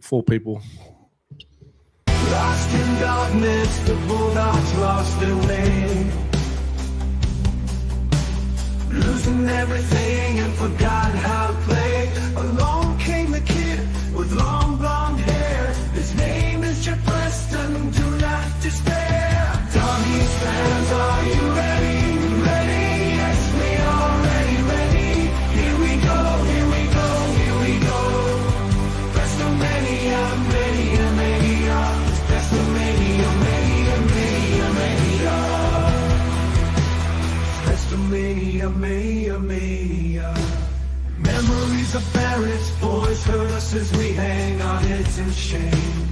4 people. Lost in darkness, the Bulldogs lost their way. Losing everything and forgot how to play. Along came the kid with long blonde hair. His name is Jeff Preston, do not despair. Doggies fans, are you ready? Ready? Yes, we are ready. Here we go, here we go, here we go. WrestleMania, mania. WrestleMania, mania. Memories of Barrett's boys hurt us as we hang our heads in shame.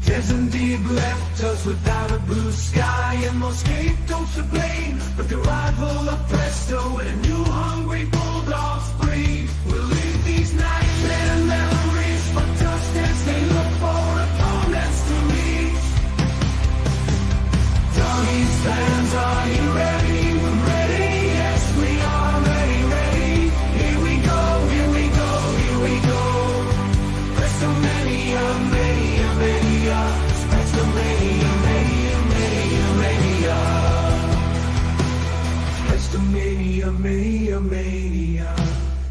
There's indeed left us without a blue sky and more scapegoats to blame. But the rival of Presto and a new hungry Bulldogs breed will leave these nightmare memories for dust as they look for opponents to reach. Doggies fans, are you ready? We're ready, yes we are ready. Here we go, here we go, here we go. WrestleMania, mania. WrestleMania, mania. WrestleMania.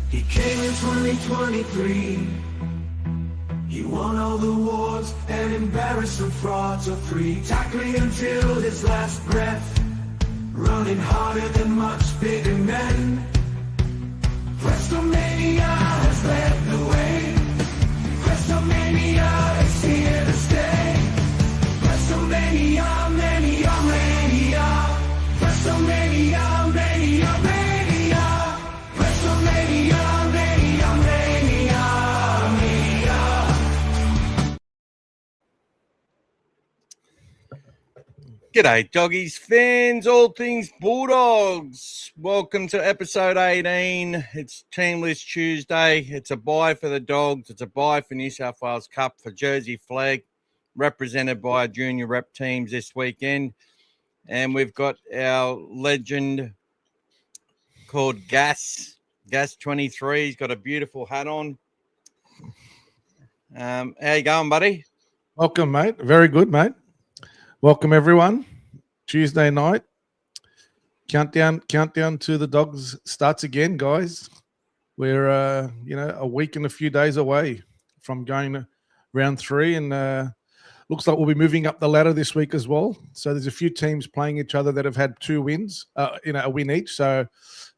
He came in 2023. He won all the awards and embarrassed some frauds or free. Tackling until his last breath, running harder than much bigger men. WrestleMania has led the way. WrestleMania is here to stay. WrestleMania, mania. WrestleMania, mania. WrestleMania, mania. G'day, Doggies fans, All Things Bulldogs. Welcome to episode 18. It's Teamless Tuesday. It's a bye for the Dogs. It's a bye for New South Wales Cup for Jersey Flag, represented by junior rep teams this weekend. And we've got our legend called Gas 23. He's got a beautiful hat on. How you going, buddy? Welcome, mate. Very good, mate. Welcome, everyone. Tuesday night. Countdown to the Dogs starts again, guys. We're, a week and a few days away from going to round 3, and looks like we'll be moving up the ladder this week as well. So there's a few teams playing each other that have had 2 wins, a win each. So,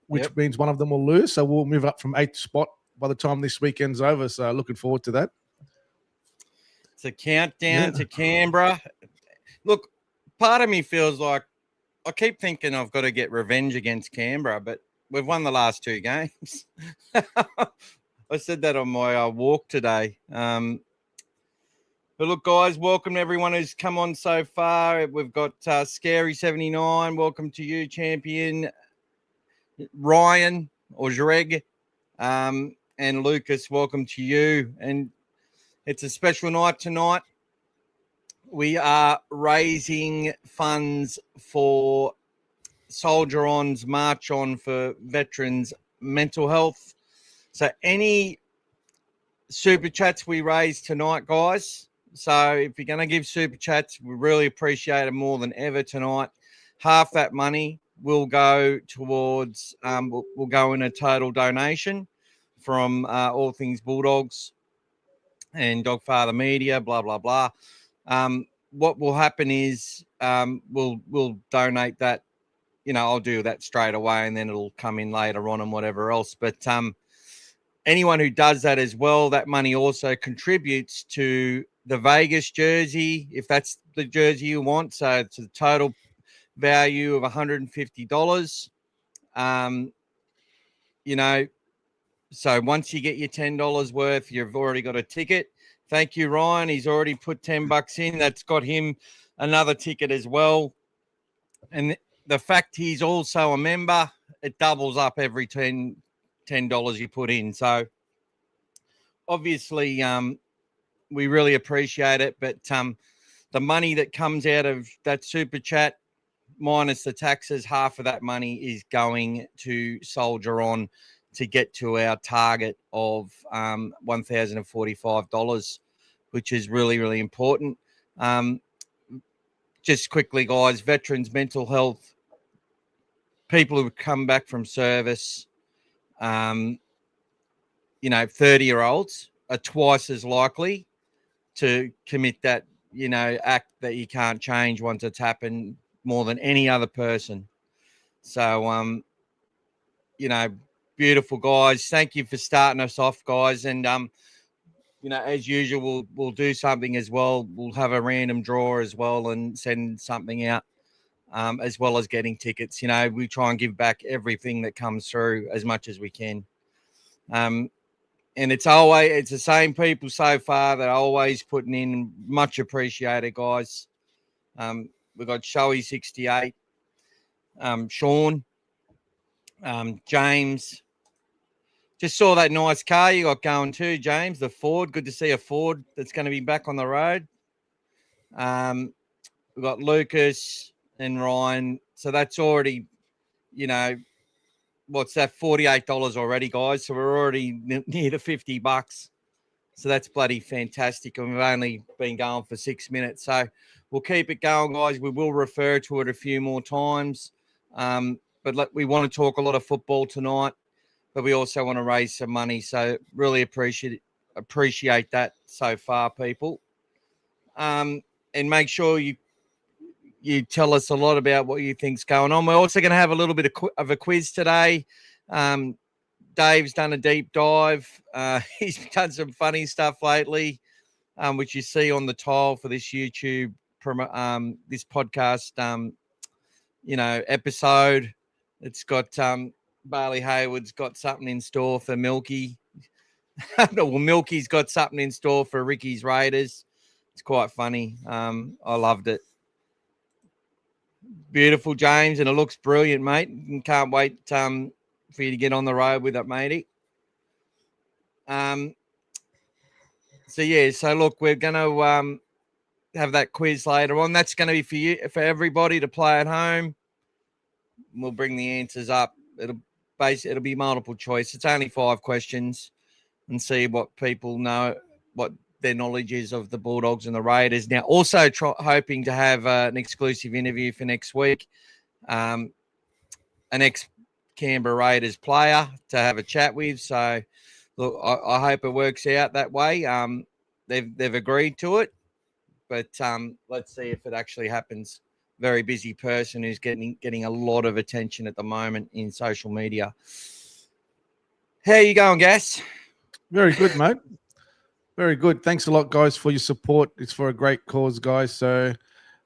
which means one of them will lose. So we'll move up from 8th spot by the time this weekend's over. So looking forward to that. It's a countdown to Canberra. Look, part of me feels like I keep thinking I've got to get revenge against Canberra, but we've won the last 2 games. I said that on my walk today. But look, guys, welcome to everyone who's come on so far. We've got Scary79. Welcome to you, champion. Ryan or Greg and Lucas, welcome to you. And it's a special night tonight. We are raising funds for Soldier On's March On for veterans' mental health. So any super chats we raise tonight, guys. So if you're going to give super chats, we really appreciate it more than ever tonight. Half that money will go towards, will go in a total donation from All Things Bulldogs and Dogfather Media, blah, blah, blah. What will happen is we'll donate that. I'll do that straight away, and then it'll come in later on and whatever else. But anyone who does that as well, that money also contributes to the Vegas jersey, if that's the jersey you want. So it's a total value of $150. So once you get your $10 worth, you've already got a ticket. Thank you, Ryan. He's already put $10 in. That's got him another ticket as well. And the fact he's also a member, it doubles up every $10 you put in. So obviously we really appreciate it. But the money that comes out of that super chat, minus the taxes, half of that money is going to Soldier On to get to our target of $1,045, which is really, really important. Just quickly, guys, veterans, mental health, people who come back from service, 30-year-olds are twice as likely to commit that, act that you can't change once it's happened more than any other person. So, beautiful, guys. Thank you for starting us off, guys. And, as usual, we'll do something as well. We'll have a random draw as well and send something out, as well as getting tickets. We try and give back everything that comes through as much as we can. And it's the same people so far that are always putting in. Much appreciated, guys. We've got Showy68, Sean, James. Just saw that nice car you got going too, James, the Ford. Good to see a Ford that's going to be back on the road. We've got Lucas and Ryan. So that's already, what's that, $48 already, guys. So we're already near the $50. So that's bloody fantastic. And we've only been going for 6 minutes. So we'll keep it going, guys. We will refer to it a few more times. But we want to talk a lot of football tonight, but we also want to raise some money. So really appreciate that so far, people. And make sure you tell us a lot about what you think's going on. We're also going to have a little bit of a quiz today. Dave's done a deep dive. He's done some funny stuff lately, which you see on the tile for this YouTube, this podcast, episode. It's got Barley Hayward's got something in store for Milky. Well, Milky's got something in store for Ricky's Raiders. It's quite funny. I loved it. Beautiful, James, and it looks brilliant, mate. Can't wait for you to get on the road with it, matey. So look, we're going to have that quiz later on. That's going to be for everybody to play at home. We'll bring the answers up. It'll be multiple choice. It's only 5 questions, and see what people know, what their knowledge is of the Bulldogs and the Raiders. Now, also hoping to have an exclusive interview for next week. An ex-Canberra Raiders player to have a chat with. So, look, I hope it works out that way. They've agreed to it, but let's see if it actually happens. Very busy person who's getting a lot of attention at the moment in social media. How you going, Gas? Very good, mate. Very good. Thanks a lot, guys, for your support. It's for a great cause, guys. So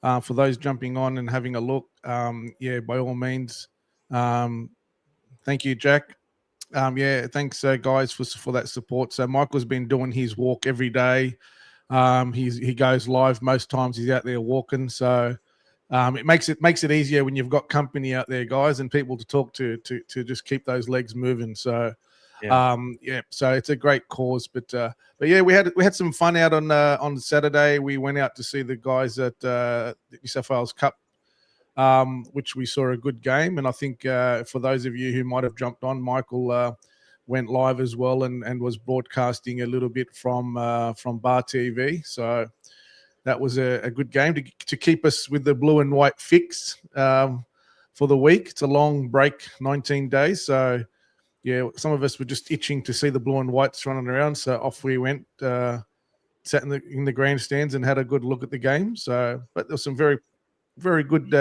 for those jumping on and having a look, by all means, thank you, Jack. Thanks, guys, for that support. So Michael's been doing his walk every day. He goes live most times. He's out there walking. So it makes it easier when you've got company out there, guys, and people to talk to just keep those legs moving. So so it's a great cause. But we had some fun out on Saturday. We went out to see the guys at the New South Wales Cup, which we saw a good game. And I think for those of you who might have jumped on, Michael went live as well and was broadcasting a little bit from Bar TV. So that was a good game to keep us with the blue and white fix for the week. It's a long break, 19 days. So, some of us were just itching to see the blue and whites running around. So off we went, sat in the grandstands and had a good look at the game. So, but there was some very, very good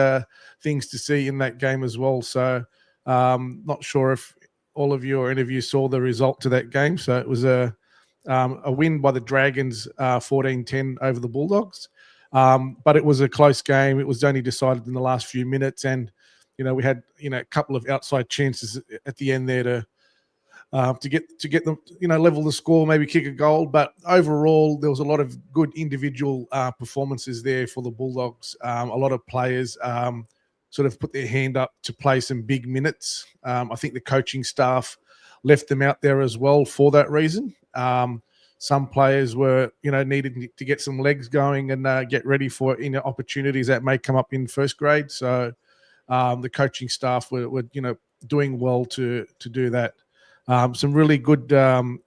things to see in that game as well. So not sure if all of you or any of you saw the result to that game. So it was a win by the Dragons, 14-10 over the Bulldogs. But it was a close game. It was only decided in the last few minutes. And, we had, a couple of outside chances at the end there to get them, level the score, maybe kick a goal. But overall, there was a lot of good individual performances there for the Bulldogs. A lot of players sort of put their hand up to play some big minutes. I think the coaching staff left them out there as well for that reason. Some players were, needed to get some legs going and get ready for opportunities that may come up in first grade. So the coaching staff were doing well to do that. Some really good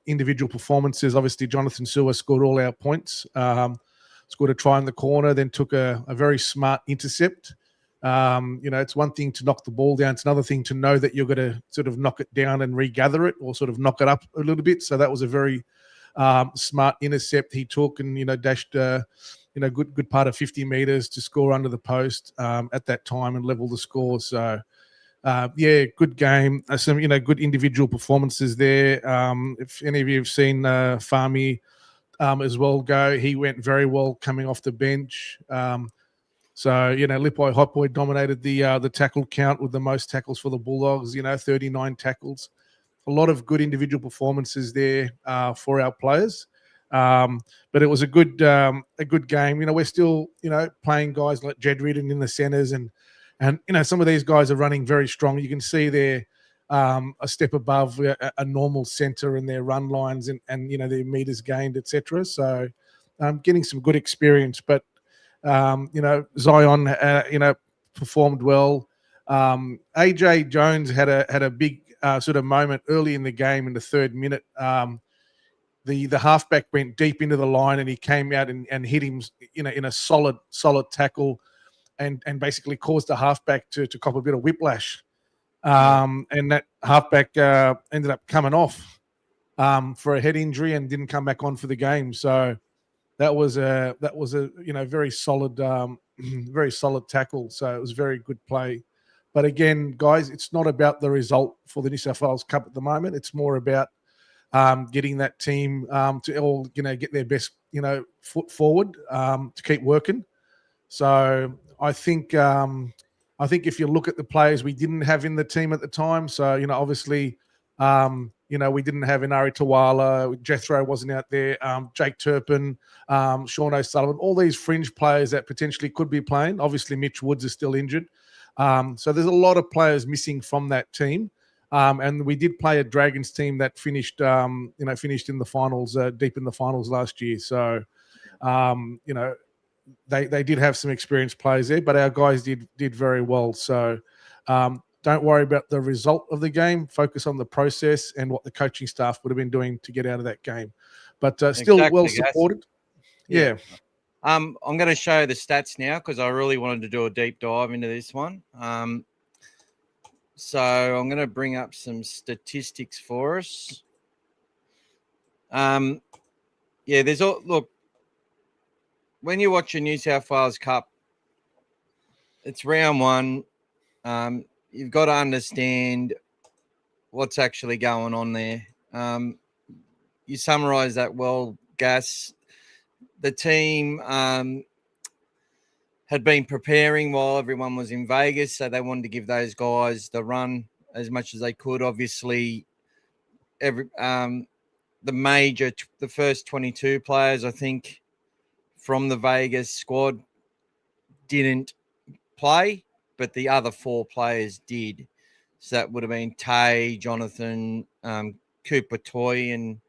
individual performances. Obviously, Jonathan Sewer scored all our points. Scored a try in the corner, then took a very smart intercept. It's one thing to knock the ball down. It's another thing to know that you're going to sort of knock it down and regather it, or sort of knock it up a little bit. So that was a very smart intercept he took, and dashed good part of 50 meters to score under the post at that time and level the score. So good game. Some good individual performances there. If any of you have seen Farmy as well go, he went very well coming off the bench. Lipoi Hotboy dominated the tackle count with the most tackles for the Bulldogs. 39 tackles. A lot of good individual performances there for our players. But it was a good game. We're still playing guys like Jed Ridden in the centres, and some of these guys are running very strong. You can see they're a step above a normal centre in their run lines and their meters gained, etc. So getting some good experience. But Zion performed well. AJ Jones had a big sort of moment early in the game in the 3rd minute. The halfback went deep into the line and he came out and hit him in a solid tackle and basically caused the halfback to cop a bit of whiplash. And that halfback ended up coming off for a head injury and didn't come back on for the game. So that was a very solid tackle. So it was very good play. But again, guys, it's not about the result for the New South Wales Cup at the moment. It's more about getting that team to all get their best foot forward to keep working. So I think if you look at the players we didn't have in the team at the time, so obviously we didn't have Inari Tawala, Jethro wasn't out there, Jake Turpin, Sean O'Sullivan, all these fringe players that potentially could be playing. Obviously Mitch Woods is still injured. So there's a lot of players missing from that team. And we did play a Dragons team that finished in the finals, deep in the finals last year. So, they did have some experienced players there, but our guys did very well. So, don't worry about the result of the game. Focus on the process and what the coaching staff would have been doing to get out of that game. But still exactly, well supported. Yeah. I'm going to show the stats now because I really wanted to do a deep dive into this one. So I'm going to bring up some statistics for us. Look, when you watch a New South Wales Cup, it's round 1. You've got to understand what's actually going on there. You summarise that well, Gas. The team had been preparing while everyone was in Vegas, so they wanted to give those guys the run as much as they could. Obviously, the first 22 players, I think, from the Vegas squad didn't play, but the other 4 players did. So that would have been Tay, Jonathan, Cooper Toy, and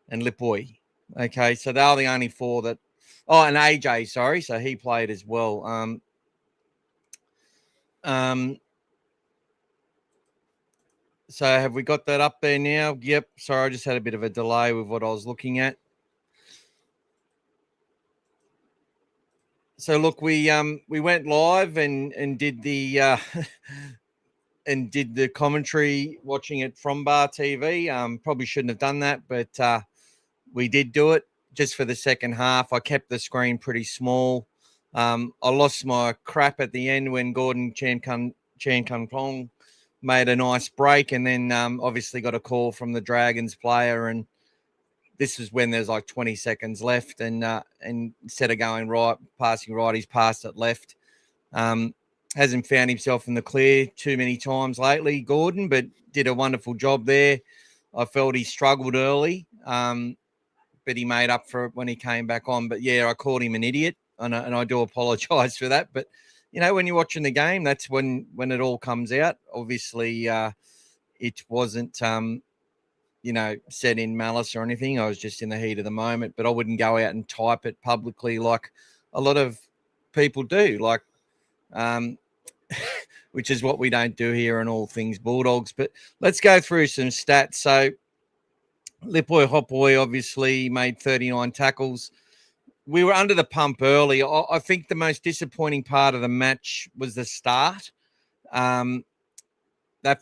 Lipoi. Okay, so they are the only 4 that. Oh, and AJ, sorry. So he played as well. So have we got that up there now? Yep. Sorry, I just had a bit of a delay with what I was looking at. So look, we went live and did the and did the commentary watching it from Bar TV. Probably shouldn't have done that, but we did do it. Just for the second half, I kept the screen pretty small. I lost my crap at the end when Gordon Chan Kun Pong made a nice break, and then obviously got a call from the Dragons player, and this is when there's like 20 seconds left, and instead of going right, passing right, he's passed it left. Hasn't found himself in the clear too many times lately, Gordon, but did a wonderful job there. I felt he struggled early. But he made up for it when he came back on. But, yeah, I called him an idiot, and I do apologise for that. But, when you're watching the game, that's when it all comes out. Obviously, it wasn't, said in malice or anything. I was just in the heat of the moment. But I wouldn't go out and type it publicly like a lot of people do. Like, which is what we don't do here on All Things Bulldogs. But let's go through some stats. So Lipoy Hopboy obviously made 39 tackles. We were under the pump early. I think the most disappointing part of the match was the start. That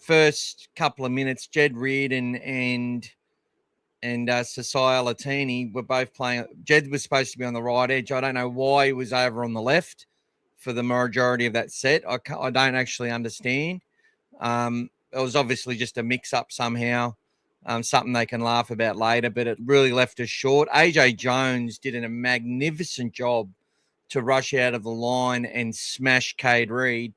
first couple of minutes, Jed Reardon and Sasai Latini were both playing. Jed was supposed to be on the right edge. I don't know why he was over on the left for the majority of that set. I don't actually understand. It was obviously just a mix-up somehow, something they can laugh about later, but it really left us short. AJ Jones did a magnificent job to rush out of the line and smash Cade Reed.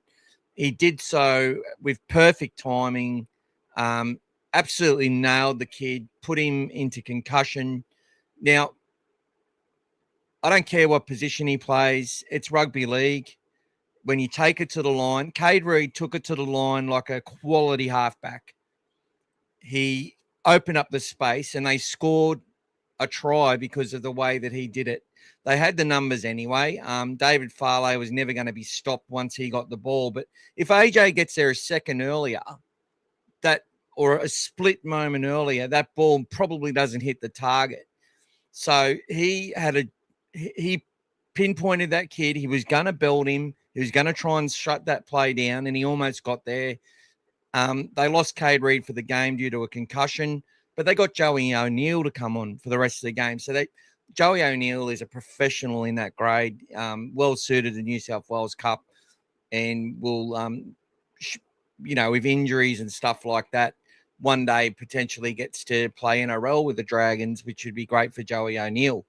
He did so with perfect timing, absolutely nailed the kid, put him into concussion. Now, I don't care what position he plays. It's rugby league. When you take it to the line, Cade Reed took it to the line like a quality halfback. He opened up the space and they scored a try because of the way that he did it. They had the numbers anyway. David Farley was never going to be stopped once he got the ball. But if AJ gets there a second earlier, or a split moment earlier, that ball probably doesn't hit the target. So he pinpointed that kid. He was going to build him. He was going to try and shut that play down, and he almost got there. They lost Cade Reed for the game due to a concussion, but they got Joey O'Neill to come on for the rest of the game. So Joey O'Neill is a professional in that grade, well suited to the New South Wales Cup, and will, with injuries and stuff like that, one day potentially gets to play NRL with the Dragons, which would be great for Joey O'Neill.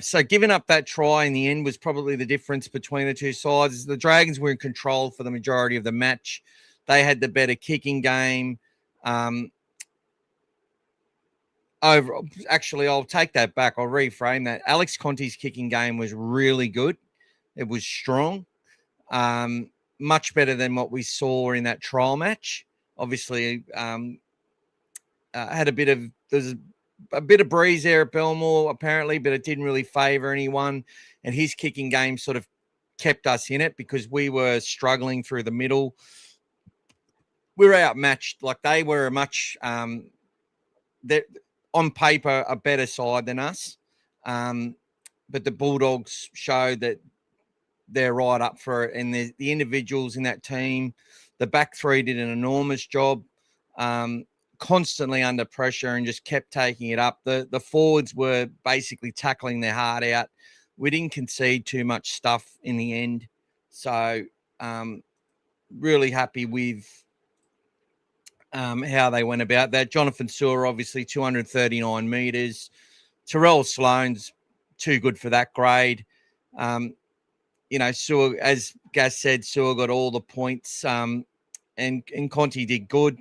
So giving up that try in the end was probably the difference between the two sides. The Dragons were in control for the majority of the match. They had the better kicking game. Actually, I'll take that back. I'll reframe that. Alex Conti's kicking game was really good. It was strong. Much better than what we saw in that trial match. Obviously, had there's a bit of breeze there at Belmore, apparently, but it didn't really favour anyone. And his kicking game sort of kept us in it because we were struggling through the middle. We were outmatched. Like they were on paper, a better side than us. But the Bulldogs showed that they're right up for it. And the individuals in that team, the back three did an enormous job, constantly under pressure and just kept taking it up. The forwards were basically tackling their heart out. We didn't concede too much stuff in the end. So really happy with how they went about that. Jonathan Sewer, obviously 239 metres. Terrell Sloan's too good for that grade. Sewer, as Gas said, Sewer got all the points, and Conti did good.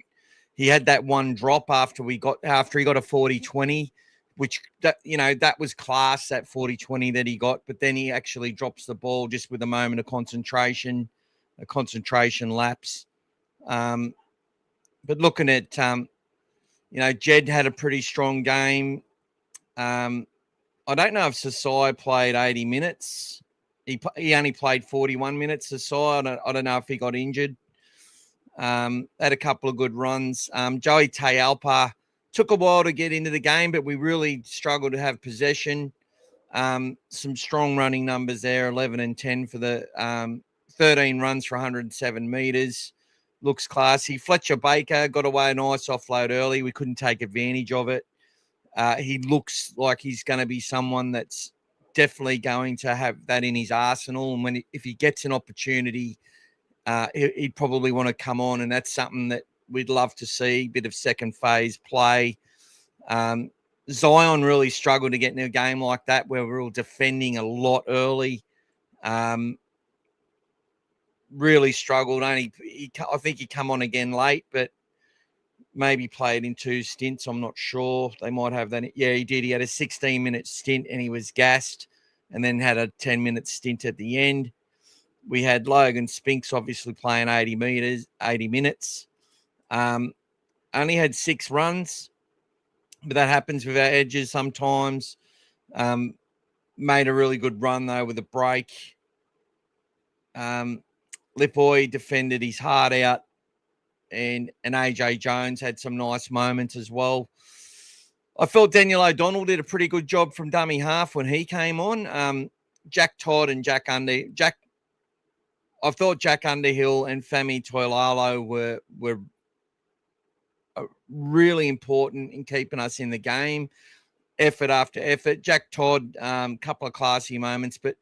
He had that one drop after he got a 40-20, which that was class, that 40-20 that he got. But then he actually drops the ball just with a moment of concentration, a concentration lapse. But looking at, Jed had a pretty strong game. I don't know if Sasai played 80 minutes. He only played 41 minutes. Sasai, I don't know if he got injured. Had a couple of good runs. Joey Tayalpa took a while to get into the game, but we really struggled to have possession. Some strong running numbers there, 11 and 10 for the 13 runs for 107 metres. Looks classy. Fletcher Baker got away a nice offload early. We couldn't take advantage of it. He looks like he's going to be someone that's definitely going to have that in his arsenal. And if he gets an opportunity, he'd probably want to come on. And that's something that we'd love to see, bit of second phase play. Zion really struggled to get in a game like that where we're all defending a lot early. Really struggled. I think he come on again late, but maybe played in 2 stints. I'm not sure. They might have that. Yeah, he did. He had a 16-minute stint and he was gassed and then had a 10-minute stint at the end. We had Logan Spinks obviously playing 80 minutes. Only had 6 runs, but that happens with our edges sometimes. Made a really good run, though, with a break. Lipoi defended his heart out, and AJ Jones had some nice moments as well. I felt Daniel O'Donnell did a pretty good job from dummy half when he came on. Jack Todd and I thought Jack Underhill and Femi Toilalo were really important in keeping us in the game, effort after effort. Jack Todd, couple of classy moments, but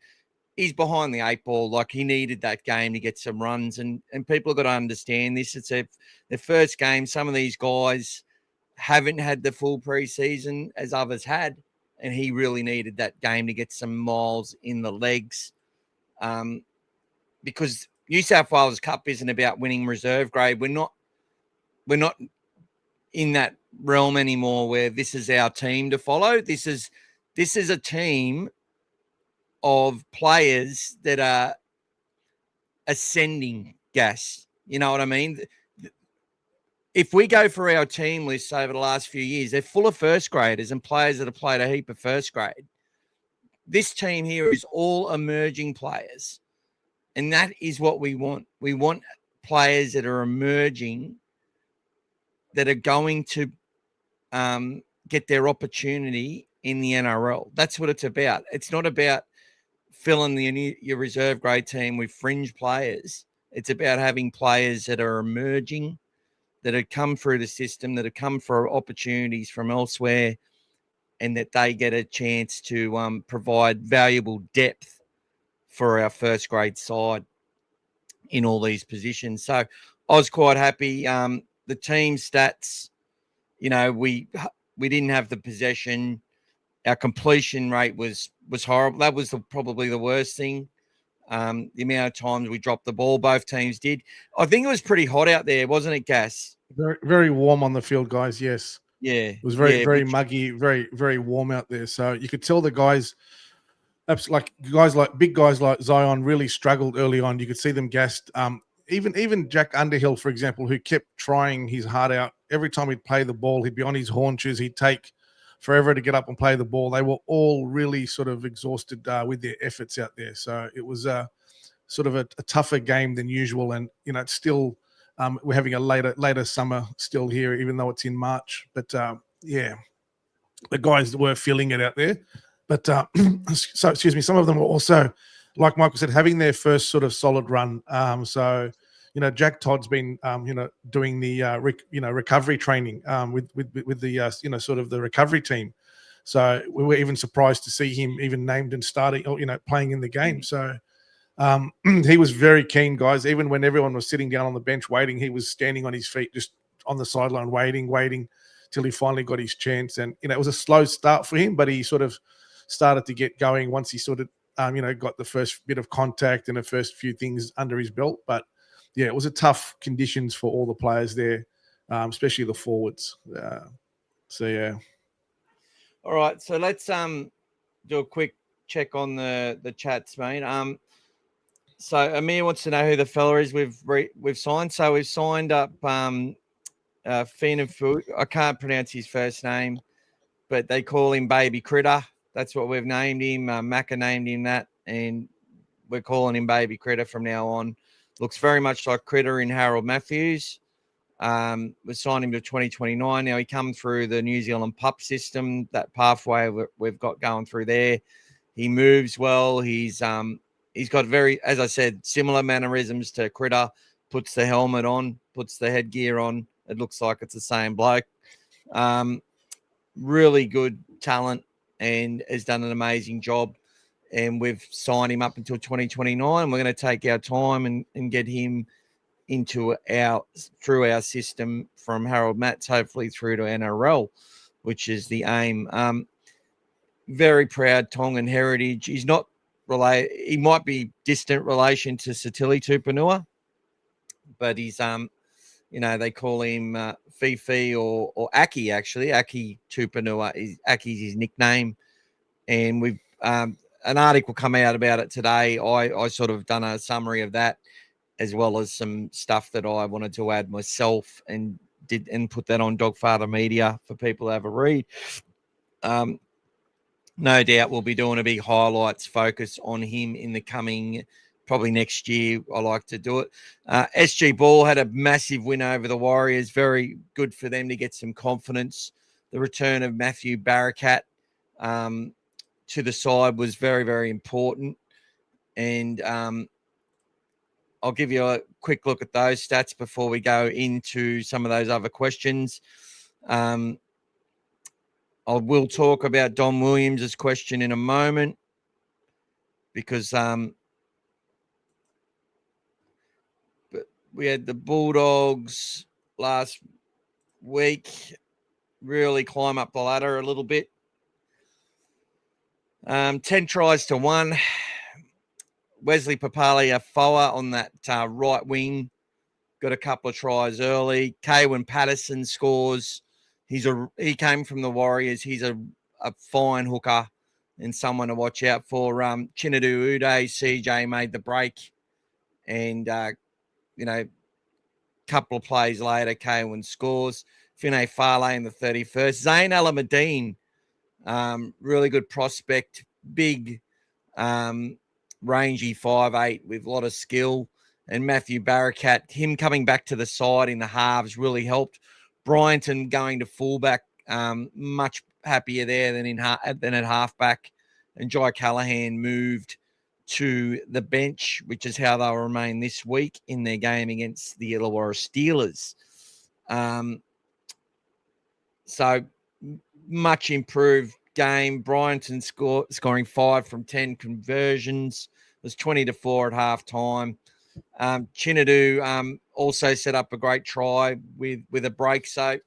he's behind the 8 ball. Like, he needed that game to get some runs, and people have got to understand this. It's their first game. Some of these guys haven't had the full preseason as others had, and he really needed that game to get some miles in the legs. Because New South Wales Cup isn't about winning reserve grade. We're not in that realm anymore where this is our team to follow. This is a team of players that are ascending gas. You know what I mean? If we go for our team lists over the last few years, they're full of first graders and players that have played a heap of first grade. This team here is all emerging players. And that is what we want. We want players that are emerging, that are going to get their opportunity in the NRL. That's what it's about. It's not about filling your reserve grade team with fringe players. It's about having players that are emerging, that have come through the system, that have come for opportunities from elsewhere, and that they get a chance to provide valuable depth for our first grade side in all these positions. So I was quite happy. The team stats, we didn't have the possession. Our completion rate was horrible. That was probably the worst thing. The amount of times we dropped the ball, both teams did. I think it was pretty hot out there, wasn't it, Gas? Very, very warm on the field, guys. Yes. Yeah. It was very muggy, very, very warm out there. So you could tell the guys, big guys like Zion really struggled early on. You could see them gassed. Even Jack Underhill, for example, who kept trying his heart out. Every time he'd play the ball, he'd be on his haunches. He'd take forever to get up and play the ball. They were all really sort of exhausted with their efforts out there. So it was sort of a tougher game than usual. And, it's still we're having a later summer still here, even though it's in March. But, the guys were feeling it out there. But so, excuse me, some of them were also, like Michael said, having their first sort of solid run. Jack Todd's been, doing the, recovery training with the, sort of the recovery team. So we were even surprised to see him even named and starting, playing in the game. So he was very keen, guys. Even when everyone was sitting down on the bench waiting, he was standing on his feet, just on the sideline, waiting till he finally got his chance. And, it was a slow start for him, but he sort of started to get going once he sort of, got the first bit of contact and the first few things under his belt. But yeah, it was a tough conditions for all the players there, especially the forwards. Yeah. All right, so let's do a quick check on the chats, mate. So Amir wants to know who the fella is we've signed. So we've signed up Finafu. I can't pronounce his first name, but they call him Baby Critter. That's what we've named him. Macca named him that, and we're calling him Baby Critter from now on. Looks very much like Critter in Harold Matthews. We signed him to 2029. Now he come through the New Zealand pup system, that pathway we've got going through there. He moves well. He's got very, as I said, similar mannerisms to Critter. Puts the helmet on, puts the headgear on. It looks like it's the same bloke. Really good talent and has done an amazing job. And we've signed him up until 2029. We're going to take our time and get him through our system from Harold Matts, hopefully through to NRL, which is the aim. Very proud Tongan heritage. He's not related. He might be distant relation to Satili Tupanua, but he's they call him Fifi or Aki, actually. Aki Tupanua. Aki's his nickname. And we've an article come out about it today. I sort of done a summary of that, as well as some stuff that I wanted to add myself and put that on Dogfather Media for people to have a read. No doubt we'll be doing a big highlights focus on him in the coming probably next year I like to do it. SG Ball had a massive win over the Warriors. Very good for them to get some confidence. The return of Matthew Barakat to the side was very, very important. And I'll give you a quick look at those stats before we go into some of those other questions. I will talk about Don Williams' question in a moment because but we had the Bulldogs last week really climb up the ladder a little bit. 10 tries to 1. Wesley Papali'a-Foa on that right wing got a couple of tries early. Kaywan Patterson scores. He came from the Warriors. He's a fine hooker and someone to watch out for. Chinadu Uday, CJ made the break. And, couple of plays later, Kaywan scores. Finay Farley in the 31st. Zayn Alamadine, really good prospect. Big, rangy 5'8" with a lot of skill. And Matthew Barakat, him coming back to the side in the halves really helped. Bryanton going to fullback, much happier there than at halfback. And Jai Callahan moved to the bench, which is how they'll remain this week in their game against the Illawarra Steelers. So much improved game. Bryanton scoring 5 from 10 conversions. It was 20-4 at halftime. Chinadu also set up a great try with a break. So it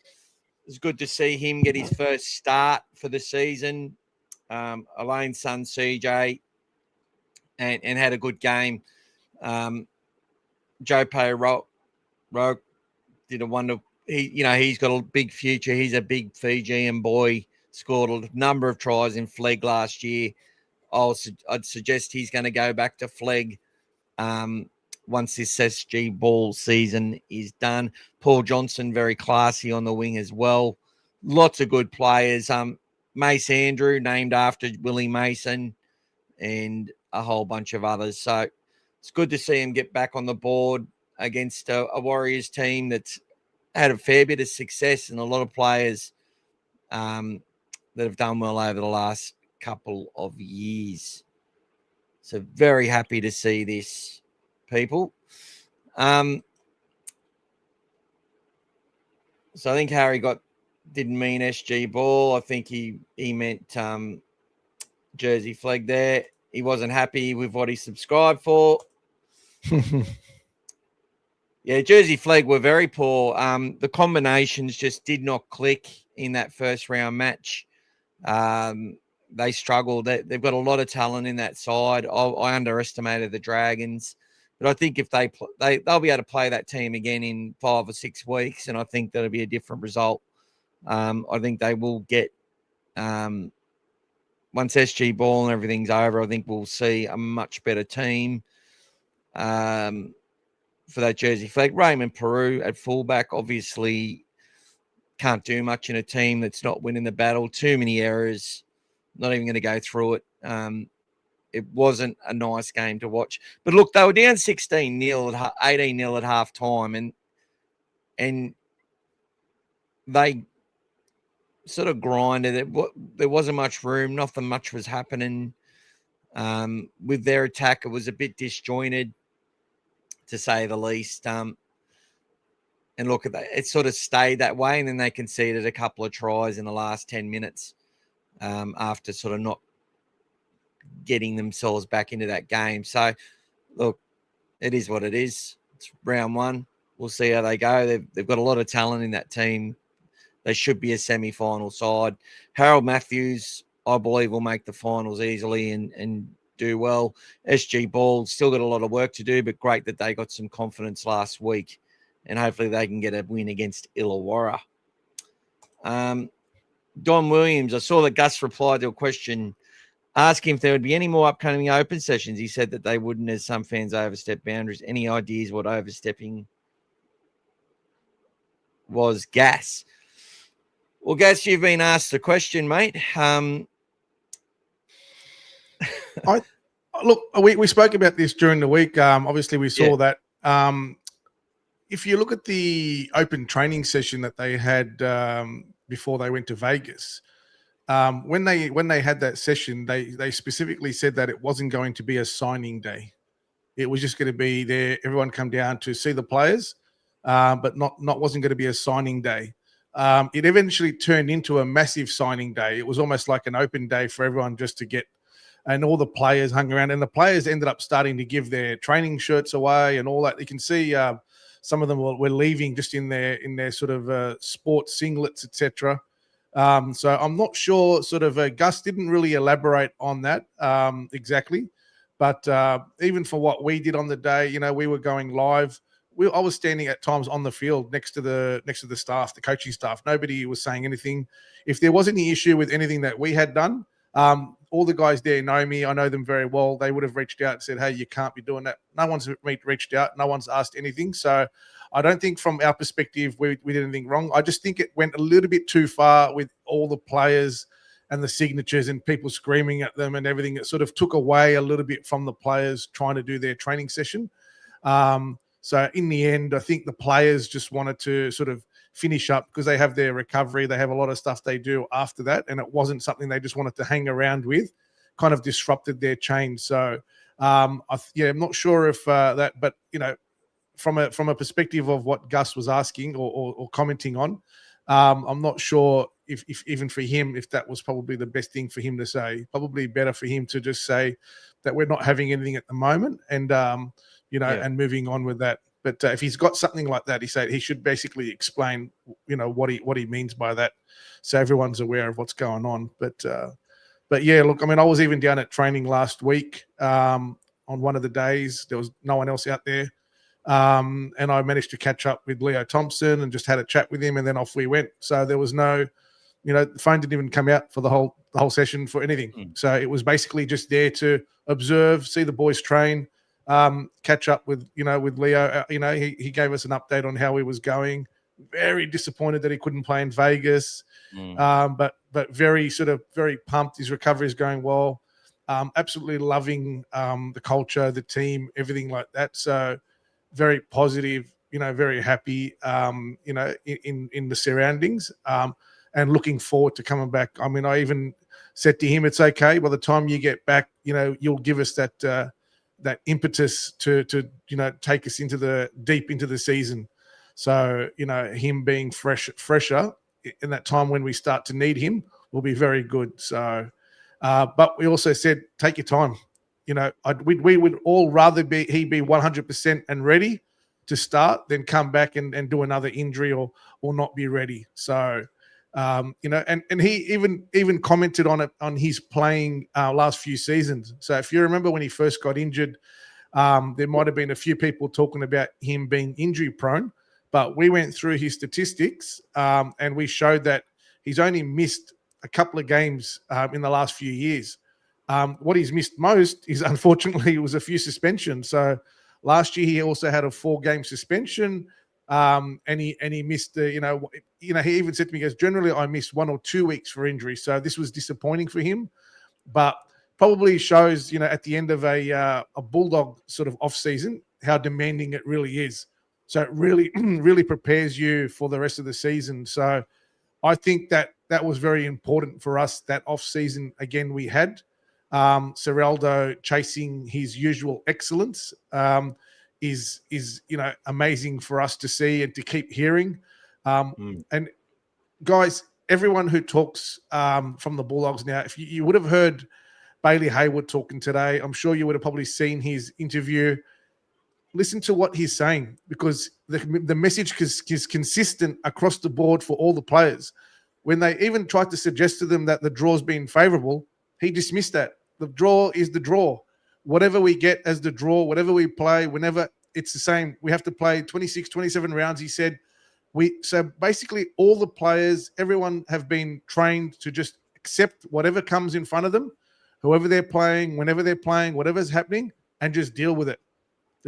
was good to see him get his first start for the season. Elaine's son CJ and had a good game. Joe Roke did a wonder. He's got a big future. He's a big Fijian boy. Scored a number of tries in Flegg last year. I'd suggest he's going to go back to Flegg once this SG Ball season is done. Paul Johnson, very classy on the wing as well. Lots of good players. Mace Andrew, named after Willie Mason, and a whole bunch of others. So it's good to see him get back on the board against a Warriors team that's had a fair bit of success and a lot of players that have done well over the last couple of years. So very happy to see this, people. So I think Harry didn't mean SG Ball. I think he meant Jersey Flegg there. He wasn't happy with what he subscribed for. Yeah, Jersey Flegg were very poor. The combinations just did not click in that first round match. They struggled. They've got a lot of talent in that side. I underestimated the Dragons, but I think if they'll be able to play that team again in 5 or 6 weeks, and I think that'll be a different result. I think they will get once SG Ball and everything's over. I think we'll see a much better team for that Jersey Flegg. Raymond Peru at fullback obviously can't do much in a team that's not winning the battle. Too many errors. Not even going to go through it. It wasn't a nice game to watch. But look, they were down 16-0 18-0 at halftime, and they sort of grinded it. There wasn't much room. Nothing much was happening. With their attack, it was a bit disjointed, to say the least. And look at that. It sort of stayed that way, and then they conceded a couple of tries in the last 10 minutes after sort of not getting themselves back into that game. So, look, it is what it is. It's round 1. We'll see how they go. They've got a lot of talent in that team. They should be a semi-final side. Harold Matthews, I believe, will make the finals easily and do well. SG Ball still got a lot of work to do, but great that they got some confidence last week, and hopefully they can get a win against Illawarra. Don Williams, I saw that Gus replied to a question asking if there would be any more upcoming open sessions. He said that they wouldn't, as some fans overstep boundaries. Any ideas what overstepping was, Gas? Well, Gas, you've been asked the question, mate. Look, we spoke about this during the week. Obviously, we saw that. If you look at the open training session that they had before they went to Vegas, when they had that session, they specifically said that it wasn't going to be a signing day. It was just going to be there. Everyone come down to see the players, but not wasn't going to be a signing day. It eventually turned into a massive signing day. It was almost like an open day for everyone just to get, and all the players hung around, and the players ended up starting to give their training shirts away and all that. You can see some of them were leaving just in their sort of sports singlets, etc. So I'm not sure. Sort of Gus didn't really elaborate on that exactly. But even for what we did on the day, we were going live. I was standing at times on the field next to the staff, the coaching staff. Nobody was saying anything. If there was any issue with anything that we had done, all the guys there know me. I know them very well. They would have reached out and said, "Hey, you can't be doing that." No one's reached out. No one's asked anything. So I don't think from our perspective we did anything wrong. I just think it went a little bit too far with all the players and the signatures and people screaming at them and everything. It sort of took away a little bit from the players trying to do their training session. So in the end, I think the players just wanted to sort of finish up because they have their recovery. They have a lot of stuff they do after that. And it wasn't something they just wanted to hang around with, kind of disrupted their chain. So I'm not sure if that, but from a perspective of what Gus was asking or commenting on, I'm not sure if even for him, if that was probably the best thing for him to say. Probably better for him to just say that we're not having anything at the moment and, and moving on with that. But if he's got something like that, he should basically explain, what he means by that, so everyone's aware of what's going on. But yeah, look, I mean, I was even down at training last week on one of the days. There was no one else out there. And I managed to catch up with Leo Thompson and just had a chat with him, and then off we went. So there was no, the phone didn't even come out for the whole session for anything. So it was basically just there to observe, see the boys train, catch up with Leo. He gave us an update on how he was going. Very disappointed that he couldn't play in Vegas, but very pumped. His recovery is going well. Absolutely loving the culture, the team, everything like that. So very positive, very happy, in the surroundings, and looking forward to coming back. I mean, I even said to him, it's okay. By the time you get back, you'll give us that impetus to take us deep into the season. So, him being fresher in that time when we start to need him will be very good. So, but we also said, take your time. We would all rather he be 100% and ready to start than come back and do another injury or not be ready. So, and he even commented on it on his playing last few seasons. So if you remember when he first got injured, there might have been a few people talking about him being injury prone, but we went through his statistics and we showed that he's only missed a couple of games in the last few years. What he's missed most is, unfortunately, it was a few suspensions. So last year he also had a 4-game suspension, and he missed he even said to me, he goes, generally I miss 1 or 2 weeks for injury. So this was disappointing for him, but probably shows at the end of a Bulldog sort of off season how demanding it really is. So it really really prepares you for the rest of the season. So I think that was very important for us. That off season again we had. Ciraldo chasing his usual excellence is amazing for us to see and to keep hearing. And guys, everyone who talks from the Bulldogs now, if you would have heard Bailey Hayward talking today, I'm sure you would have probably seen his interview. Listen to what he's saying, because the message is consistent across the board for all the players. When they even tried to suggest to them that the draw's been favourable, he dismissed that. The draw is the draw. Whatever we get as the draw, whatever we play, whenever it's the same, we have to play 26, 27 rounds, he said. So basically all the players, everyone have been trained to just accept whatever comes in front of them, whoever they're playing, whenever they're playing, whatever's happening, and just deal with it.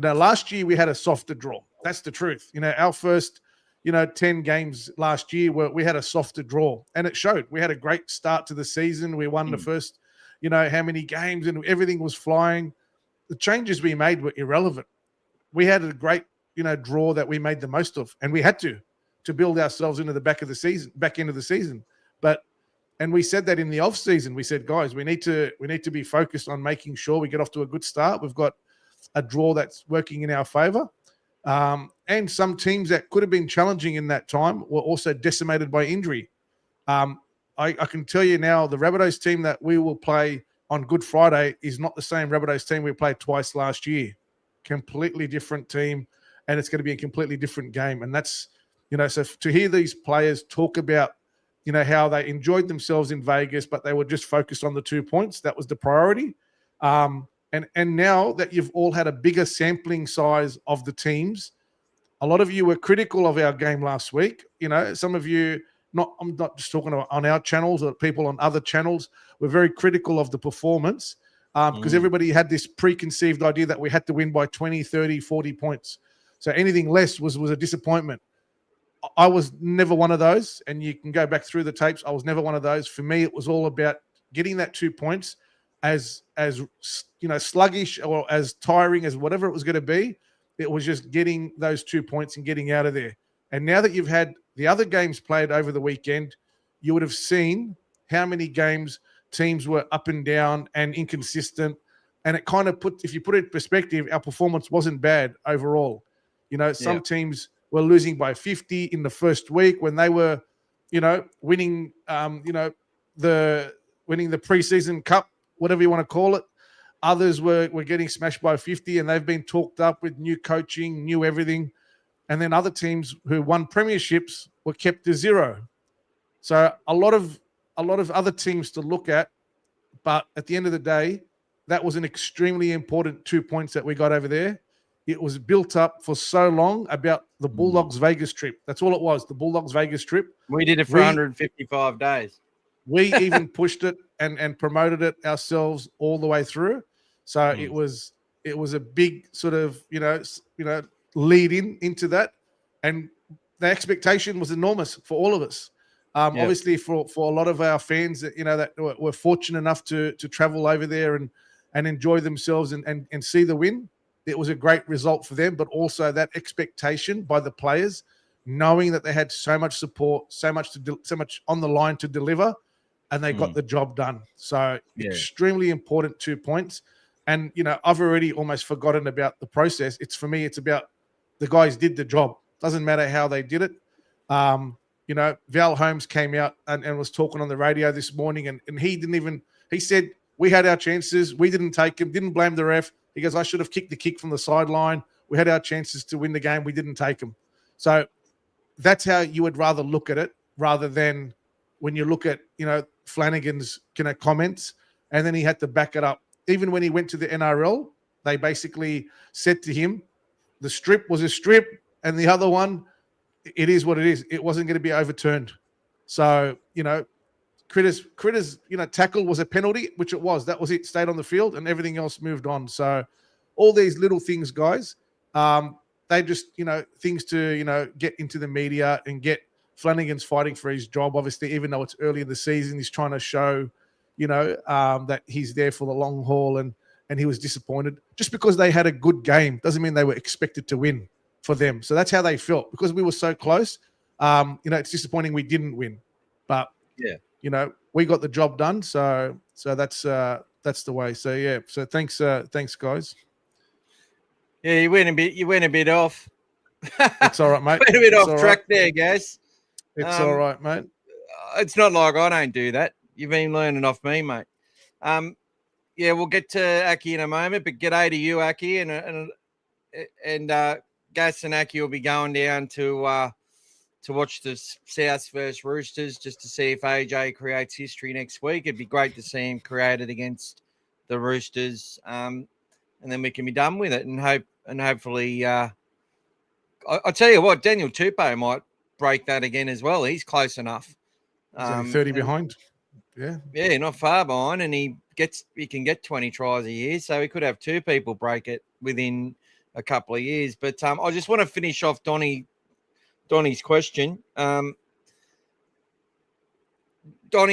Last year we had a softer draw. That's the truth. Our first, 10 games last year we had a softer draw, and it showed. We had a great start to the season. We won the first how many games and everything was flying. The changes we made were irrelevant. We had a great, draw that we made the most of, and we had to build ourselves into the back end of the season. And we said that in the off season, we said, guys, we need to be focused on making sure we get off to a good start. We've got a draw that's working in our favor. And some teams that could have been challenging in that time were also decimated by injury. I can tell you now, the Rabbitohs team that we will play on Good Friday is not the same Rabbitohs team we played twice last year. Completely different team, and it's going to be a completely different game. And that's, so to hear these players talk about, how they enjoyed themselves in Vegas, but they were just focused on the 2 points. That was the priority. And now that you've all had a bigger sampling size of the teams, a lot of you were critical of our game last week. Some of you, I'm not just talking on our channels or people on other channels, were very critical of the performance because everybody had this preconceived idea that we had to win by 20, 30, 40 points. So anything less was a disappointment. I was never one of those, and you can go back through the tapes. I was never one of those. For me, it was all about getting that 2 points, as sluggish or as tiring as whatever it was going to be. It was just getting those 2 points and getting out of there. And now that you've had the other games played over the weekend, you would have seen how many games teams were up and down and inconsistent. And it kind of if you put it in perspective, our performance wasn't bad overall. Some teams were losing by 50 in the first week when they were, winning, the preseason cup, whatever you want to call it. Others were getting smashed by 50, and they've been talked up with new coaching, new everything. And then other teams who won premierships were kept to 0. So a lot of other teams to look at, but at the end of the day, that was an extremely important 2 points that we got over there. It was built up for so long about the Bulldogs Vegas trip. That's all it was, the Bulldogs Vegas trip. We did it for 155 days. We even pushed it and promoted it ourselves all the way through. So it was a big sort of, lead into that. And the expectation was enormous for all of us. Obviously for a lot of our fans that, that were fortunate enough to travel over there and enjoy themselves and see the win. It was a great result for them, but also that expectation by the players, knowing that they had so much support, so much on the line to deliver, and they got the job done. So extremely important 2 points. And, I've already almost forgotten about the process. For me, it's about the guys did the job. Doesn't matter how they did it. Val Holmes came out and was talking on the radio this morning, and he said, we had our chances. We didn't take them, didn't blame the ref. He goes, I should have kicked the kick from the sideline. We had our chances to win the game. We didn't take them. So that's how you would rather look at it, rather than when you look at, Flanagan's comments, and then he had to back it up. Even when he went to the NRL, they basically said to him, the strip was a strip, and the other one, it is what it is. It wasn't going to be overturned. So, Critters, tackle was a penalty, which it was. That was it. Stayed on the field, and everything else moved on. So, all these little things, guys, they just, things to, get into the media and get Flanagan's fighting for his job. Obviously, even though it's early in the season, he's trying to show, that he's there for the long haul, and he was disappointed. Just because they had a good game doesn't mean they were expected to win for them. So that's how they felt, because we were so close. It's disappointing we didn't win, but we got the job done. So that's the way. So So thanks guys. Yeah, you went a bit off. It's all right, mate. Went a bit off track there, guys. It's all right, mate. It's not like I don't do that. You've been learning off me, mate. We'll get to Aki in a moment, but g'day to you, Aki, and Gas and Aki will be going down to watch the South versus Roosters, just to see if AJ creates history next week. It'd be great to see him create it against the Roosters, and then we can be done with it. And hopefully, I'll tell you what, Daniel Tupou might break that again as well. He's close enough. 30 behind. Yeah, not far behind, and he can get 20 tries a year, so he could have 2 people break it within a couple of years. But I just want to finish off Donnie's question. Donnie,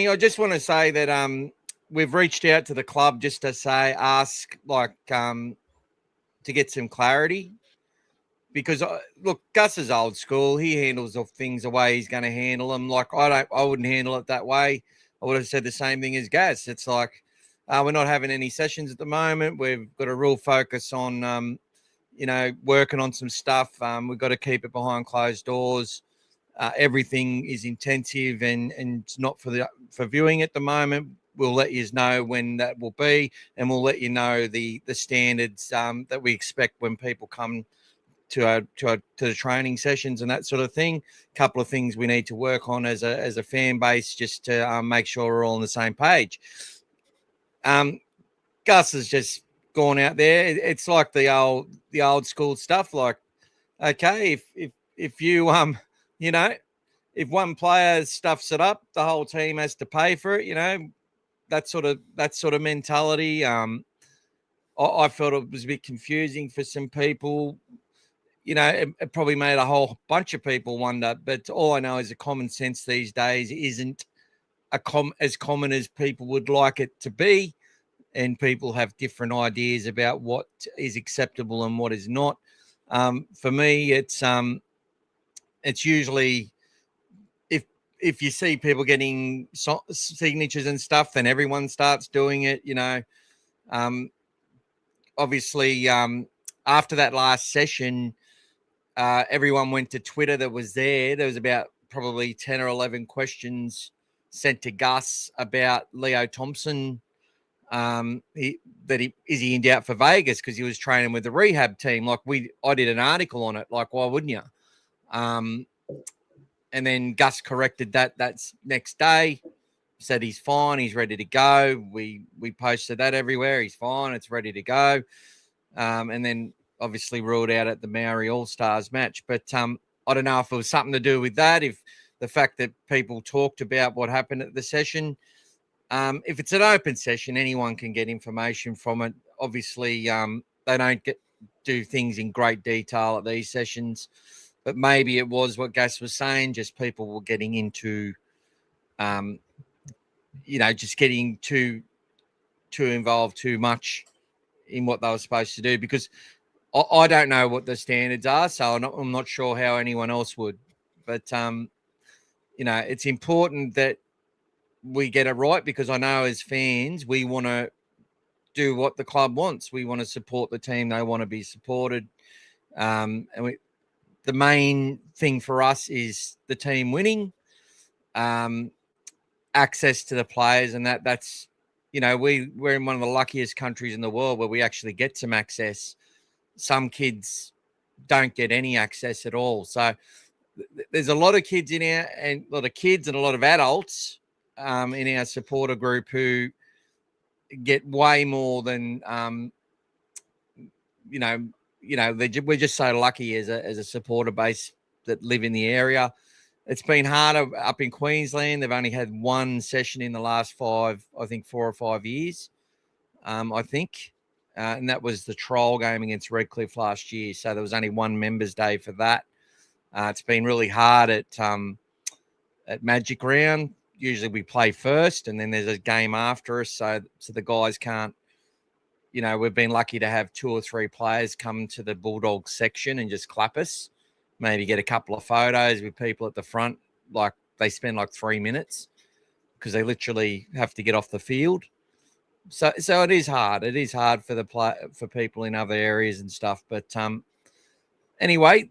I just want to say that we've reached out to the club just to ask to get some clarity, because look, Gus is old school. He handles things the way he's going to handle them. Like I wouldn't handle it that way. I would have said the same thing as Gus. It's like we're not having any sessions at the moment. We've got a real focus on working on some stuff. We've got to keep it behind closed doors. Everything is intensive and it's not for viewing at the moment. We'll let you know when that will be, and we'll let you know the standards that we expect when people come to the training sessions and that sort of thing. A couple of things we need to work on as a fan base, just to make sure we're all on the same page. Gus has just gone out there. It's like the old school stuff. Like, okay, if you if one player stuffs it up, the whole team has to pay for it. That sort of mentality. I felt it was a bit confusing for some people. It probably made a whole bunch of people wonder. But all I know is the common sense these days isn't as common as people would like it to be, and people have different ideas about what is acceptable and what is not. For me, it's usually if you see people getting signatures and stuff, then everyone starts doing it. Obviously, after that last session, everyone went to Twitter that was there. There was about probably 10 or 11 questions sent to Gus about Leo Thompson. Is he in doubt for Vegas because he was training with the rehab team? Like I did an article on it. Like, why wouldn't you? And then Gus corrected that next day, said he's fine, he's ready to go. We posted that everywhere. He's fine, it's ready to go. And then obviously ruled out at the Maori All-Stars match. But I don't know if it was something to do with that, if the fact that people talked about what happened at the session. If it's an open session, anyone can get information from it. Obviously, they don't do things in great detail at these sessions. But maybe it was what Gus was saying, just people were getting into, just getting too involved too much in what they were supposed to do, because I don't know what the standards are, so I'm not sure how anyone else would. But, it's important that we get it right, because I know as fans, we want to do what the club wants. We want to support the team. They want to be supported. The main thing for us is the team winning, access to the players, and that's we're in one of the luckiest countries in the world where we actually get some access. Some kids don't get any access at all. So there's a lot of kids in our, and a lot of kids and a lot of adults in our supporter group who get way more than we're just so lucky as a supporter base that live in the area. It's been harder up in Queensland. They've only had one session in the last 4 or 5 years, and that was the trial game against Redcliffe last year. So there was only one members' day for that. It's been really hard at Magic Round. Usually we play first, and then there's a game after us, so the guys can't. We've been lucky to have 2 or 3 players come to the Bulldogs section and just clap us, maybe get a couple of photos with people at the front. Like they spend like 3 minutes because they literally have to get off the field. So it is hard. It is hard for people in other areas and stuff. But anyway,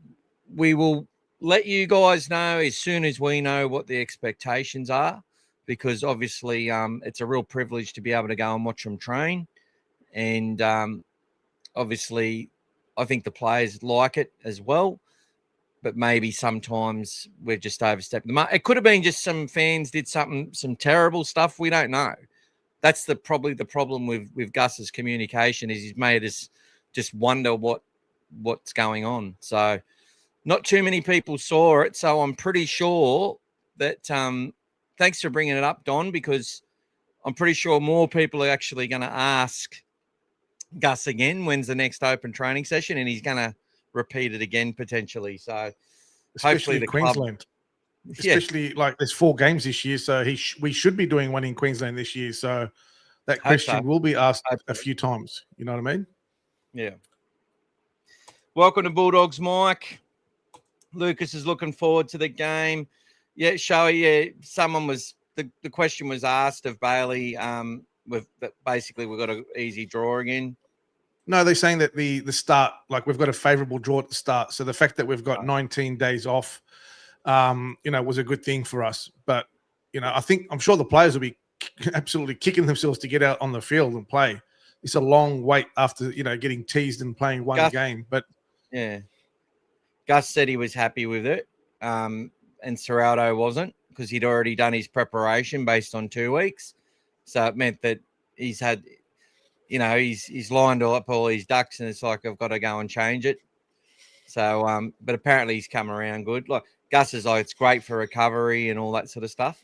we will let you guys know as soon as we know what the expectations are, because obviously it's a real privilege to be able to go and watch them train. And obviously, I think the players like it as well. But maybe sometimes we're just overstepping the mark. It could have been just some fans did some terrible stuff. We don't know. That's probably the problem with Gus's communication, is he's made us just wonder what's going on. So not too many people saw it. So I'm pretty sure that thanks for bringing it up, Don, because I'm pretty sure more people are actually going to ask Gus again, when's the next open training session, and he's going to repeat it again potentially. So especially hopefully the Queensland, club, especially like there's 4 games this year, so we should be doing one in Queensland this year. So that Hope question so. will be asked Hope a so. few times. You know what I mean? Yeah. Welcome to Bulldogs, Mike. Lucas is looking forward to the game. Yeah, Showy, yeah, someone was the question was asked of Bailey. Basically we've got an easy draw again. No, they're saying that the start, like we've got a favourable draw at the start. So the fact that we've got 19 days off, was a good thing for us. But, I'm sure the players will be absolutely kicking themselves to get out on the field and play. It's a long wait after, getting teased and playing one game. But yeah, Gus said he was happy with it. And Serraldo wasn't, because he'd already done his preparation based on 2 weeks. So it meant that he's had, he's lined up all his ducks, and it's like, I've got to go and change it. So, but apparently he's come around good. Like Gus is like, it's great for recovery and all that sort of stuff.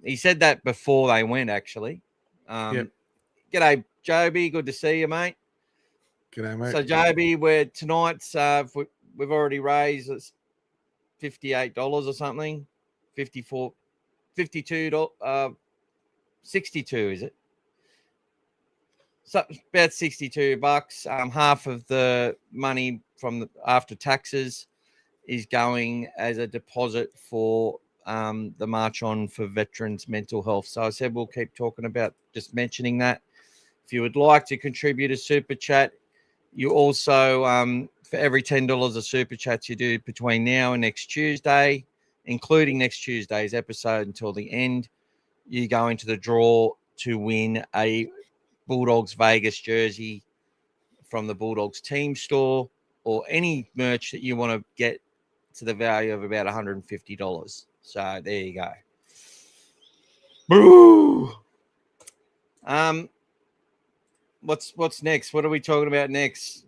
He said that before they went, actually. Yep. G'day, Joby. Good to see you, mate. G'day, mate. So, Joby, we're tonight's, we've already raised $58 or something. 54, $52, 62, is it? So about $62. Half of the money from after taxes is going as a deposit for the March On for Veterans Mental Health. So I said we'll keep talking about just mentioning that. If you would like to contribute a super chat, you also, for every $10 of super chats you do between now and next Tuesday, including next Tuesday's episode until the end, you go into the draw to win a Bulldogs Vegas jersey from the Bulldogs team store, or any merch that you want to get to the value of about $150. So there you go. Boo! What's next? What are we talking about next?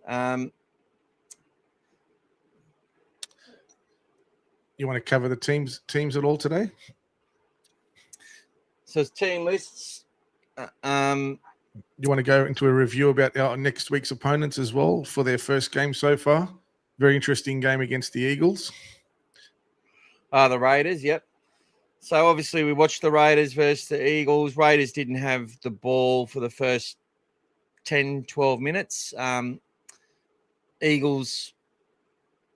You want to cover the teams at all today? So it's team lists. You want to go into a review about our next week's opponents as well for their first game so far? Very interesting game against the Eagles. The Raiders, yep. So obviously we watched the Raiders versus the Eagles. Raiders didn't have the ball for the first 10, 12 minutes. Eagles,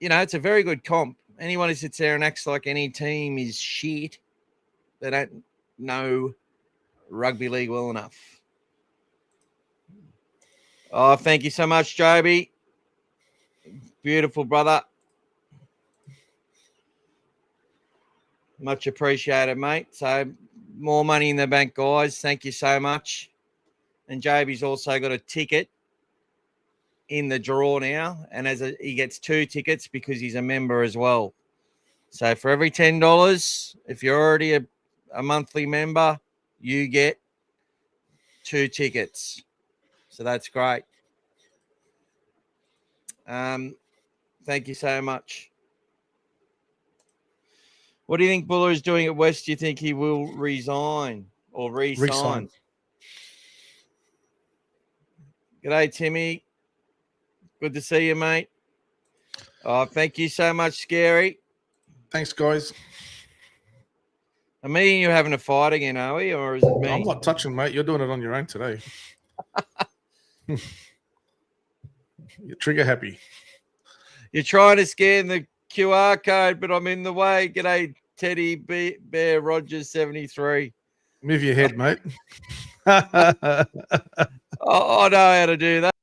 it's a very good comp. Anyone who sits there and acts like any team is shit, they don't know rugby league well enough. Oh, thank you so much, Joby. Beautiful, brother. Much appreciated, mate. So more money in the bank, guys. Thank you so much. And Joby's also got a ticket in the draw now, and he gets 2 tickets because he's a member as well. So for every $10, if you're already a monthly member, you get 2 tickets. So that's great. Thank you so much. What do you think Buller is doing at West? Do you think he will resign or re-sign? G'day, Timmy. Good to see you, mate. Oh, thank you so much, Scary. Thanks, guys. Are me and you having a fight again, are we? Or is it me? I'm not touching, mate. You're doing it on your own today. You're trigger happy. You're trying to scan the QR code, but I'm in the way. G'day, Teddy Bear Rogers 73. Move your head, mate. I know how to do that.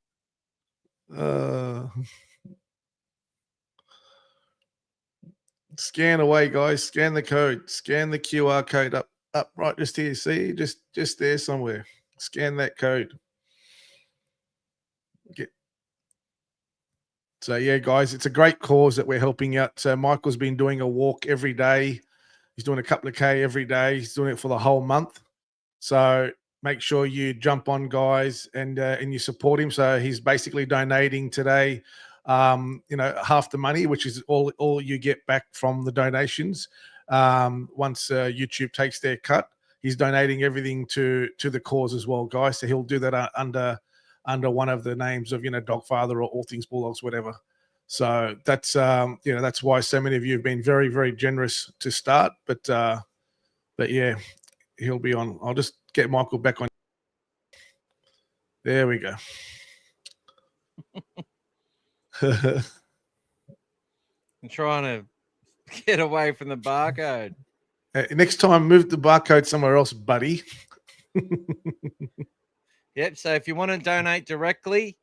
Scan away, guys. Scan the code. Scan the QR code up right just here. See, just there somewhere. Scan that code. So yeah, guys, it's a great cause that we're helping out. So Michael's been doing a walk every day. He's doing a couple of K every day. He's doing it for the whole month. So make sure you jump on, guys, and you support him. So he's basically donating today, half the money, which is all you get back from the donations. Once YouTube takes their cut, he's donating everything to the cause as well, guys. So he'll do that under one of the names of, Dogfather or All Things Bulldogs, whatever. So that's that's why so many of you have been very, very generous to start. But yeah, he'll be on. I'll just get Michael back on. There we go. I'm trying to get away from the barcode. Next time, move the barcode somewhere else, buddy. Yep. So if you want to donate directly,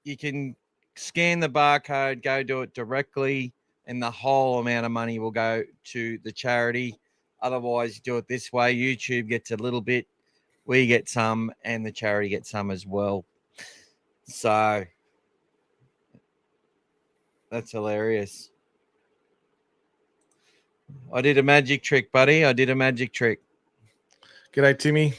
you can scan the barcode, go do it directly, and the whole amount of money will go to the charity. Otherwise, you do it this way. YouTube gets a little bit, we get some, and the charity gets some as well. So that's hilarious. I did a magic trick, buddy. I did a magic trick. G'day, Timmy.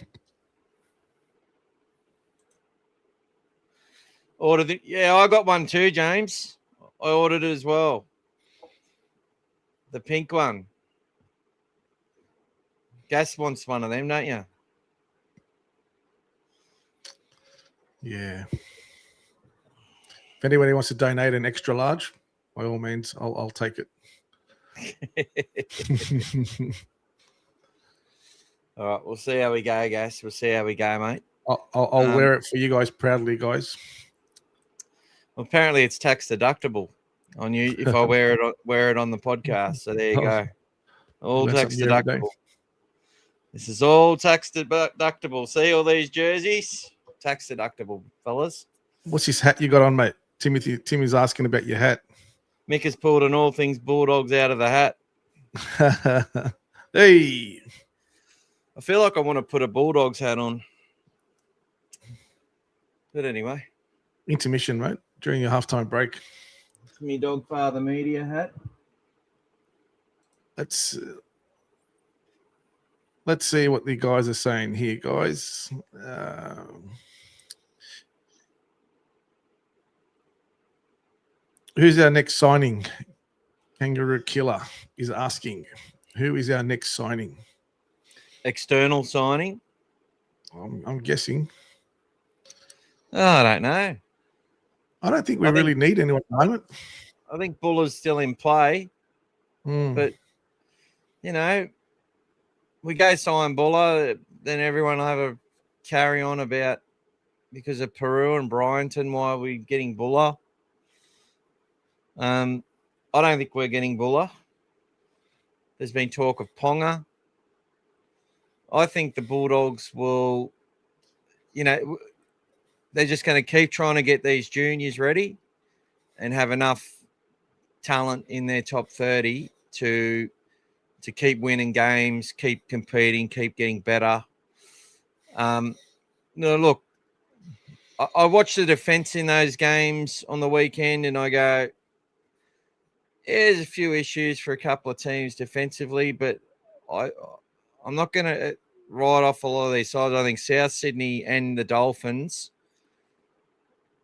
Ordered it. Yeah, I got one too, James. I ordered it as well. The pink one. Gas wants one of them, don't you? Yeah. If anybody wants to donate an extra large, by all means, I'll take it. All right, we'll see how we go, guys. We'll see how we go, mate. I'll wear it for you guys proudly, guys. Well, apparently, it's tax deductible on you if I wear it on the podcast. So there you go. All tax deductible. This is all tax deductible. See all these jerseys? Tax deductible, fellas. What's this hat you got on, mate? Timmy's asking about your hat. Mick has pulled an All Things Bulldogs out of the hat. Hey. I feel like I want to put a Bulldogs hat on. But anyway. Intermission, mate, during your halftime break. It's me Dogfather Media hat. Let's see what the guys are saying here, guys. Who's our next signing? Kangaroo Killer is asking. Who is our next signing? External signing? I'm guessing. Oh, I don't know. I don't think we really need anyone at the moment. I think Buller's still in play. But, you know, we go sign Buller, then everyone will have a carry on about because of Peru and Bryanton why we're getting Buller. I don't think we're getting Buller. There's been talk of Ponga. I think the Bulldogs will, you know, they're just going to keep trying to get these juniors ready and have enough talent in their top 30 to keep winning games, keep competing, keep getting better. No, look, I watched the defense in those games on the weekend and I go, there's a few issues for a couple of teams defensively, but I'm not going to write off a lot of these sides. I think South Sydney and the Dolphins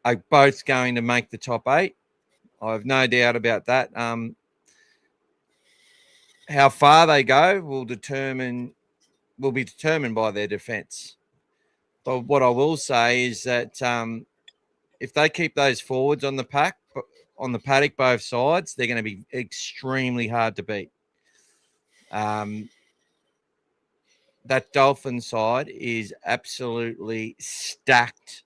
are both going to make the top 8. I have no doubt about that. How far they go will be determined by their defense. But what I will say is that if they keep those forwards on the paddock, both sides, they're going to be extremely hard to beat. That Dolphin side is absolutely stacked.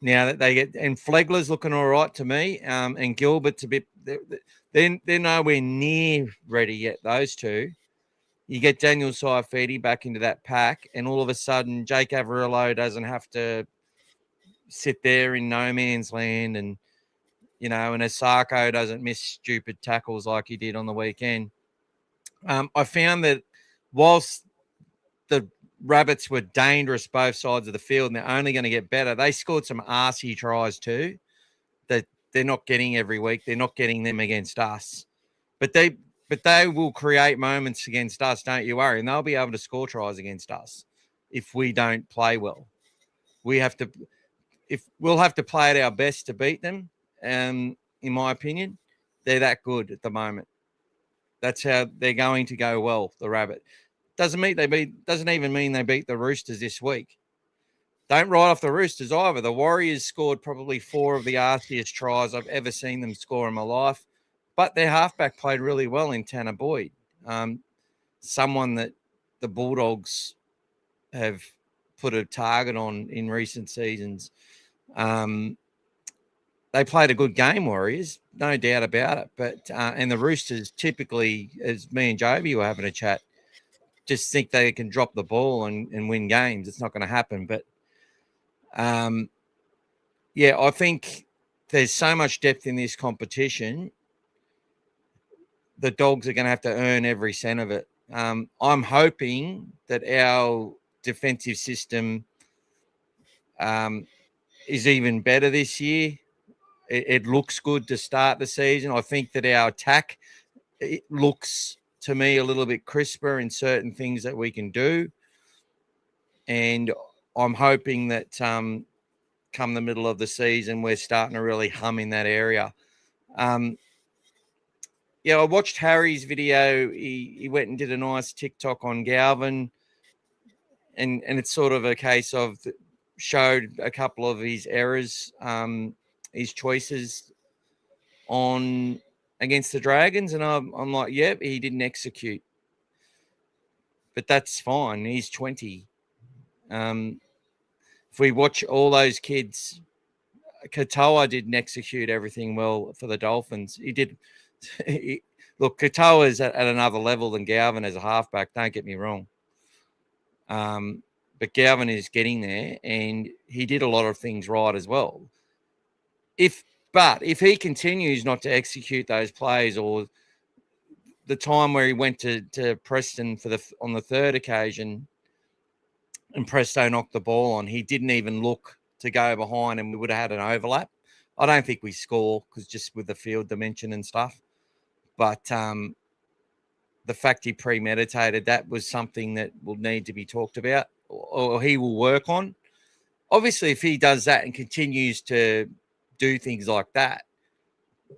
Now that they get, and Flegler's looking all right to me, and Gilbert's a bit, they're nowhere near ready yet, those two. You get Daniel Saifidi back into that pack, and all of a sudden, Jake Averillo doesn't have to sit there in no man's land, and, you know, and Asako doesn't miss stupid tackles like he did on the weekend. I found that whilst the Rabbits were dangerous both sides of the field and they're only going to get better, they scored some arsey tries too that they're not getting every week. They're not getting them against us. But they will create moments against us, don't you worry. And they'll be able to score tries against us if we don't play well. We'll have to play at our best to beat them. In my opinion, they're that good at the moment. That's how they're going to go well, the Rabbit. Doesn't even mean they beat the Roosters this week. Don't write off the Roosters either. The Warriors scored probably 4 of the arsiest tries I've ever seen them score in my life. But their halfback played really well in Tanner Boyd. Someone that the Bulldogs have put a target on in recent seasons. They played a good game, Warriors, no doubt about it. But and the Roosters typically, as me and Joby were having a chat, just think they can drop the ball and win games. It's not going to happen. But yeah, I think there's so much depth in this competition. The Dogs are going to have to earn every cent of it. I'm hoping that our defensive system is even better this year. It looks good to start the season. I think that our attack, it looks to me a little bit crisper in certain things that we can do. And I'm hoping that come the middle of the season, we're starting to really hum in that area. Yeah, I watched Harry's video. He went and did a nice TikTok on Galvin. And it's sort of a case of showed a couple of his errors, his choices on against the Dragons. And I'm like, yep, he didn't execute. But that's fine. He's 20. If we watch all those kids, Katoa didn't execute everything well for the Dolphins. He did. Look, Katoa is at another level than Galvin as a halfback. Don't get me wrong. But Galvin is getting there, and he did a lot of things right as well. If he continues not to execute those plays, or the time where he went to Preston on the third occasion, and Presto knocked the ball on, he didn't even look to go behind, and we would have had an overlap. I don't think we score because just with the field dimension and stuff. But the fact he premeditated, that was something that will need to be talked about, or he will work on. Obviously, if he does that and continues to do things like that,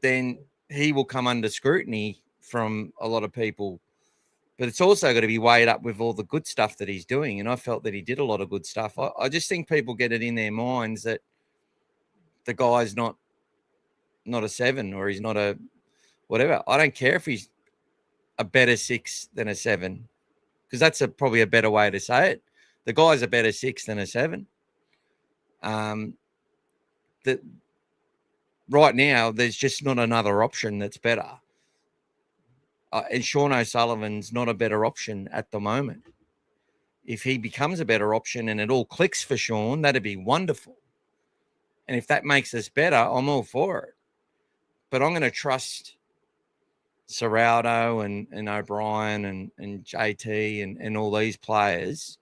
then he will come under scrutiny from a lot of people. But it's also got to be weighed up with all the good stuff that he's doing. And I felt that he did a lot of good stuff. I just think people get it in their minds that the guy's not a 7 or he's not a whatever. I don't care if he's a better 6 than a 7, because that's probably a better way to say it. The guy's a better 6 than a 7. That right now there's just not another option that's better. And Sean O'Sullivan's not a better option at the moment. If he becomes a better option and it all clicks for Sean, that'd be wonderful. And if that makes us better, I'm all for it. But I'm going to trust Serraldo and O'Brien and JT and all these players,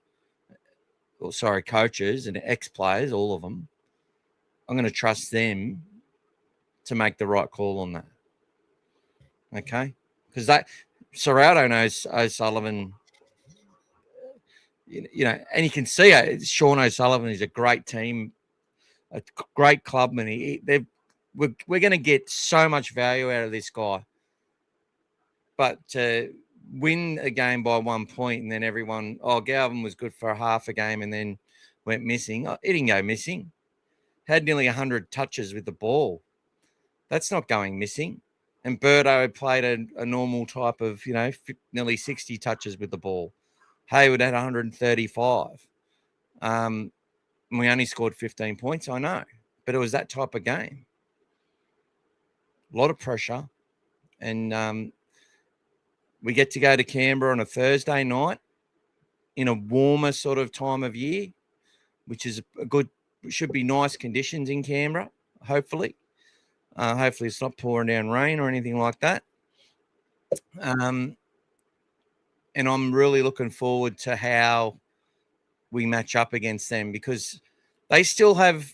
coaches and ex-players, all of them. I'm going to trust them to make the right call on that. Okay? Because Serraldo knows O'Sullivan, and you can see it. Sean O'Sullivan is a great team, a great clubman. We're going to get so much value out of this guy. But to win a game by 1 point and then everyone, Galvin was good for a half a game and then went missing. He didn't go missing. Had nearly 100 touches with the ball. That's not going missing. And Birdo played a normal type of, nearly 60 touches with the ball. Hayward had 135. And we only scored 15 points, I know. But it was that type of game. A lot of pressure. And we get to go to Canberra on a Thursday night in a warmer sort of time of year, which is should be nice conditions in Canberra, hopefully. Hopefully it's not pouring down rain or anything like that. And I'm really looking forward to how we match up against them, because they still have,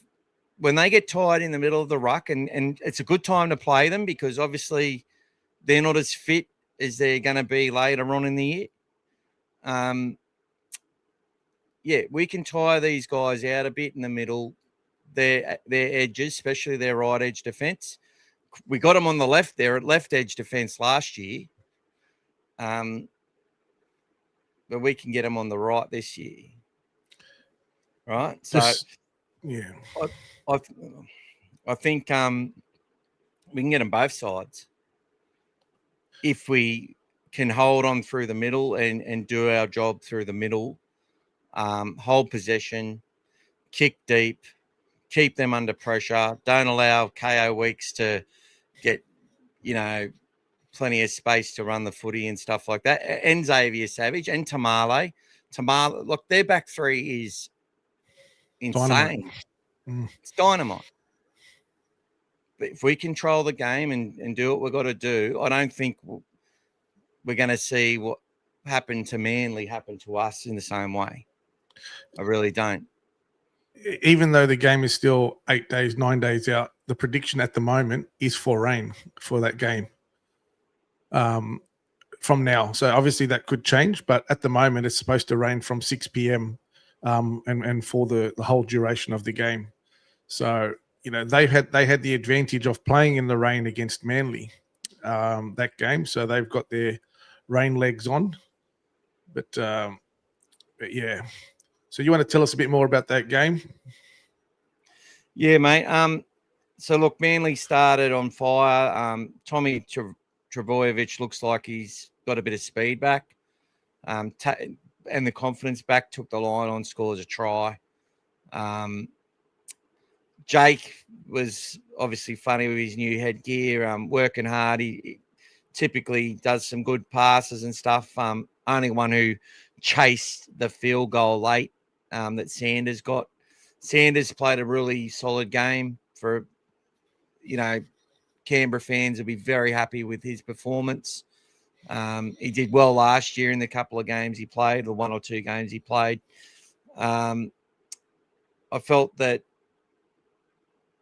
when they get tired in the middle of the ruck, and it's a good time to play them because obviously they're not as fit as they're going to be later on in the year. We can tire these guys out a bit in the middle. Their edges, especially their right edge defense. We got them on the left there at left edge defense last year. But we can get them on the right this year. Right? So, yeah. I think we can get them both sides if we can hold on through the middle and do our job through the middle. hold possession, kick deep, keep them under pressure. Don't allow KO Weeks to get, plenty of space to run the footy and stuff like that. And Xavier Savage and Tamale. Look, their back three is insane. Dynamite. It's dynamite. But if we control the game and do what we've got to do, I don't think we're going to see what happened to Manly happen to us in the same way. I really don't. Even though the game is still 8 days, 9 days out, the prediction at the moment is for rain for that game from now. So obviously that could change, but at the moment it's supposed to rain from 6 p.m. And for the whole duration of the game. So, they had the advantage of playing in the rain against Manly that game. So they've got their rain legs on. But yeah. So you want to tell us a bit more about that game? Yeah, mate. So look, Manly started on fire. Tommy Trebojevic looks like he's got a bit of speed back, and the confidence back. Took the line on, scores a try. Jake was obviously funny with his new headgear, working hard. He typically does some good passes and stuff. Only one who chased the field goal late that Sanders got. Sanders played a really solid game for, Canberra fans will be very happy with his performance. He did well last year in the couple of games he played, or one or two games he played. I felt that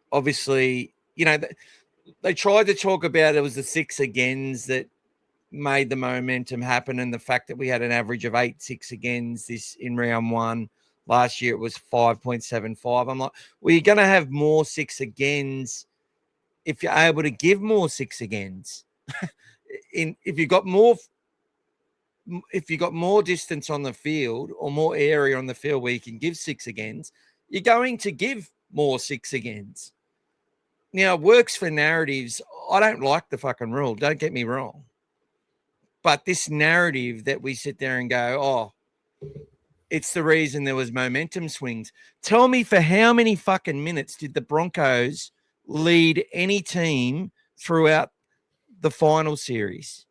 obviously, they tried to talk about it was the 6 agains that made the momentum happen, and the fact that we had an average of 8 6 agains this in round one. Last year it was 5.75. I'm like, well, you're going to have more 6 agains if you're able to give more 6 agains. If you got more distance on the field or more area on the field where you can give 6 agains, you're going to give more 6 agains. Now, it works for narratives. I don't like the fucking rule. Don't get me wrong. But this narrative that we sit there and go, oh, it's the reason there was momentum swings. Tell me, for how many fucking minutes did the Broncos lead any team throughout the final series?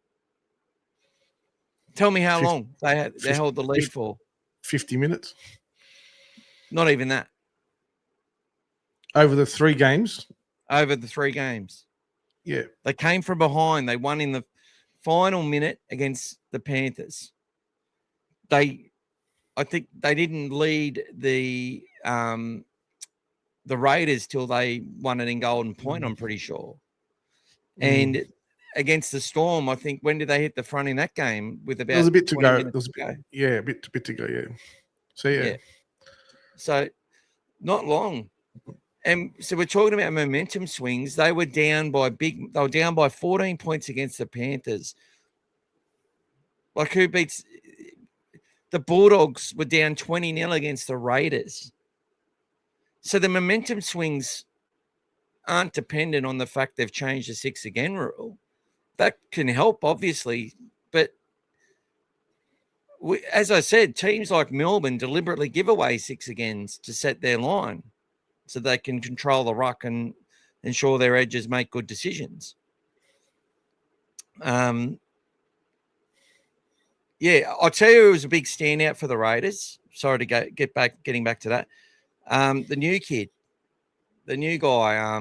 Tell me how long they held the lead for. 50 minutes. Not even that. Over the 3 games? Over the 3 games. Yeah. They came from behind. They won in the final minute against the Panthers. I think they didn't lead the Raiders till they won it in Golden Point, I'm pretty sure. And against the Storm, I think, when did they hit the front in that game? With about there was a bit to go. Yeah, a bit to go. Yeah. So yeah. So not long. And so we're talking about momentum swings. They were down by 14 points against the Panthers. Like, who beats the Bulldogs? Were down 20-0 against the Raiders. So the momentum swings aren't dependent on the fact they've changed the 6 again rule. That can help, obviously, but as I said, teams like Melbourne deliberately give away 6 agains to set their line so they can control the ruck and ensure their edges make good decisions. Yeah, I'll tell you, it was a big standout for the Raiders. Sorry to getting back to that. The new kid, the new guy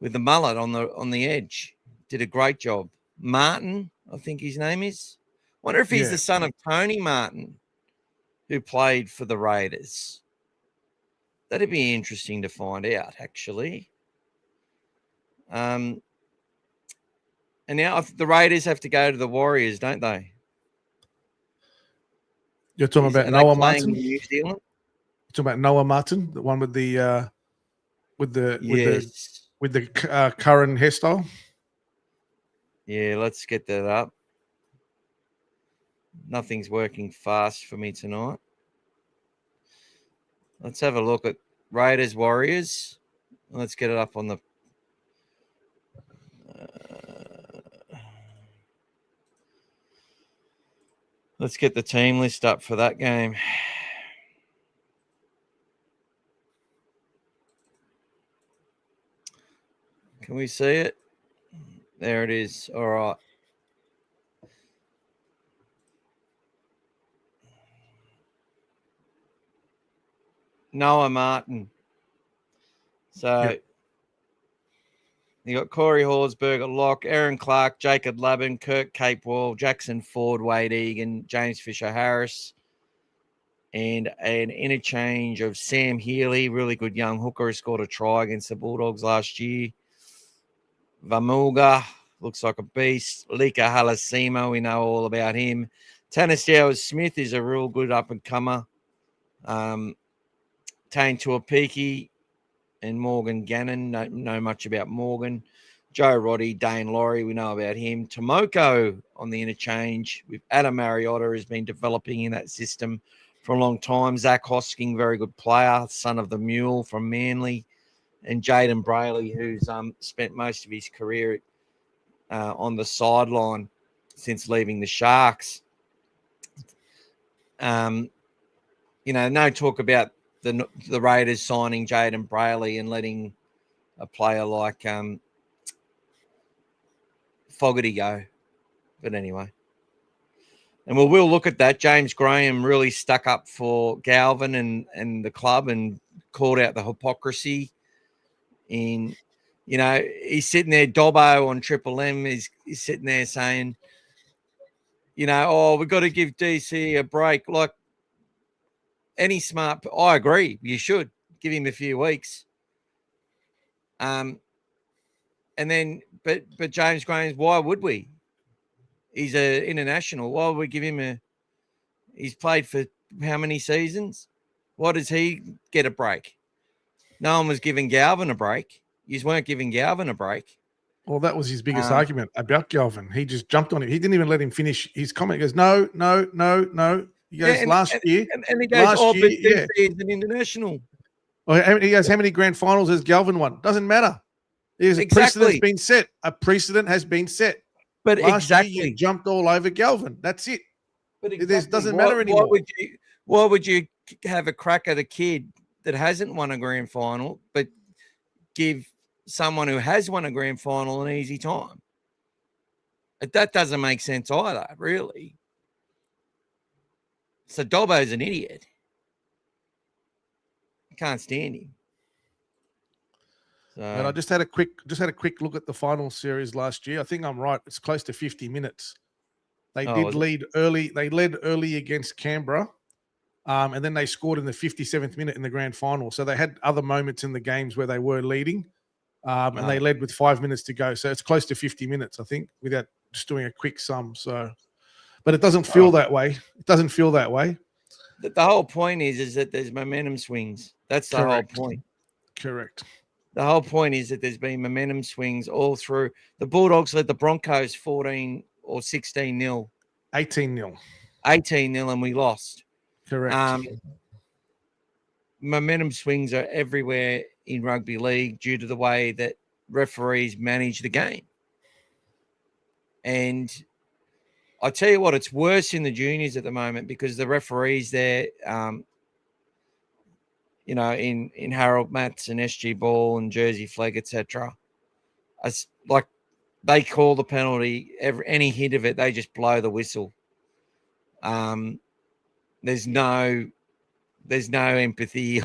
with the mullet on the edge, did a great job. Martin, I think his name is. Wonder if he's the son of Tony Martin, who played for the Raiders. That'd be interesting to find out, actually. And now the Raiders have to go to the Warriors, don't they? You're talking about Noah Martin? New Zealand? You're talking about Noah Martin, the one with the current hairstyle? Yeah, let's get that up. Nothing's working fast for me tonight. Let's have a look at Raiders Warriors. Let's get it up on the. Let's get the team list up for that game. Can we see it? There it is. All right. Noah Martin. So you got Corey Horsburgh at lock, Aaron Clark, Jacob Laban, Kirk Capewell, Jackson Ford, Wade Egan, James Fisher-Harris, and an interchange of Sam Healy, really good young hooker who scored a try against the Bulldogs last year. Vamuga looks like a beast. Lika Halasimo, we know all about him. Tanasiao Smith is a real good up-and-comer. Tane Tuapiki and Morgan Gannon, know much about Morgan. Joe Roddy, Dane Laurie, we know about him. Tomoko on the interchange with Adam Mariotta has been developing in that system for a long time. Zach Hosking, very good player, son of the Mule from Manly. And Jaden Brayley, who's spent most of his career on the sideline since leaving the Sharks. No talk about the Raiders signing Jaden Brayley and letting a player like Fogarty go. But anyway. And we'll look at that. James Graham really stuck up for Galvin and the club and called out the hypocrisy. And, he's sitting there, Dobbo on Triple M, he's sitting there saying, we've got to give DC a break. Like, any smart, I agree, you should give him a few weeks. And then, but James Graham, why would we? He's an international. Why would we give him he's played for how many seasons? Why does he get a break? No one was giving Galvin a break. You just weren't giving Galvin a break. Well, that was his biggest argument about Galvin. He just jumped on him. He didn't even let him finish his comment. He goes, no. He goes, last year. And he goes, but DC is an international. He goes, how many grand finals has Galvin won? Doesn't matter. A precedent's been set. A precedent has been set. But last year you jumped all over Galvin. That's it. But it doesn't matter anymore. Why would you have a crack at a kid that hasn't won a grand final, but give someone who has won a grand final an easy time? That doesn't make sense either, really. So Dobbo's an idiot. I can't stand him. So, and I just had a quick look at the final series last year. I think I'm right. It's close to 50 minutes. They did lead early. They led early against Canberra. And then they scored in the 57th minute in the grand final. So they had other moments in the games where they were leading. And they led with 5 minutes to go. So it's close to 50 minutes, I think, without just doing a quick sum. So, but it doesn't feel that way. It doesn't feel that way. The whole point is that there's momentum swings. That's the whole point. Correct. The whole point is that there's been momentum swings all through. The Bulldogs led the Broncos 14 or 16-0. 18-0. 18-0, and we lost. Correct. Momentum swings are everywhere in rugby league due to the way that referees manage the game. And I tell you what, it's worse in the juniors at the moment because the referees there, in Harold Matts and SG Ball and Jersey Flegg, etc., like they call the penalty, any hit of it, they just blow the whistle. There's no empathy,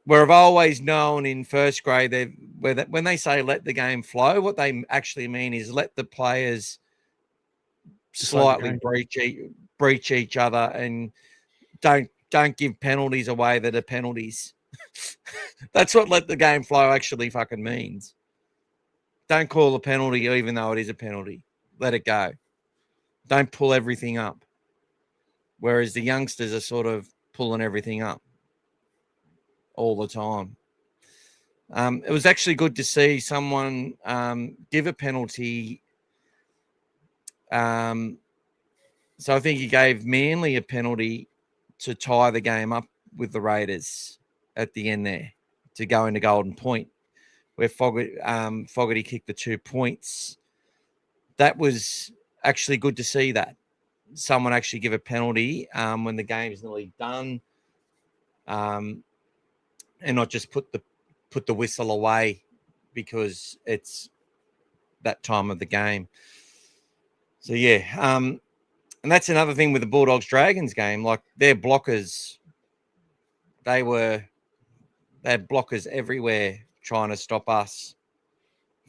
where I've always known in first grade when they say let the game flow, what they actually mean is let the players slightly breach each other and don't give penalties away that are penalties. That's what let the game flow actually fucking means. Don't call a penalty even though it is a penalty. Let it go. Don't pull everything up. Whereas the youngsters are sort of pulling everything up all the time. It was actually good to see someone give a penalty. So I think he gave Manly a penalty to tie the game up with the Raiders at the end there to go into Golden Point, where Fogarty kicked the 2 points. That was actually good to see that. someone actually give a penalty when the game's nearly done, and not just put the whistle away because it's that time of the game. So yeah, and that's another thing with the Bulldogs Dragons game. Like their blockers, they had blockers everywhere trying to stop us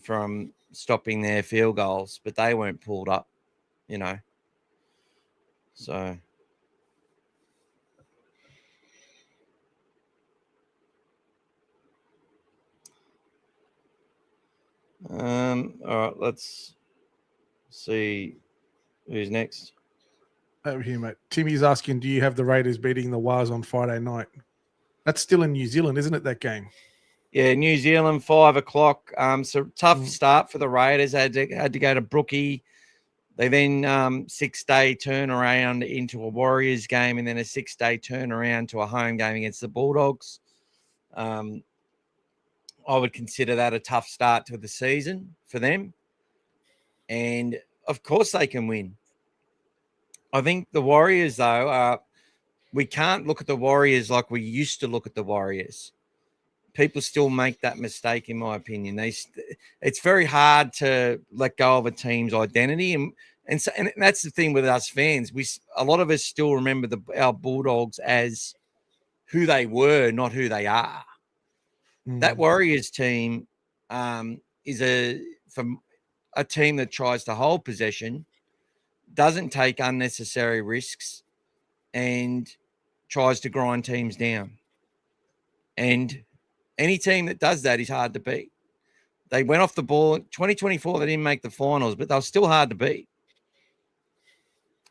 from stopping their field goals, but they weren't pulled up, So all right, let's see who's next. Over here, mate. Timmy's asking, do you have the Raiders beating the Wars on Friday night? That's still in New Zealand, isn't it, that game? Yeah, New Zealand, 5:00. So tough start for the Raiders. They had to go to Brookie. They then 6-day turnaround into a Warriors game, and then a 6-day turnaround to a home game against the Bulldogs. I would consider that a tough start to the season for them. And, of course, they can win. I think the Warriors, though, we can't look at the Warriors like we used to look at the Warriors. People still make that mistake, in my opinion. It's very hard to let go of a team's identity, and that's the thing with us fans. A lot of us still remember our Bulldogs as who they were, not who they are. That Warriors team is from a team that tries to hold possession, doesn't take unnecessary risks, and tries to grind teams down. And any team that does that is hard to beat. They went off the ball. In 2024, they didn't make the finals, but they were still hard to beat.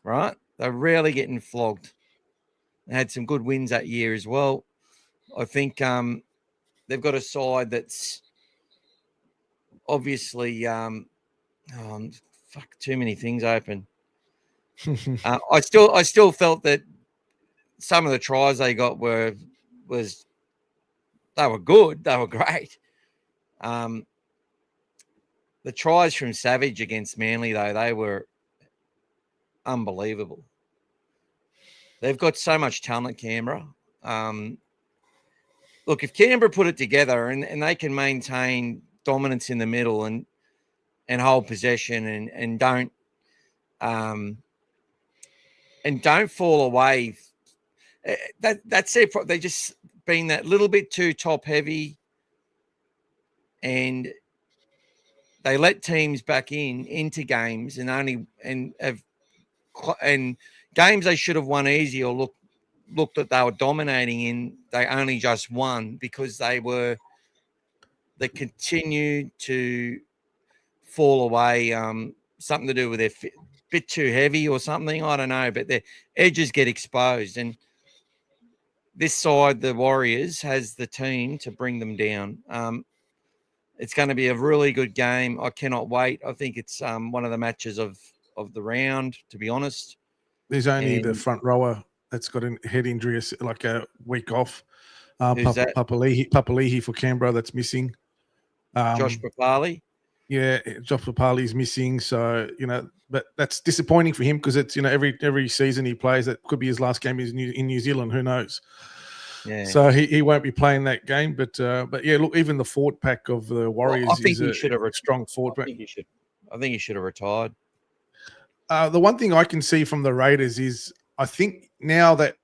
Right? They're rarely getting flogged. They had some good wins that year as well. I think they've got a side that's obviously too many things open. I still felt that some of the tries they got were good. They were great. The tries from Savage against Manly, though, they were unbelievable. They've got so much talent, Canberra. Look, if Canberra put it together and they can maintain dominance in the middle and hold possession and don't fall away, that's their problem. They just been that little bit too top heavy, and they let teams back into games and games they should have won easy or looked that they were dominating in. They only just won because they continued to fall away. Something to do with their bit too heavy or something. I don't know, but their edges get exposed, and this side, the Warriors, has the team to bring them down. It's going to be a really good game. I cannot wait. I think it's one of the matches of the round, to be honest. There's only the front rower that's got a head injury, like a week off. Papali'i for Canberra, that's missing. Josh Papali. Yeah, Josh Papali's missing. So, but that's disappointing for him because it's, every season he plays, that could be his last game in New Zealand. Who knows? Yeah. So he won't be playing that game. But yeah, look, even the forward pack of the Warriors is a strong forward pack. I think he should have retired. The one thing I can see from the Raiders is I think now that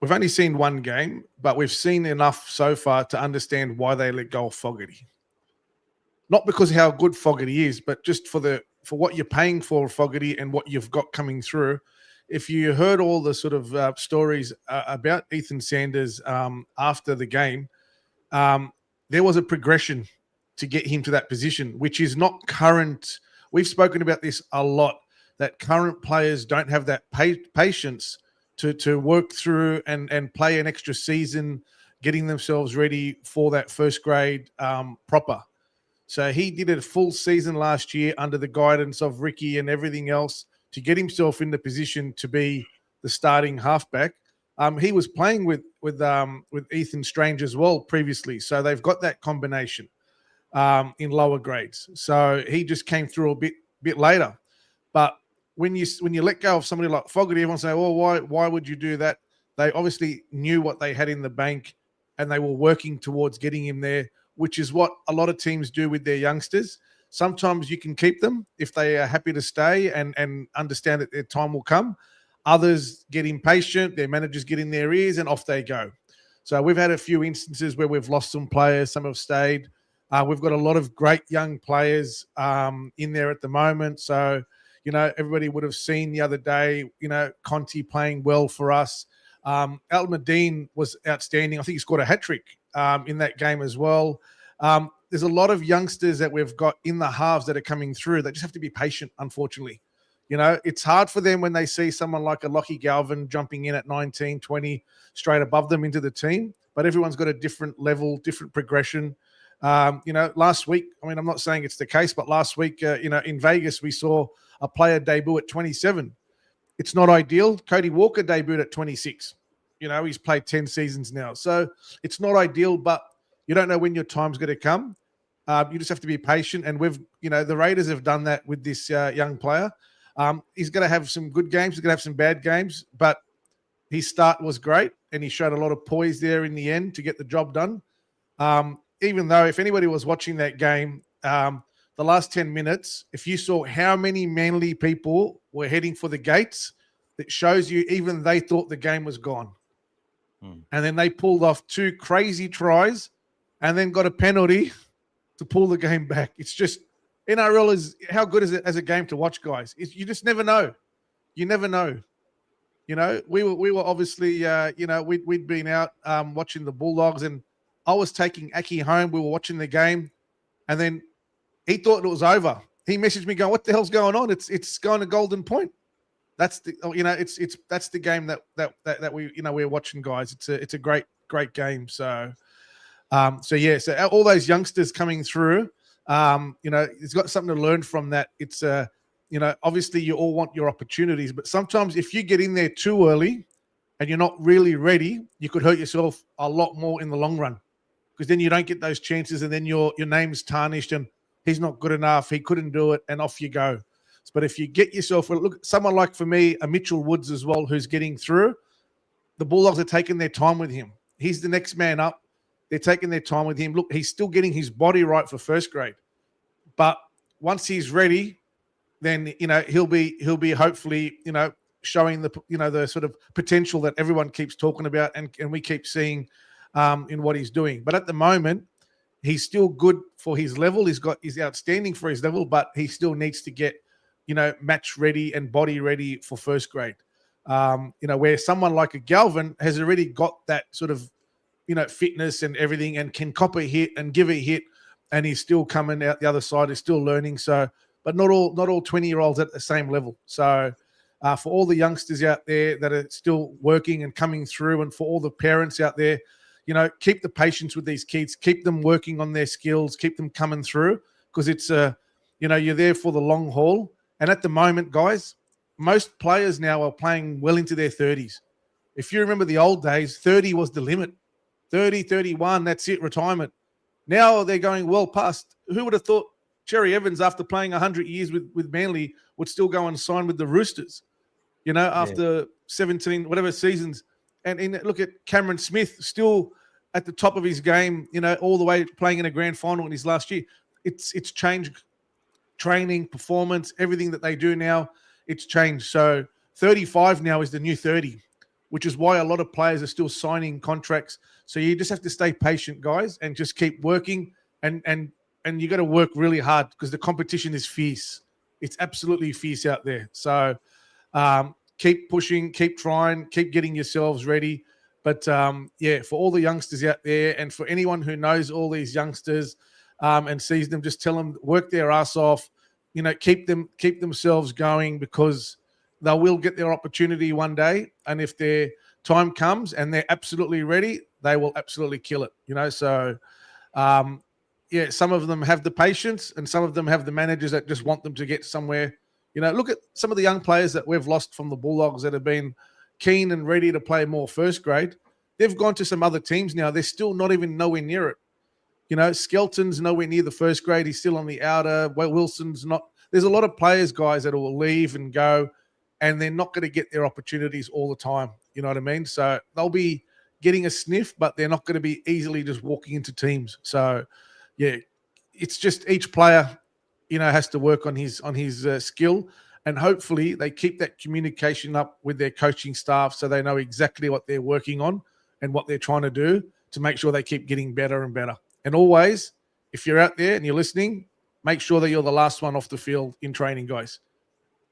we've only seen one game, but we've seen enough so far to understand why they let go of Fogarty. Not because of how good Fogarty is, but just for what you're paying for Fogarty and what you've got coming through. If you heard all the sort of stories about Ethan Sanders after the game, there was a progression to get him to that position, which is not current. We've spoken about this a lot, that current players don't have that patience to work through and play an extra season, getting themselves ready for that first grade proper. So he did a full season last year under the guidance of Ricky and everything else to get himself in the position to be the starting halfback. He was playing with Ethan Strange as well previously, so they've got that combination in lower grades. So he just came through a bit later. But when you let go of somebody like Fogarty, everyone say, well, why would you do that? They obviously knew what they had in the bank and they were working towards getting him there, which is what a lot of teams do with their youngsters. Sometimes you can keep them if they are happy to stay and understand that their time will come. Others get impatient, their managers get in their ears, and off they go. So we've had a few instances where we've lost some players, some have stayed. We've got a lot of great young players in there at the moment. So, everybody would have seen the other day, Conti playing well for us. Al-Madine was outstanding. I think he scored a hat-trick in that game as well. There's a lot of youngsters that we've got in the halves that are coming through. They just have to be patient, unfortunately. It's hard for them when they see someone like a Lachlan Galvin jumping in at 19, 20, straight above them into the team. But everyone's got a different level, different progression. Last week, I'm not saying it's the case, but last week, in Vegas, we saw a player debut at 27. It's not ideal. Cody Walker debuted at 26. He's played 10 seasons now. So it's not ideal, but you don't know when your time's going to come. You just have to be patient. And the Raiders have done that with this young player. He's going to have some good games. He's going to have some bad games, but his start was great. And he showed a lot of poise there in the end to get the job done. Even though if anybody was watching that game, the last 10 minutes, if you saw how many Manly people were heading for the gates, it shows you even they thought the game was gone. And then they pulled off 2 crazy tries and then got a penalty to pull the game back. It's just, NRL is, how good is it as a game to watch, guys? You just never know. You never know. We were obviously, we'd been out watching the Bulldogs, and I was taking Aki home. We were watching the game, and then he thought it was over. He messaged me going, "What the hell's going on? It's going to Golden Point." That's the that's the game that we're watching, guys. It's a great game. So so all those youngsters coming through, it's got something to learn from that. It's obviously you all want your opportunities, but sometimes if you get in there too early and you're not really ready, you could hurt yourself a lot more in the long run, because then you don't get those chances, and then your name's tarnished and he's not good enough, he couldn't do it, and off you go. But if you get yourself, look, someone like, for me, a Mitchell Woods as well, who's getting through, the Bulldogs are taking their time with him. He's the next man up. They're taking their time with him. Look, he's still getting his body right for first grade. But once he's ready, then, he'll be hopefully, showing the sort of potential that everyone keeps talking about and we keep seeing in what he's doing. But at the moment, he's still good for his level. He's outstanding for his level, but he still needs to get, match ready and body ready for first grade. Where someone like a Galvin has already got that sort of, fitness and everything, and can cop a hit and give a hit, and he's still coming out the other side. He's still learning. So, but not all 20-year-olds at the same level. So, for all the youngsters out there that are still working and coming through, and for all the parents out there, keep the patience with these kids, keep them working on their skills, keep them coming through, because it's you're there for the long haul. And at the moment, guys, most players now are playing well into their 30s. If you remember the old days, 30 was the limit. 30, 31, that's it, retirement. Now they're going well past. Who would have thought Cherry Evans, after playing 100 years with Manly, would still go and sign with the Roosters, after 17, whatever seasons. And look at Cameron Smith, still at the top of his game, all the way playing in a grand final in his last year. It's changed training, performance, everything that they do now, it's changed. So 35 now is the new 30, which is why a lot of players are still signing contracts. So you just have to stay patient, guys, and just keep working. And you got to work really hard, because the competition is fierce. It's absolutely fierce out there. So keep pushing, keep trying, keep getting yourselves ready. But for all the youngsters out there, and for anyone who knows all these youngsters and sees them, just tell them, work their ass off. Keep themselves going, because they will get their opportunity one day. And if their time comes and they're absolutely ready, they will absolutely kill it. So some of them have the patience, and some of them have the managers that just want them to get somewhere. Look at some of the young players that we've lost from the Bulldogs that have been keen and ready to play more first grade. They've gone to some other teams now. They're still not even nowhere near it. Skelton's nowhere near the first grade. He's still on the outer. Wilson's not there's a lot of players, guys, that will leave and go, and they're not going to get their opportunities all the time. You know what I mean? So they'll be getting a sniff, but they're not going to be easily just walking into teams. So, yeah, it's just each player, has to work on his skill, and hopefully they keep that communication up with their coaching staff so they know exactly what they're working on and what they're trying to do to make sure they keep getting better and better. And always, if you're out there and you're listening, make sure that you're the last one off the field in training, guys.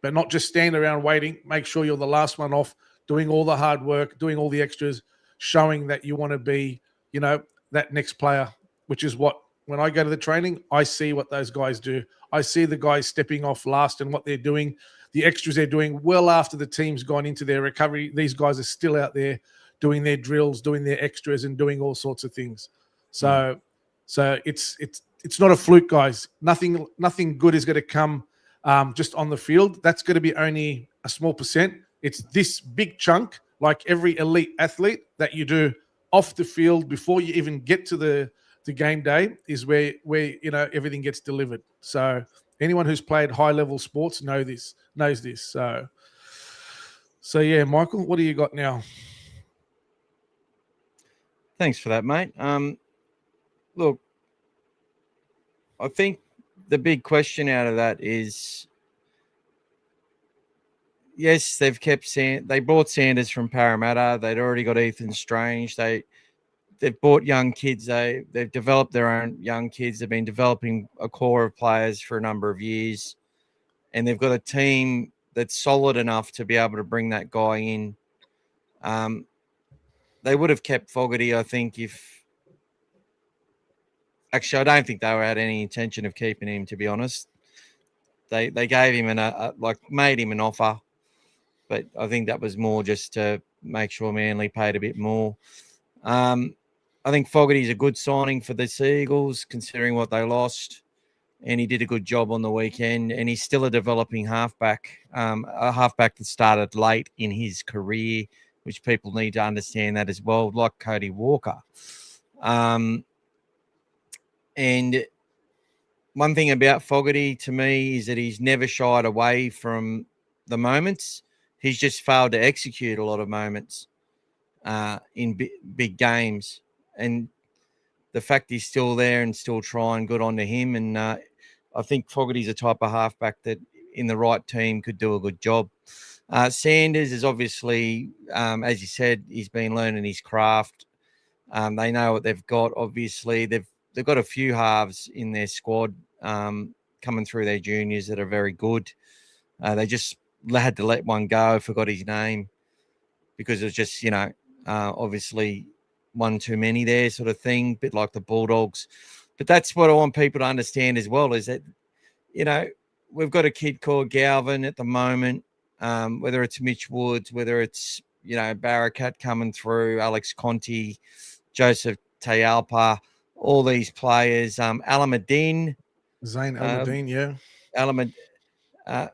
But not just stand around waiting. Make sure you're the last one off, doing all the hard work, doing all the extras, showing that you want to be, that next player, which is what, when I go to the training, I see what those guys do. I see the guys stepping off last and what they're doing, the extras they're doing well after the team's gone into their recovery. These guys are still out there doing their drills, doing their extras, and doing all sorts of things. So it's not a fluke, guys. Nothing good is going to come just on the field. That's going to be only a small percent. It's this big chunk, like every elite athlete, that you do off the field before you even get to the game day, is where everything gets delivered. So anyone who's played high level sports knows this. So yeah, Michael, what do you got now? Thanks for that, mate. Look, I think the big question out of that is, yes, they've kept they brought Sanders from Parramatta. They'd already got Ethan Strange. They've bought young kids. They've developed their own young kids. They've been developing a core of players for a number of years, and they've got a team that's solid enough to be able to bring that guy in. They would have kept Fogarty, I think, Actually, I don't think they had any intention of keeping him, to be honest. They gave him made him an offer, but I think that was more just to make sure Manly paid a bit more. I think Fogarty's a good signing for the Seagulls, considering what they lost, and he did a good job on the weekend. And he's still a developing halfback, a halfback that started late in his career, which people need to understand that as well, like Cody Walker. And one thing about Fogarty to me is that he's never shied away from the moments. He's just failed to execute a lot of moments in big games. And the fact he's still there and still trying, good on to him. And I think Fogarty's a type of halfback that in the right team could do a good job. Sanders is obviously, as you said, he's been learning his craft. They know what they've got. Obviously, they've got a few halves in their squad coming through their juniors that are very good. They just had to let one go. I forgot his name because it was just, obviously one too many there sort of thing, bit like the Bulldogs. But that's what I want people to understand as well, is that, we've got a kid called Galvin at the moment, whether it's Mitch Woods, whether it's, Barakat coming through, Alex Conti, Joseph Tayalpa, all these players, Alameddine. Zayn Alameddine, yeah.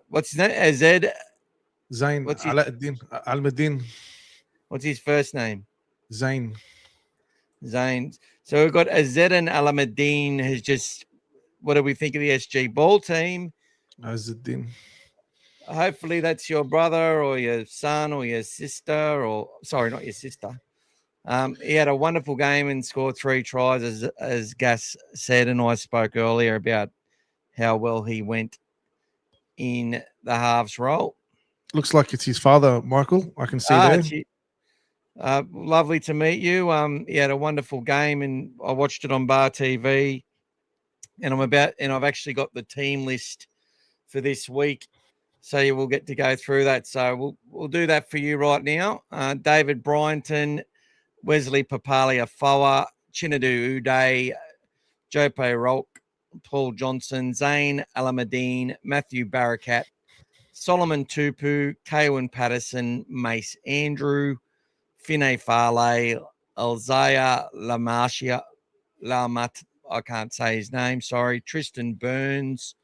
What's his name? Azed? Zayn Alameddine. What's his first name? Zayn. So we've got Azed and Alameddine, who's just, what do we think of the SG ball team? Azedin. Hopefully that's your brother or your son or your sister, or sorry, not your sister. He had a wonderful game and scored 3 tries, as Gas said, and I spoke earlier about how well he went in the halves role. Looks like it's his father, Michael. I can see there. Lovely to meet you. He had a wonderful game, and I watched it on Bar TV. And I've actually got the team list for this week, so you will get to go through that. So we'll do that for you right now. David Bryanton, Wesley Papaliafoa, Chinadu Uday, Jope Rolk, Paul Johnson, Zayn Alameddine, Matthew Barakat, Solomon Tupu, Kaywin Patterson, Mace Andrew, Fine Farley, Elzaya Lamat, I can't say his name, sorry, Tristan Burns,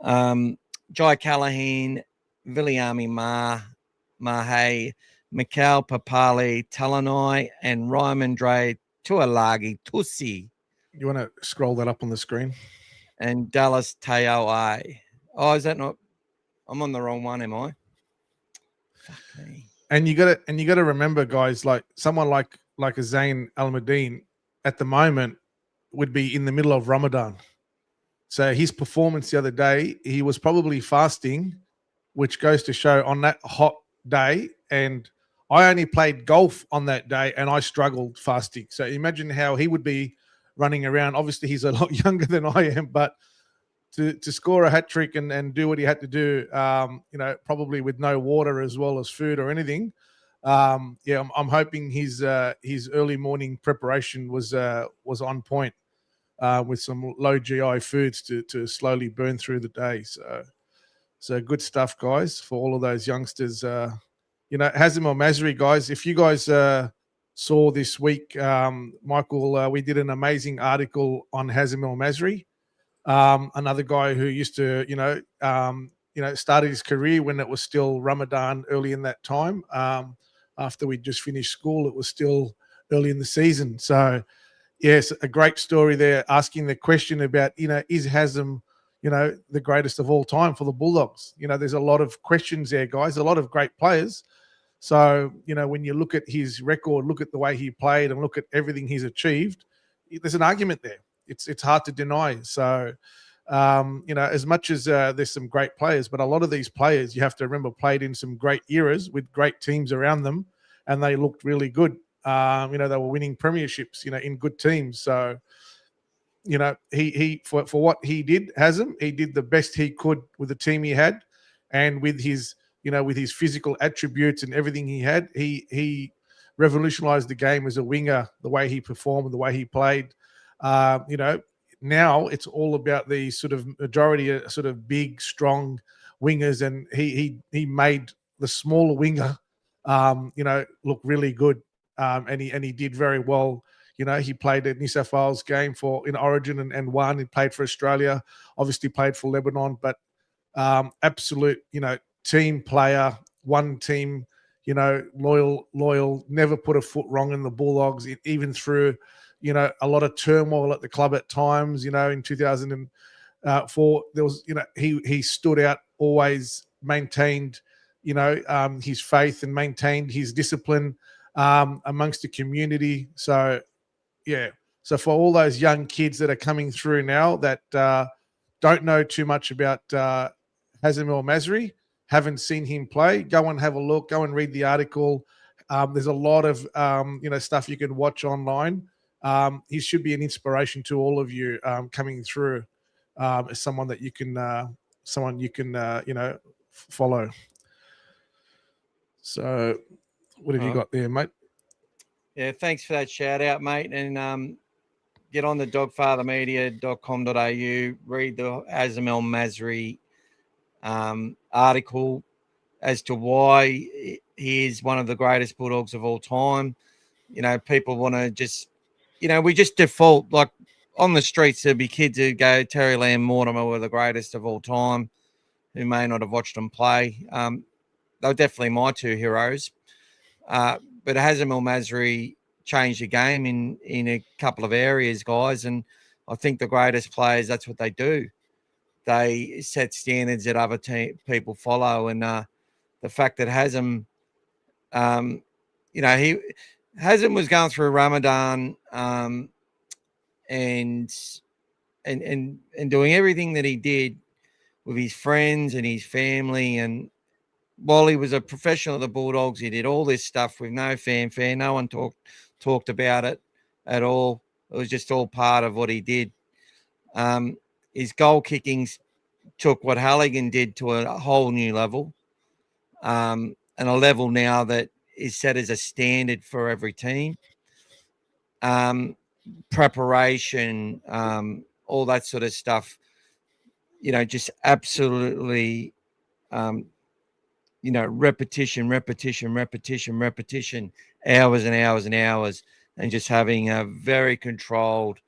Jai Callahan, Viliami Mahe, Mikhail Papali, Talanai, and Rymondre Tuolagi Tusi. You want to scroll that up on the screen? And Dallas Teoai. Oh, is that not? I'm on the wrong one, am I? Fuck me. And you got to remember, guys, like someone like a Zayn Al Madine at the moment would be in the middle of Ramadan. So his performance the other day, he was probably fasting, which goes to show on that hot day. And I only played golf on that day and I struggled fasting. So imagine how he would be running around. Obviously, he's a lot younger than I am, but to score a hat trick and do what he had to do, probably with no water as well as food or anything. I'm hoping his early morning preparation was on point with some low GI foods to slowly burn through the day. So good stuff, guys, for all of those youngsters. Hazem El Masri, guys, if you guys saw this week, Michael, we did an amazing article on Hazem El Masri. Another guy who used to, started his career when it was still Ramadan early in that time. After we just finished school, it was still early in the season. So, yes, a great story there, asking the question about, is Hazem, the greatest of all time for the Bulldogs? There's a lot of questions there, guys, a lot of great players. So, when you look at his record, look at the way he played and look at everything he's achieved, there's an argument there. It's hard to deny. So, as much as there's some great players, but a lot of these players, you have to remember, played in some great eras with great teams around them, and they looked really good. They were winning premierships, in good teams. So, he for what he did, Hazem, he did the best he could with the team he had, and with his physical attributes and everything he had, he revolutionized the game as a winger, the way he performed, the way he played. Now it's all about the sort of majority of sort of big, strong wingers, and he made the smaller winger, look really good, and he did very well. He played at New South Wales game in Origin and won. He played for Australia, obviously played for Lebanon, but absolute, team player, one team, loyal, never put a foot wrong in the Bulldogs, even through, a lot of turmoil at the club at times. In 2004, there was, he stood out, always maintained, his faith and maintained his discipline amongst the community. So, yeah. So for all those young kids that are coming through now that don't know too much about Hazem El Masri, haven't seen him play, go and have a look, go and read the article. There's a lot of, stuff you can watch online. He should be an inspiration to all of you coming through as someone that you can, follow. So what have you got there, mate? Yeah, thanks for that shout out, mate. And get on the dogfathermedia.com.au, read the Hazem El Masri article as to why he is one of the greatest Bulldogs of all time. People want to just, we just default, like on the streets, there'll be kids who go, Terry Lamb, Mortimer were the greatest of all time, who may not have watched them play. They're definitely my two heroes. But Hazem El Masri changed the game in a couple of areas, guys. And I think the greatest players, that's what they do. They set standards that other people follow. And the fact that Hazem, Hazem was going through Ramadan and doing everything that he did with his friends and his family. And while he was a professional of the Bulldogs, he did all this stuff with no fanfare. No one talked about it at all. It was just all part of what he did. His goal kicking took what Halligan did to a whole new level, and a level now that is set as a standard for every team. Preparation, all that sort of stuff, just absolutely, repetition, hours and hours and hours, and just having a very controlled,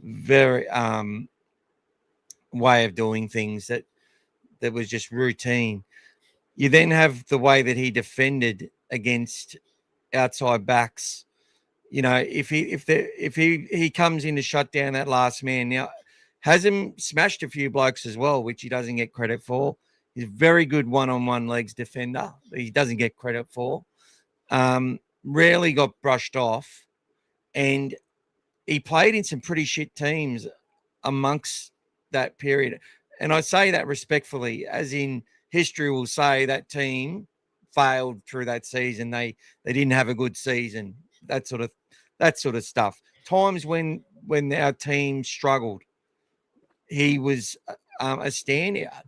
very way of doing things that was just routine. You then have the way that he defended against outside backs. If he comes in to shut down that last man. Now, Hasn't smashed a few blokes as well, which he doesn't get credit for. He's a very good one-on-one legs defender. He doesn't get credit for. Rarely got brushed off. And he played in some pretty shit teams amongst that period. And I say that respectfully, as in history will say that team failed through that season. They didn't have a good season. That sort of stuff. Times when our team struggled, he was a standout.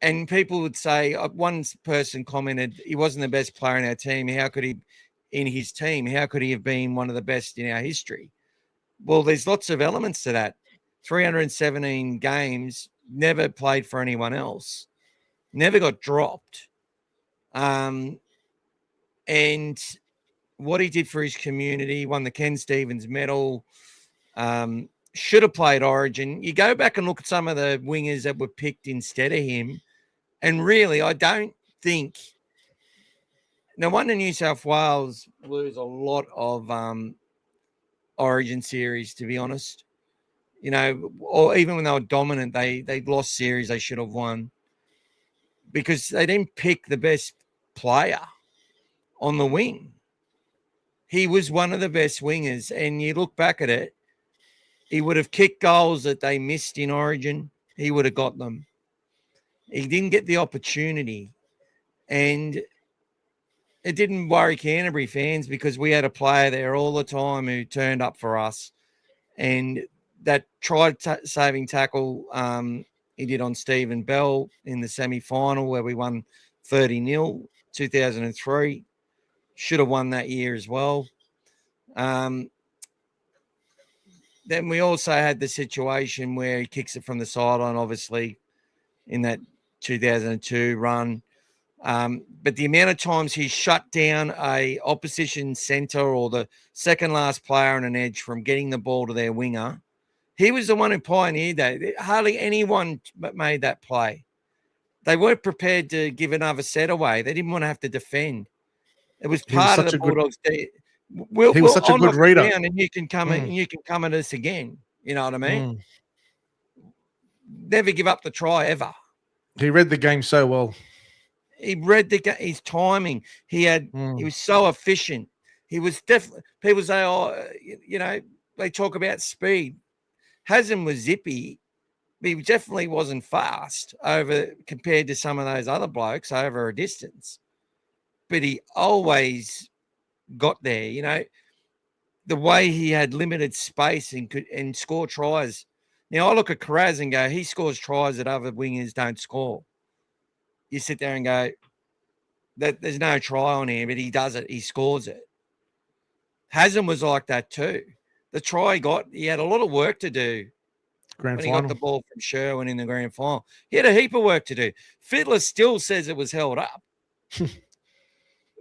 And people would say, one person commented, he wasn't the best player in our team. How could he, in his team, how could he have been one of the best in our history? Well, there's lots of elements to that. 317 games, never played for anyone else, never got dropped. And what he did for his community, won the Ken Stevens medal, should have played Origin. You go back and look at some of the wingers that were picked instead of him, and really, I don't think. No wonder New South Wales lose a lot of Origin series, to be honest. You know, or even when they were dominant, they lost series they should have won because they didn't pick the best player on the wing. He was one of the best wingers, and you look back at it, he would have kicked goals that they missed in Origin. He would have got them. He didn't get the opportunity, and it didn't worry Canterbury fans because we had a player there all the time who turned up for us, and that saving tackle he did on Stephen Bell in the semi-final where we won 30-0, 2003. Should have won that year as well. Then we also had the situation where he kicks it from the sideline, obviously, in that 2002 run. But the amount of times he shut down a opposition centre or the second last player on an edge from getting the ball to their winger, he was the one who pioneered that. Hardly anyone made that play. They weren't prepared to give another set away. They didn't want to have to defend. It was part of the Bulldogs. He was such a good reader, and you can come and you can come at us again. You know what I mean? Never give up the try ever. He read the game so well. He read his timing. He was so efficient. He was definitely. People say, "Oh, you know," they talk about speed. Hassan was zippy, but he definitely wasn't fast compared to some of those other blokes over a distance. But he always got there. You know, the way he had limited space and could score tries. Now I look at Carraz and go, he scores tries that other wingers don't score. You sit there and go, that there's no try on here, but he does it. He scores it. Hassan was like that too. The try he had a lot of work to do when he got the ball from Sherwin in the grand final. He had a heap of work to do. Fiddler still says it was held up.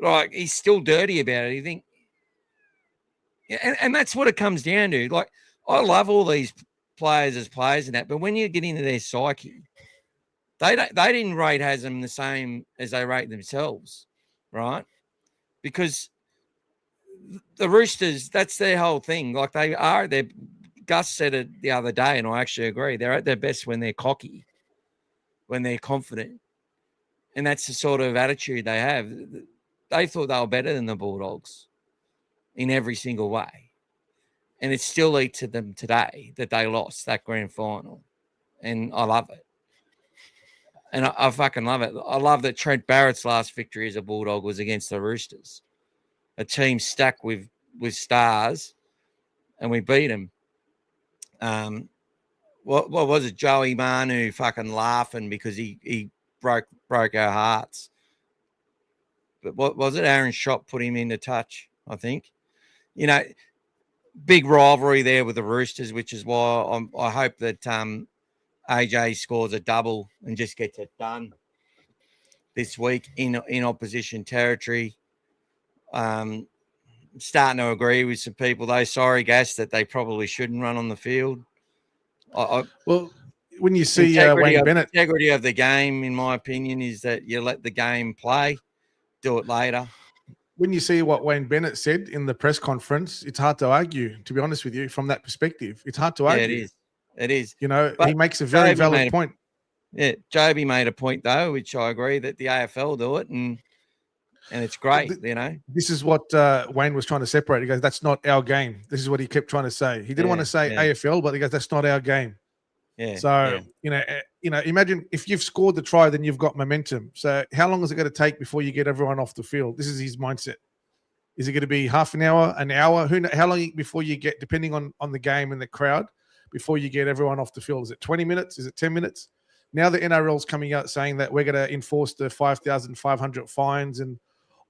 Like, he's still dirty about it. You think, and that's what it comes down to. Like, I love all these players as players and that, but when you get into their psyche, they didn't rate Hassan the same as they rate themselves, right? Because the Roosters, that's their whole thing. Like, Gus said it the other day, and I actually agree. They're at their best when they're cocky, when they're confident. And that's the sort of attitude they have. They thought they were better than the Bulldogs in every single way. And it still eats at them today that they lost that grand final. And I love it. And I fucking love it. I love that Trent Barrett's last victory as a Bulldog was against the Roosters. A team stacked with stars, and we beat them. What was it? Joey Manu fucking laughing because he broke our hearts. But what was it? Aaron Schott put him into touch, I think. You know, big rivalry there with the Roosters, which is why I hope that AJ scores a double and just gets it done this week in opposition territory. Starting to agree with some people, though. Sorry, Gas, that they probably shouldn't run on the field. Well, when you see Wayne Bennett, integrity of the game, in my opinion, is that you let the game play, do it later. When you see what Wayne Bennett said in the press conference, it's hard to argue. To be honest with you, from that perspective, it's hard to argue. Yeah, it is. It is. He But makes a very Joby made valid a- point. Yeah, Joby made a point though, which I agree that the AFL do it, and it's great. This is what Wayne was trying to separate. He goes, "That's not our game." This is what he kept trying to say. He didn't want to say AFL, but he goes, "That's not our game." Yeah. So imagine if you've scored the try, then you've got momentum. So how long is it going to take before you get everyone off the field? This is his mindset. Is it going to be half an hour, an hour? How long before you get, depending on the game and the crowd, before you get everyone off the field? Is it 20 minutes? Is it 10 minutes? Now the NRL's coming out saying that we're going to enforce the 5,500 fines and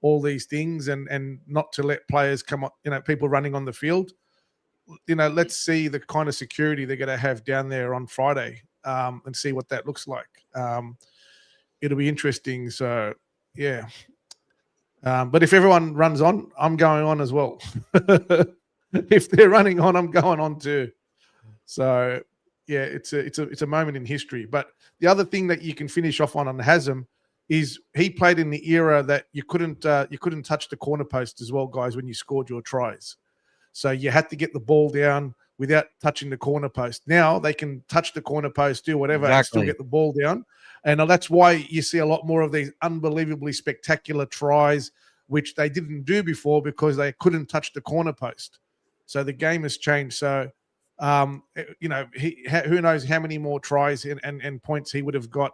all these things, and not to let players come on, people running on the field. Let's see the kind of security they're going to have down there on Friday, and see what that looks like. It'll be interesting. So, yeah. But if everyone runs on, I'm going on as well. If they're running on, I'm going on too. So, yeah, it's a moment in history. But the other thing that you can finish off on Hazem is he played in the era that you couldn't touch the corner post as well, guys, when you scored your tries. So you had to get the ball down without touching the corner post. Now they can touch the corner post, do whatever, and still get the ball down. And that's why you see a lot more of these unbelievably spectacular tries, which they didn't do before because they couldn't touch the corner post. So the game has changed. So, who knows how many more tries and points he would have got.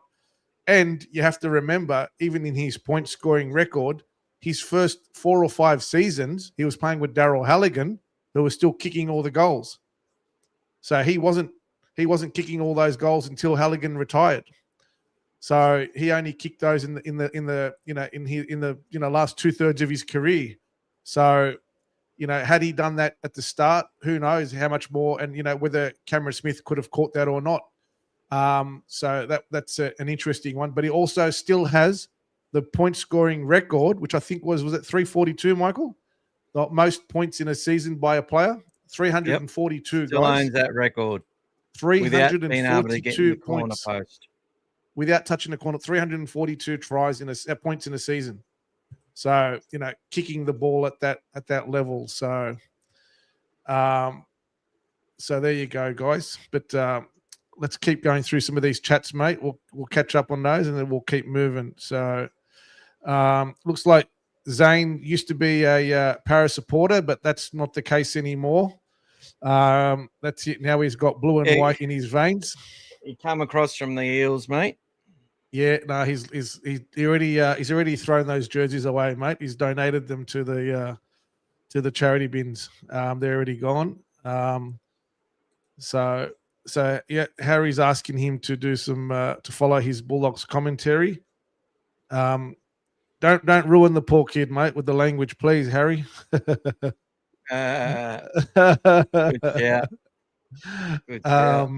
And you have to remember, even in his point scoring record, his first 4 or 5 seasons, he was playing with Darryl Halligan, who was still kicking all the goals. So he wasn't kicking all those goals until Halligan retired. So he only kicked those in the last 2/3 of his career. So, had he done that at the start, who knows how much more, and whether Cameron Smith could have caught that or not. So that's an interesting one. But he also still has the point scoring record, which I think was it 342, Michael? The most points in a season by a player, 342. Still owns that record. 342 points without touching the corner. 342 tries points in a season. So kicking the ball at that level. So, so there you go, guys. But let's keep going through some of these chats, mate. We'll catch up on those and then we'll keep moving. So, looks like Zane used to be a Para supporter, but that's not the case anymore. That's it. Now he's got blue and white in his veins. He come across from the Eels, mate. Yeah, no, he's already thrown those jerseys away, mate. He's donated them to the charity bins. They're already gone. So yeah, Harry's asking him to do some to follow his Bulldogs commentary. Don't ruin the poor kid, mate, with the language, please, Harry. Good shout. Good shout.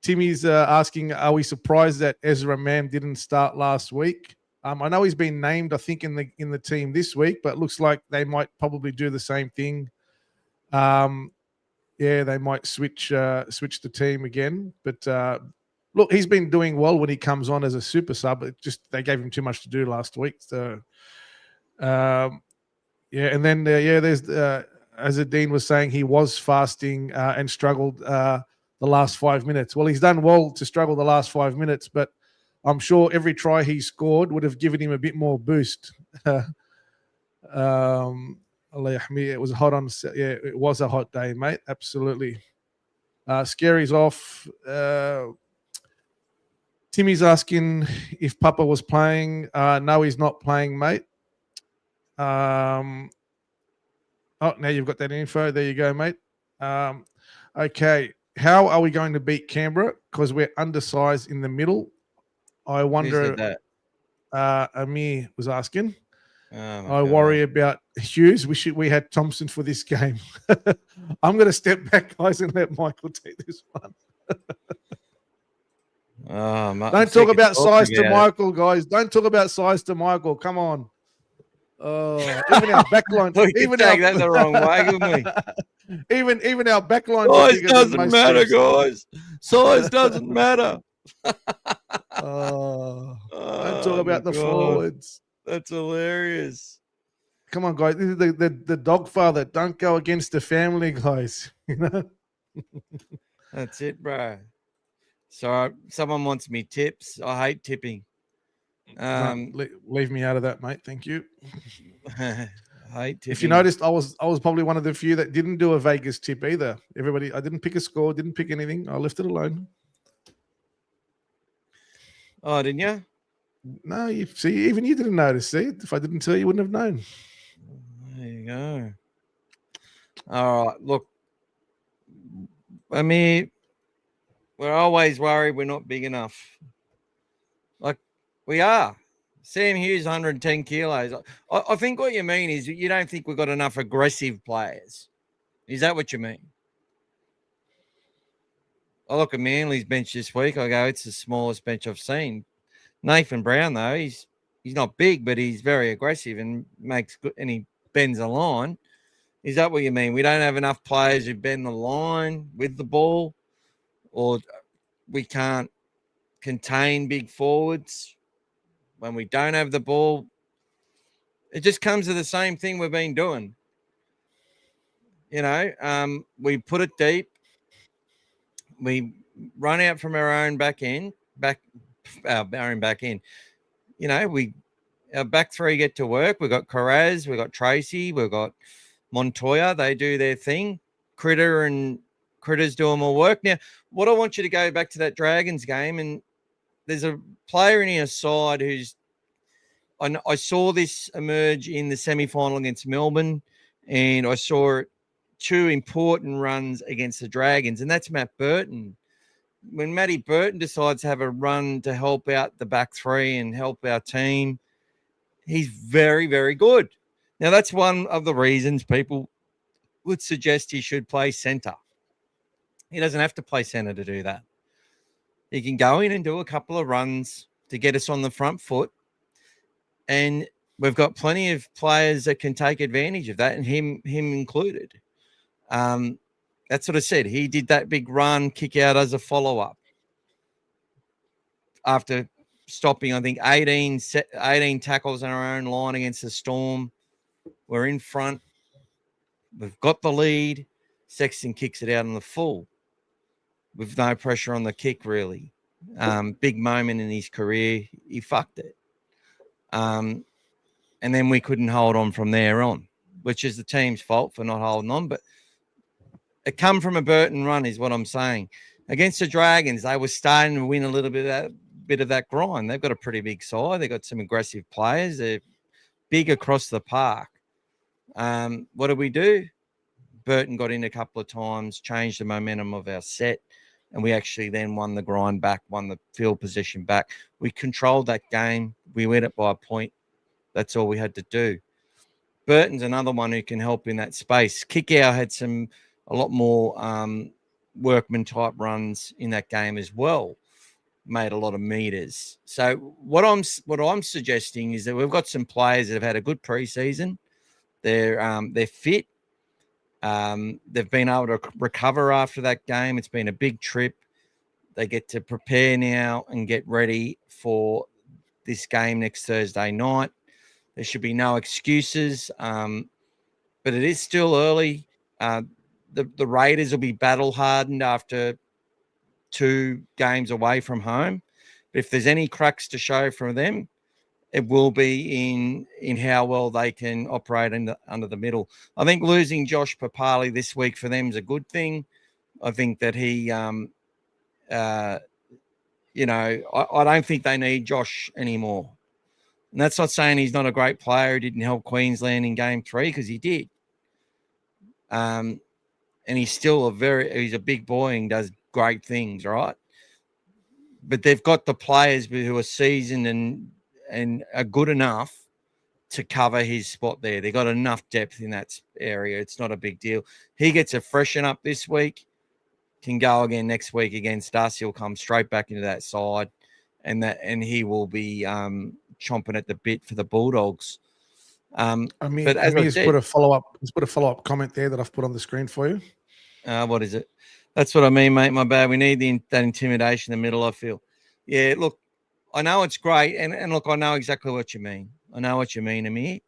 Timmy's asking, are we surprised that Ezra Mam didn't start last week? I know he's been named, I think, in the team this week, but it looks like they might probably do the same thing. Yeah, they might switch the team again. But look, he's been doing well when he comes on as a super sub. It just they gave him too much to do last week. So, yeah, and then there's as Dean was saying, he was fasting and struggled the last 5 minutes. Well, he's done well to struggle the last 5 minutes, but I'm sure every try he scored would have given him a bit more boost. It was hot on. Yeah, it was a hot day, mate. Absolutely. Scary's off. Timmy's asking if Papa was playing. No, he's not playing, mate. Oh, now you've got that info. There you go, mate. Okay. How are we going to beat Canberra? Because we're undersized in the middle. I wonder. Amir was asking. I worry about Hughes. We had Thompson for this game. I'm going to step back, guys, and let Michael take this one. Don't talk about size to Michael, guys. Don't talk about size to Michael. Come on. Even our backline. Even take that the wrong way, couldn't we? Even our backline. Size doesn't matter, guys. Size doesn't matter. Don't talk about the forwards. That's hilarious. Come on, guys. This is the dog father. Don't go against the family, guys. That's it, bro. So someone wants me tips. I hate tipping. No, leave me out of that, mate. Thank you. I hate tipping. If you noticed, I was probably one of the few that didn't do a Vegas tip either. Everybody, I didn't pick a score, didn't pick anything. I left it alone. Oh, didn't you? No, you see, even you didn't notice. See, if I didn't tell you, you wouldn't have known. There you go. All right. Look, I mean, we're always worried we're not big enough. Like we are. Sam Hughes, 110 kilos. I think what you mean is you don't think we've got enough aggressive players. Is that what you mean? I look at Manly's bench this week. I go, it's the smallest bench I've seen. Nathan Brown, though, he's not big, but he's very aggressive and makes good, and he bends the line. Is that what you mean? We don't have enough players who bend the line with the ball, or we can't contain big forwards when we don't have the ball? It just comes to the same thing we've been doing. You know, we put it deep. We run out from our own back end. You know, our back three get to work. We've got Carraz, we've got Tracy, we've got Montoya. They do their thing. Critter's doing more work. Now, what I want you to go back to that Dragons game, and there's a player in your side who's I saw this emerge in the semi-final against Melbourne, and I saw two important runs against the Dragons, and that's Matt Burton. When Matty Burton decides to have a run to help out the back three and help our team, he's very, very good. Now, that's one of the reasons people would suggest he should play centre. He doesn't have to play centre to do that. He can go in and do a couple of runs to get us on the front foot. And we've got plenty of players that can take advantage of that, and him included. That's what I said. He did that big run, kick out as a follow-up. After stopping, I think, 18 tackles on our own line against the Storm. We're in front. We've got the lead. Sexton kicks it out on the full with no pressure on the kick, really. Big moment in his career. He fucked it. And then we couldn't hold on from there on, which is the team's fault for not holding on. But it come from a Burton run is what I'm saying. Against the Dragons, they were starting to win a little bit of that grind. They've got a pretty big side. They've got some aggressive players. They're big across the park. What did we do? Burton got in a couple of times, changed the momentum of our set, and we actually then won the grind back, won the field position back. We controlled that game. We win it by a point. That's all we had to do. Burton's another one who can help in that space. Kickout had a lot more workman type runs in that game as well. Made a lot of meters. So what I'm suggesting is that we've got some players that have had a good preseason. They're fit. They've been able to recover after that game. It's been a big trip. They get to prepare now and get ready for this game next Thursday night. There should be no excuses, but it is still early. The Raiders will be battle hardened after 2 games away from home. But if there's any cracks to show from them, it will be in how well they can operate under the middle. I think losing Josh Papali this week for them is a good thing. I think that he, I don't think they need Josh anymore. And that's not saying he's not a great player. He didn't help Queensland in game 3 because he did. And he's still he's a big boy and does great things, right? But they've got the players who are seasoned and are good enough to cover his spot there. They've got enough depth in that area. It's not a big deal. He gets a freshen up this week, can go again next week against us. He'll come straight back into that side, and he will be chomping at the bit for the Bulldogs. But as I said, put a follow-up comment there that I've put on the screen for you. What is it? That's what I mean, mate. My bad. We need that intimidation in the middle, I feel. Yeah, look, I know it's great. And look, I know exactly what you mean. I know what you mean, Amir.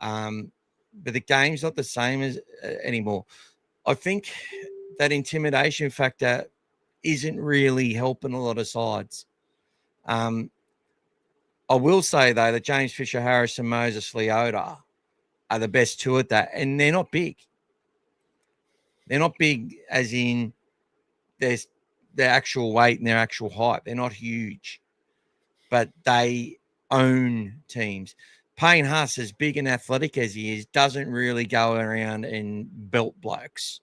But the game's not the same as anymore. I think that intimidation factor isn't really helping a lot of sides. I will say, though, that James Fisher-Harris and Moses Leota are the best two at that, and they're not big. They're not big as in their actual weight and their actual height. They're not huge, but they own teams. Payne Haas, as big and athletic as he is, doesn't really go around and belt blokes.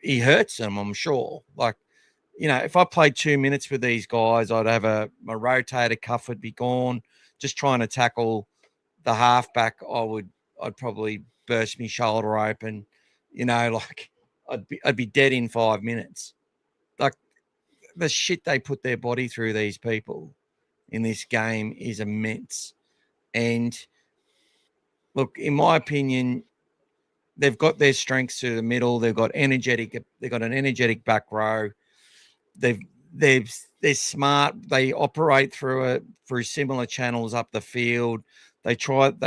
He hurts them, I'm sure. Like, you know, if I played 2 minutes with these guys, I'd have my rotator cuff would be gone. Just trying to tackle the halfback, I'd probably burst my shoulder open. You know, like I'd be dead in 5 minutes. Like, the shit they put their body through, these people in this game, is immense. And look, in my opinion, they've got their strengths through the middle. They've got an energetic back row. They're smart. They operate through similar channels up the field. They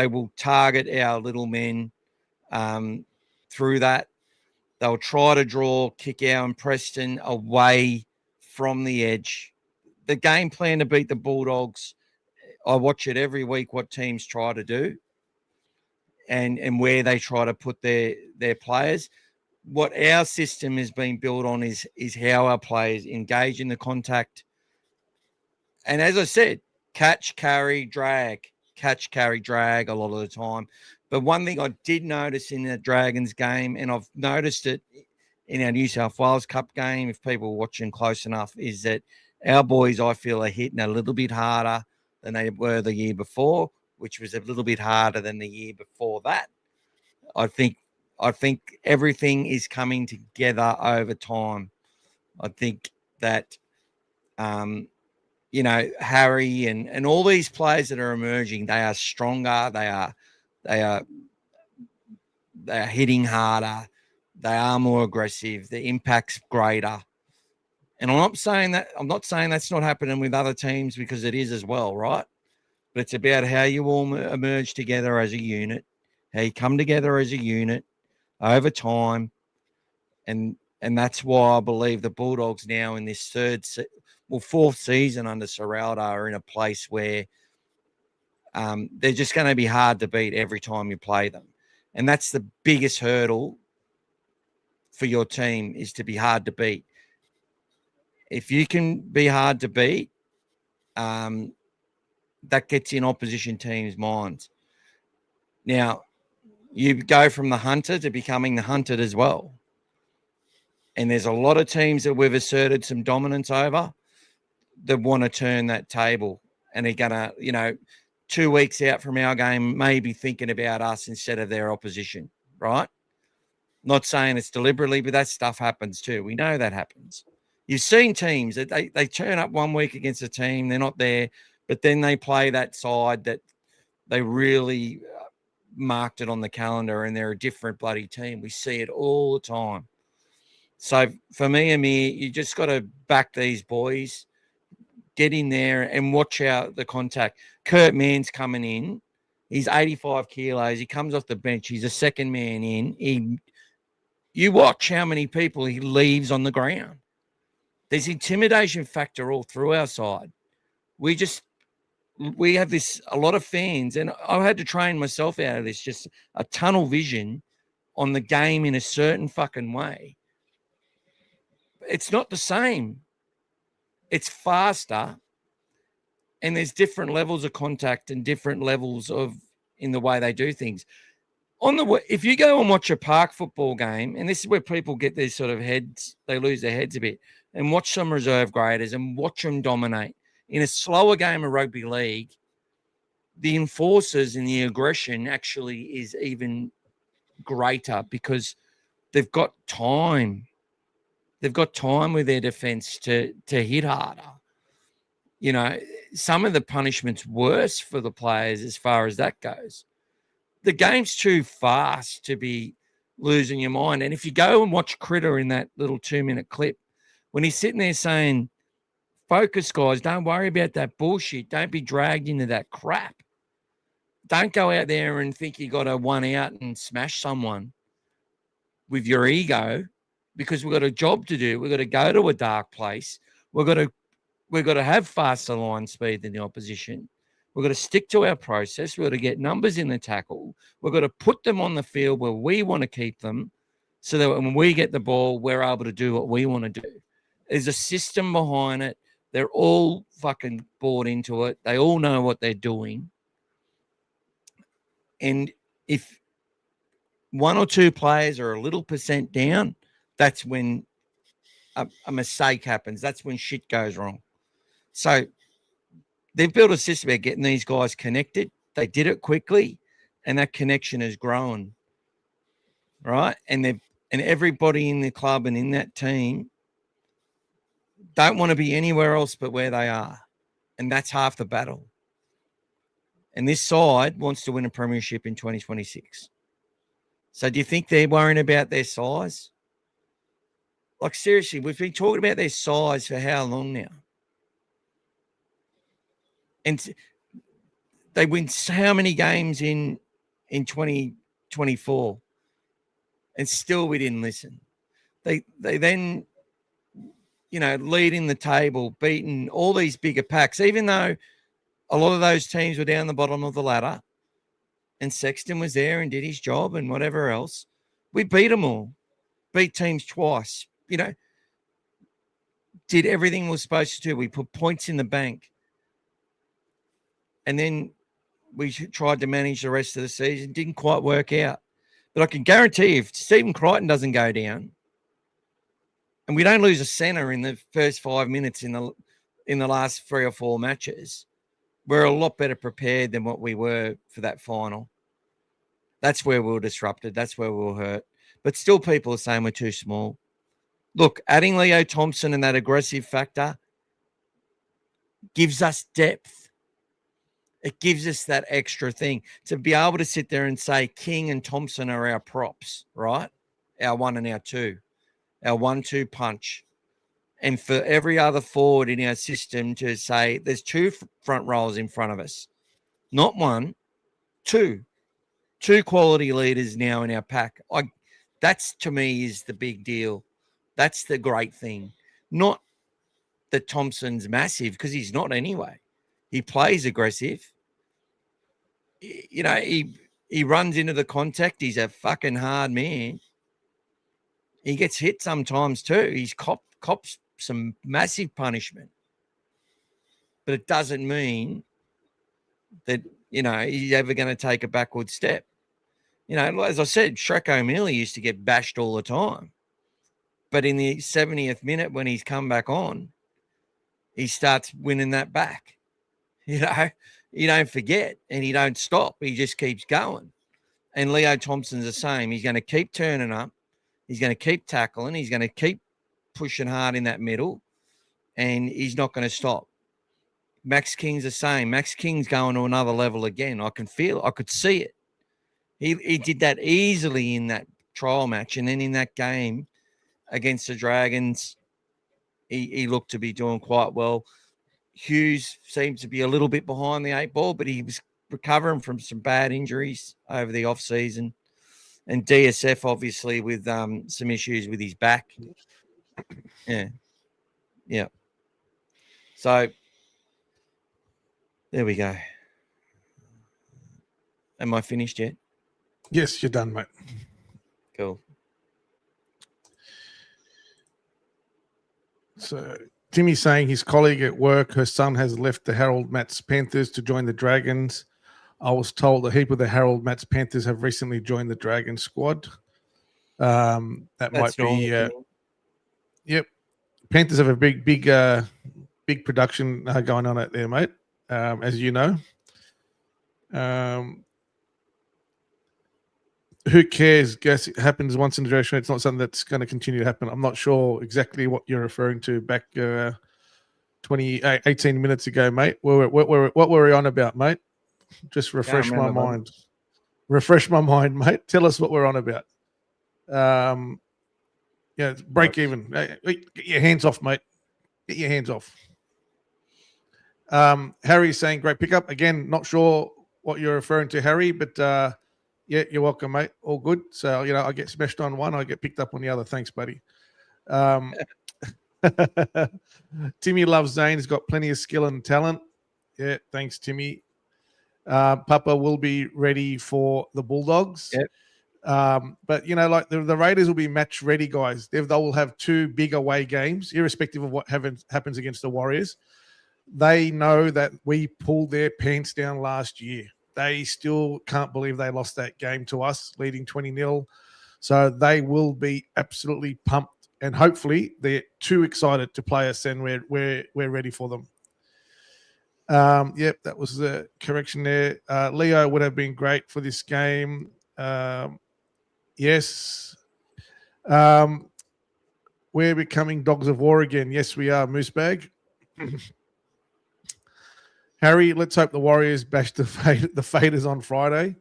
will target our little men through that. They'll try to draw Kickow and Preston away from the edge. The game plan to beat the Bulldogs, I watch it every week, what teams try to do and where they try to put their players. What our system has been built on is how our players engage in the contact. And as I said, catch, carry, drag a lot of the time. But one thing I did notice in the Dragons game, and I've noticed it in our New South Wales Cup game, if people are watching close enough, is that our boys, I feel, are hitting a little bit harder than they were the year before, which was a little bit harder than the year before that. I think everything is coming together over time. I think that, you know, Harry and all these players that are emerging, they are stronger. They are hitting harder. They are more aggressive. The impact's greater. And I'm not saying that's not happening with other teams, because it is as well, right? But it's about how you all emerge together as a unit, how you come together as a unit over time. And that's why I believe the Bulldogs now in this fourth season under Serraldo are in a place where they're just going to be hard to beat every time you play them. And that's the biggest hurdle for your team, is to be hard to beat. If you can be hard to beat, that gets in opposition teams' minds. Now, you go from the hunter to becoming the hunted as well. And there's a lot of teams that we've asserted some dominance over that want to turn that table. And they're going to, you know, 2 weeks out from our game, maybe thinking about us instead of their opposition, right? Not saying it's deliberately, but that stuff happens too. We know that happens. You've seen teams that they turn up 1 week against a team, they're not there, but then they play that side that they really marked it on the calendar, and they're a different bloody team. We see it all the time. So for me, Amir, you just got to back these boys, get in there and watch out the contact. Kurt Mann's coming in. He's 85 kilos. He comes off the bench. He's a second man in. You watch how many people he leaves on the ground. There's intimidation factor all through our side. We have a lot of fans, and I've had to train myself out of this, just a tunnel vision on the game in a certain fucking way. It's not the same. It's faster, and there's different levels of contact and different levels in the way they do things. If you go and watch a park football game, and this is where people get their sort of heads, they lose their heads a bit, and watch some reserve graders and watch them dominate. In a slower game of rugby league, the enforcers and the aggression actually is even greater, because they've got time. They've got time with their defense to hit harder. You know, some of the punishment's worse for the players as far as that goes. The game's too fast to be losing your mind. And if you go and watch Critter in that little 2-minute clip, when he's sitting there saying, focus, guys, don't worry about that bullshit. Don't be dragged into that crap. Don't go out there and think you got a one out and smash someone with your ego. because we've got a job to do. We've got to go to a dark place. We've got to have faster line speed than the opposition. We've got to stick to our process. We've got to get numbers in the tackle. We've got to put them on the field where we want to keep them so that when we get the ball, we're able to do what we want to do. There's a system behind it. They're all fucking bought into it. They all know what they're doing. And if one or two players are a little percent down, that's when a mistake happens. That's when shit goes wrong. So they've built a system about getting these guys connected. They did it quickly, and that connection has grown, right? And everybody in the club and in that team don't want to be anywhere else but where they are, and that's half the battle. And this side wants to win a premiership in 2026. So do you think they're worrying about their size? Like, seriously, we've been talking about their size for how long now? And they win how many games in 2024? And still we didn't listen. They then, leading the table, beating all these bigger packs, even though a lot of those teams were down the bottom of the ladder and Sexton was there and did his job and whatever else. We beat them all, beat teams twice, did everything we were supposed to do. We put points in the bank. And then we tried to manage the rest of the season. Didn't quite work out. But I can guarantee if Stephen Crichton doesn't go down and we don't lose a centre in the first 5 minutes in the last 3 or 4 matches, we're a lot better prepared than what we were for that final. That's where we were disrupted. That's where we were hurt. But still people are saying we're too small. Look, adding Leo Thompson and that aggressive factor gives us depth. It gives us that extra thing to be able to sit there and say King and Thompson are our props, right? Our 1 and our 2, our 1-2 punch. And for every other forward in our system to say there's 2 front rows in front of us, not 1, 2. 2 quality leaders now in our pack. That's, to me, is the big deal. That's the great thing. Not that Thompson's massive, because he's not anyway. He plays aggressive. He runs into the contact. He's a fucking hard man. He gets hit sometimes too. He's cops some massive punishment. But it doesn't mean that, he's ever going to take a backward step. As I said, Shrek O'Malley used to get bashed all the time. But in the 70th minute when he's come back on, he starts winning that back. You don't forget and he don't stop. He just keeps going. And Leo Thompson's the same. He's going to keep turning up. He's going to keep tackling. He's going to keep pushing hard in that middle. And he's not going to stop. Max King's the same. Max King's going to another level again. I can feel it. I could see it. He did that easily in that trial match. And then in that game against the Dragons, he looked to be doing quite well. Hughes seems to be a little bit behind the 8 ball, but he was recovering from some bad injuries over the off season. And DSF obviously with some issues with his back. Yeah. So there we go. Am I finished yet? Yes, you're done, mate. Cool. So Timmy's saying his colleague at work, her son has left the Harold Matts Panthers to join the Dragons. I was told a heap of the Harold Matts Panthers have recently joined the Dragon squad. That's might be. Yep, Panthers have a big production going on out there, mate. As you know. Who cares? Guess it happens once in a generation. It's not something that's going to continue to happen. I'm not sure exactly what you're referring to back 18 minutes ago, mate. What were we on about, mate? Just refresh my mind. Refresh my mind, mate. Tell us what we're on about. Break even. Get your hands off, mate. Get your hands off. Harry's saying great pickup. Again, not sure what you're referring to, Harry, but Yeah, you're welcome, mate. All good. So, I get smashed on one, I get picked up on the other. Thanks, buddy. Timmy loves Zane. He's got plenty of skill and talent. Yeah, thanks, Timmy. Papa will be ready for the Bulldogs. Yep. But, like the Raiders will be match ready, guys. They will have 2 big away games, irrespective of what happens against the Warriors. They know that we pulled their pants down last year. They still can't believe they lost that game to us, leading 20-0. So they will be absolutely pumped, and hopefully they're too excited to play us, and we're ready for them. Yep, that was the correction there. Leo would have been great for this game. Yes. We're becoming dogs of war again. Yes, we are, Moosebag. Harry, let's hope the Warriors bash the Faders on Friday.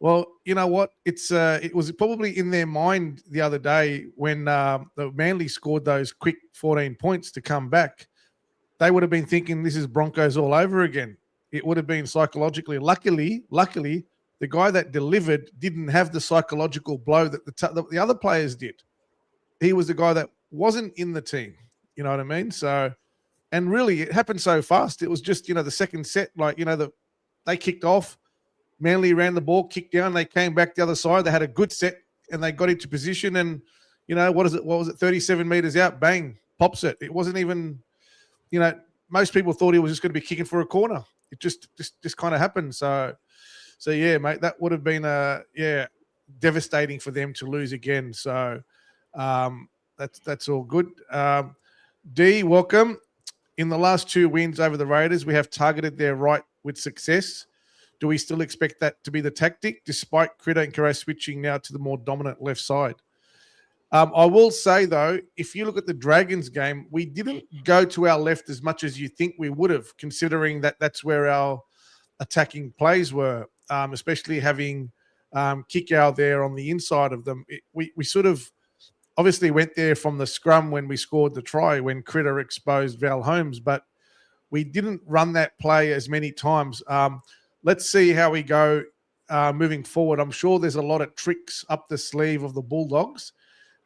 Well, you know what? It was probably in their mind the other day when the Manly scored those quick 14 points to come back. They would have been thinking this is Broncos all over again. It would have been psychologically. Luckily, the guy that delivered didn't have the psychological blow that the other players did. He was the guy that wasn't in the team. You know what I mean? So, and really, it happened so fast. It was just, the second set, they kicked off. Manly ran the ball, kicked down. They came back the other side. They had a good set, and they got into position. And, what was it? 37 meters out, bang, pops it. It wasn't even, most people thought he was just going to be kicking for a corner. It just kind of happened. So yeah, mate, that would have been devastating for them to lose again. So that's all good. D, welcome. In the last 2 wins over the Raiders, we have targeted their right with success. Do we still expect that to be the tactic, despite Critter and Carey switching now to the more dominant left side? I will say, though, if you look at the Dragons game, we didn't go to our left as much as you think we would have, considering that that's where our attacking plays were, especially having Kikau there on the inside of them. We sort of obviously went there from the scrum when we scored the try, when Critter exposed Val Holmes, but we didn't run that play as many times. Let's see how we go moving forward. I'm sure there's a lot of tricks up the sleeve of the Bulldogs.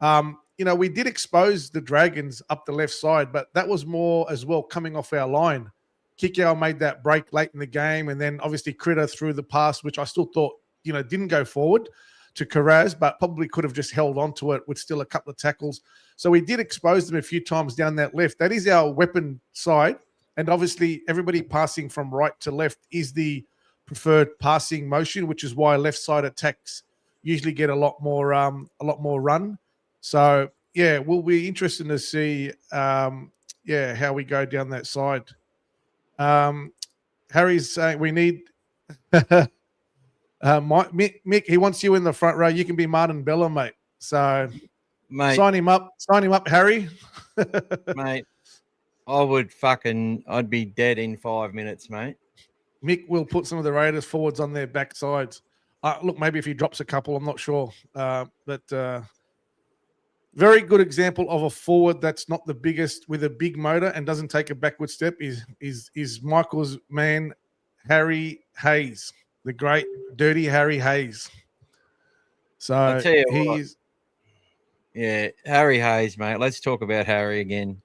We did expose the Dragons up the left side, but that was more as well coming off our line. Kikau made that break late in the game, and then obviously Critter threw the pass, which I still thought, didn't go forward to Carraz, but probably could have just held on to it with still a couple of tackles. So we did expose them a few times down that left. That is our weapon side, and obviously everybody passing from right to left is the preferred passing motion, which is why left side attacks usually get a lot more run. So yeah, we'll be interested to see how we go down that side. Harry's saying we need Mick, he wants you in the front row. You can be Martin Bella, mate. So Mate, sign him up, Harry. mate, I'd be dead in 5 minutes, mate. Mick will put some of the Raiders forwards on their back sides. Look, maybe if he drops a couple, I'm not sure. But very good example of a forward that's not the biggest with a big motor and doesn't take a backward step is Michael's man, Harry Hayes, the great dirty Harry Hayes. So I'll tell you Harry Hayes, mate. Let's talk about Harry again.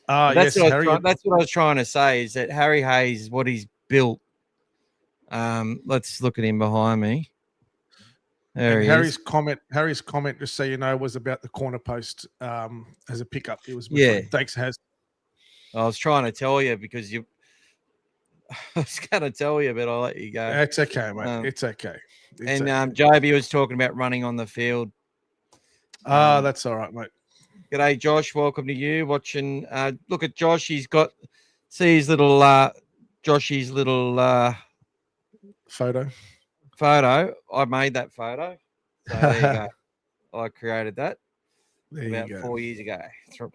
That's what I was trying to say is that Harry Hayes, what he's built. Let's look at him behind me. Harry's comment, just so you know, was about the corner post as a pickup. It was thanks, Haz. I was trying to tell you because I was going to tell you, but I'll let you go. It's okay, mate. It's okay. JB was talking about running on the field. That's all right, mate. G'day, Josh. Welcome to you. Watching. Look at Josh. He's got his little Joshy's little photo. I made that photo. So there you go. I created that about 4 years ago,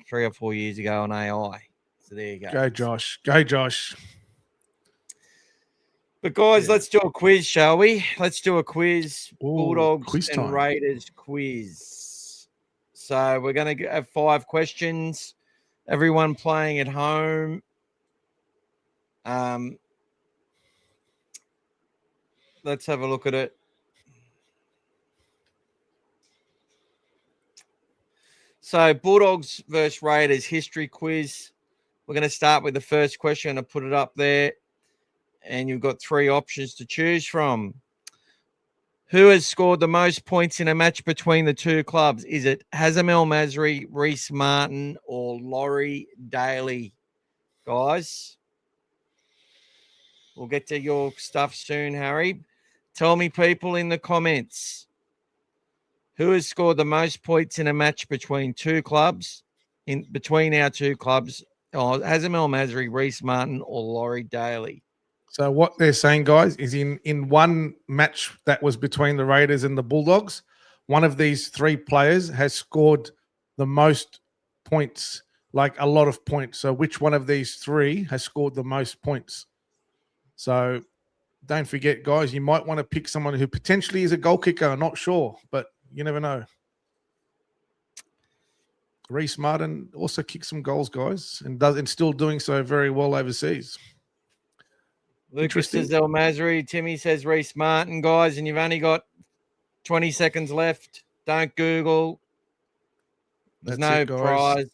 3 or 4 years ago on AI. So there you go. Go, Josh. Go, Josh. But guys, let's do a quiz, shall we? Let's do a quiz. Ooh, Bulldogs quiz and time. Raiders quiz. So we're going to have 5 questions. Everyone playing at home. Let's have a look at it. So Bulldogs versus Raiders history quiz. We're going to start with the first question. I'm going to put it up there. And you've got 3 options to choose from. Who has scored the most points in a match between the two clubs? Is it Hazem El Masri, Reece Martin, or Laurie Daly? Guys, we'll get to your stuff soon, Harry. Tell me, people, in the comments, who has scored the most points in a match between two clubs, between our two clubs? Hazem El Masri, Reece Martin, or Laurie Daly? So what they're saying, guys, is in one match that was between the Raiders and the Bulldogs, one of these 3 players has scored the most points, like a lot of points. So which one of these 3 has scored the most points? So don't forget, guys, you might want to pick someone who potentially is a goal kicker. Not sure, but you never know. Reece Martin also kicks some goals, guys, and still doing so very well overseas. Lucas says El Masri. Timmy says Reece Martin, guys, and you've only got 20 seconds left. Don't Google. There's no prize.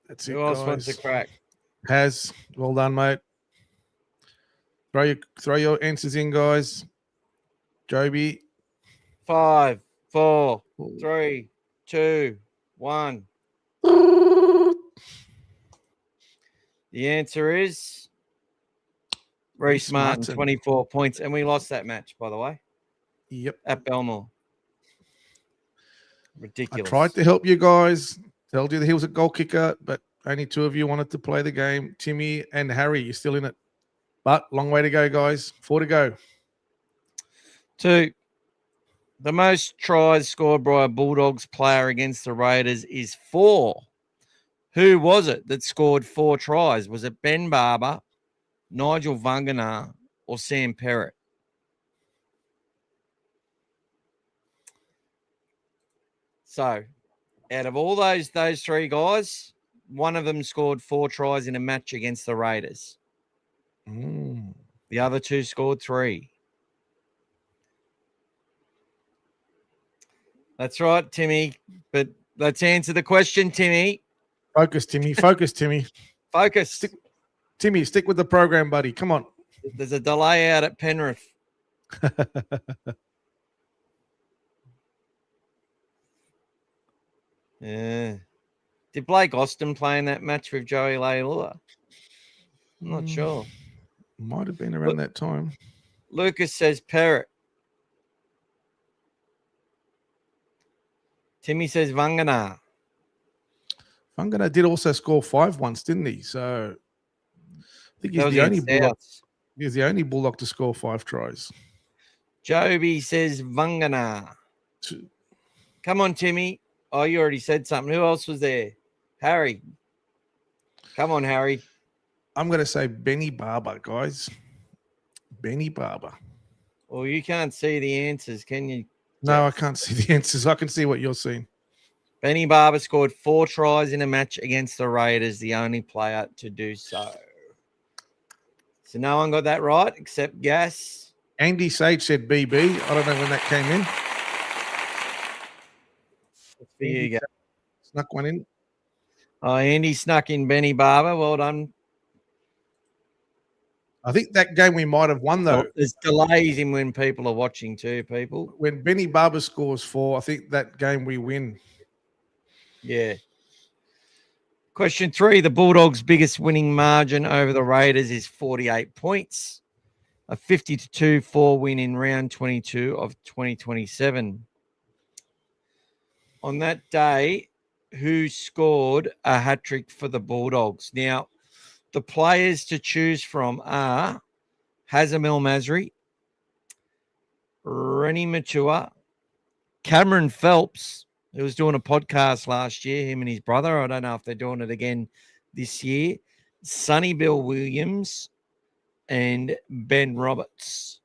That's it, Who else guys. wants to crack? Has. Well done, mate. Throw your answers in, guys. Joby. 5, 4, 3, 2, 1. The answer is Reece Martin, 24 points. And we lost that match, by the way. Yep. At Belmore. Ridiculous. I tried to help you guys. Told you that he was a goal kicker, but only 2 of you wanted to play the game. Timmy and Harry, you're still in it. But long way to go, guys. 4 to go. 2. The most tries scored by a Bulldogs player against the Raiders is 4. Who was it that scored 4 tries? Was it Ben Barber, Nigel Vunganar, or Sam Perrott? So, out of all those 3 guys, one of them scored 4 tries in a match against the Raiders. The other 2 scored 3. That's right, Timmy. But let's answer the question, Timmy. Focus, Timmy. Focus, Timmy. Focus. Timmy, stick with the program, buddy. Come on. There's a delay out at Penrith. Yeah. Did Blake Austin play in that match with Joey Leilua? I'm not sure. Might have been around that time. Lucas says Perrott. Timmy says Vunganar. Vunganar did also score 5 once, didn't he? So I think he's the only Bulldog to score 5 tries. Joby says Vunganar. Come on, Timmy. Oh, you already said something. Who else was there? Harry. Come on, Harry. I'm going to say Benny Barber, guys. Benny Barber. Well, you can't see the answers, can you? No, I can't see the answers. I can see what you're seeing. Benny Barber scored 4 tries in a match against the Raiders, the only player to do so. So no one got that right except Gas. Andy Sage said BB. I don't know when that came in. For you, Gas. Snuck one in. Oh, Andy snuck in Benny Barber. Well done. I think that game we might have won, though. Well, there's delays in when people are watching too, people. When Benny Barber scores 4, I think that game we win. Yeah. Question 3. The Bulldogs' biggest winning margin over the Raiders is 48 points. A 50-2-4 win in round 22 of 2027. On that day, who scored a hat-trick for the Bulldogs? Now, the players to choose from are Hazem El Masri, Rennie Matua, Cameron Phelps, who was doing a podcast last year, him and his brother. I don't know if they're doing it again this year. Sonny Bill Williams and Ben Roberts.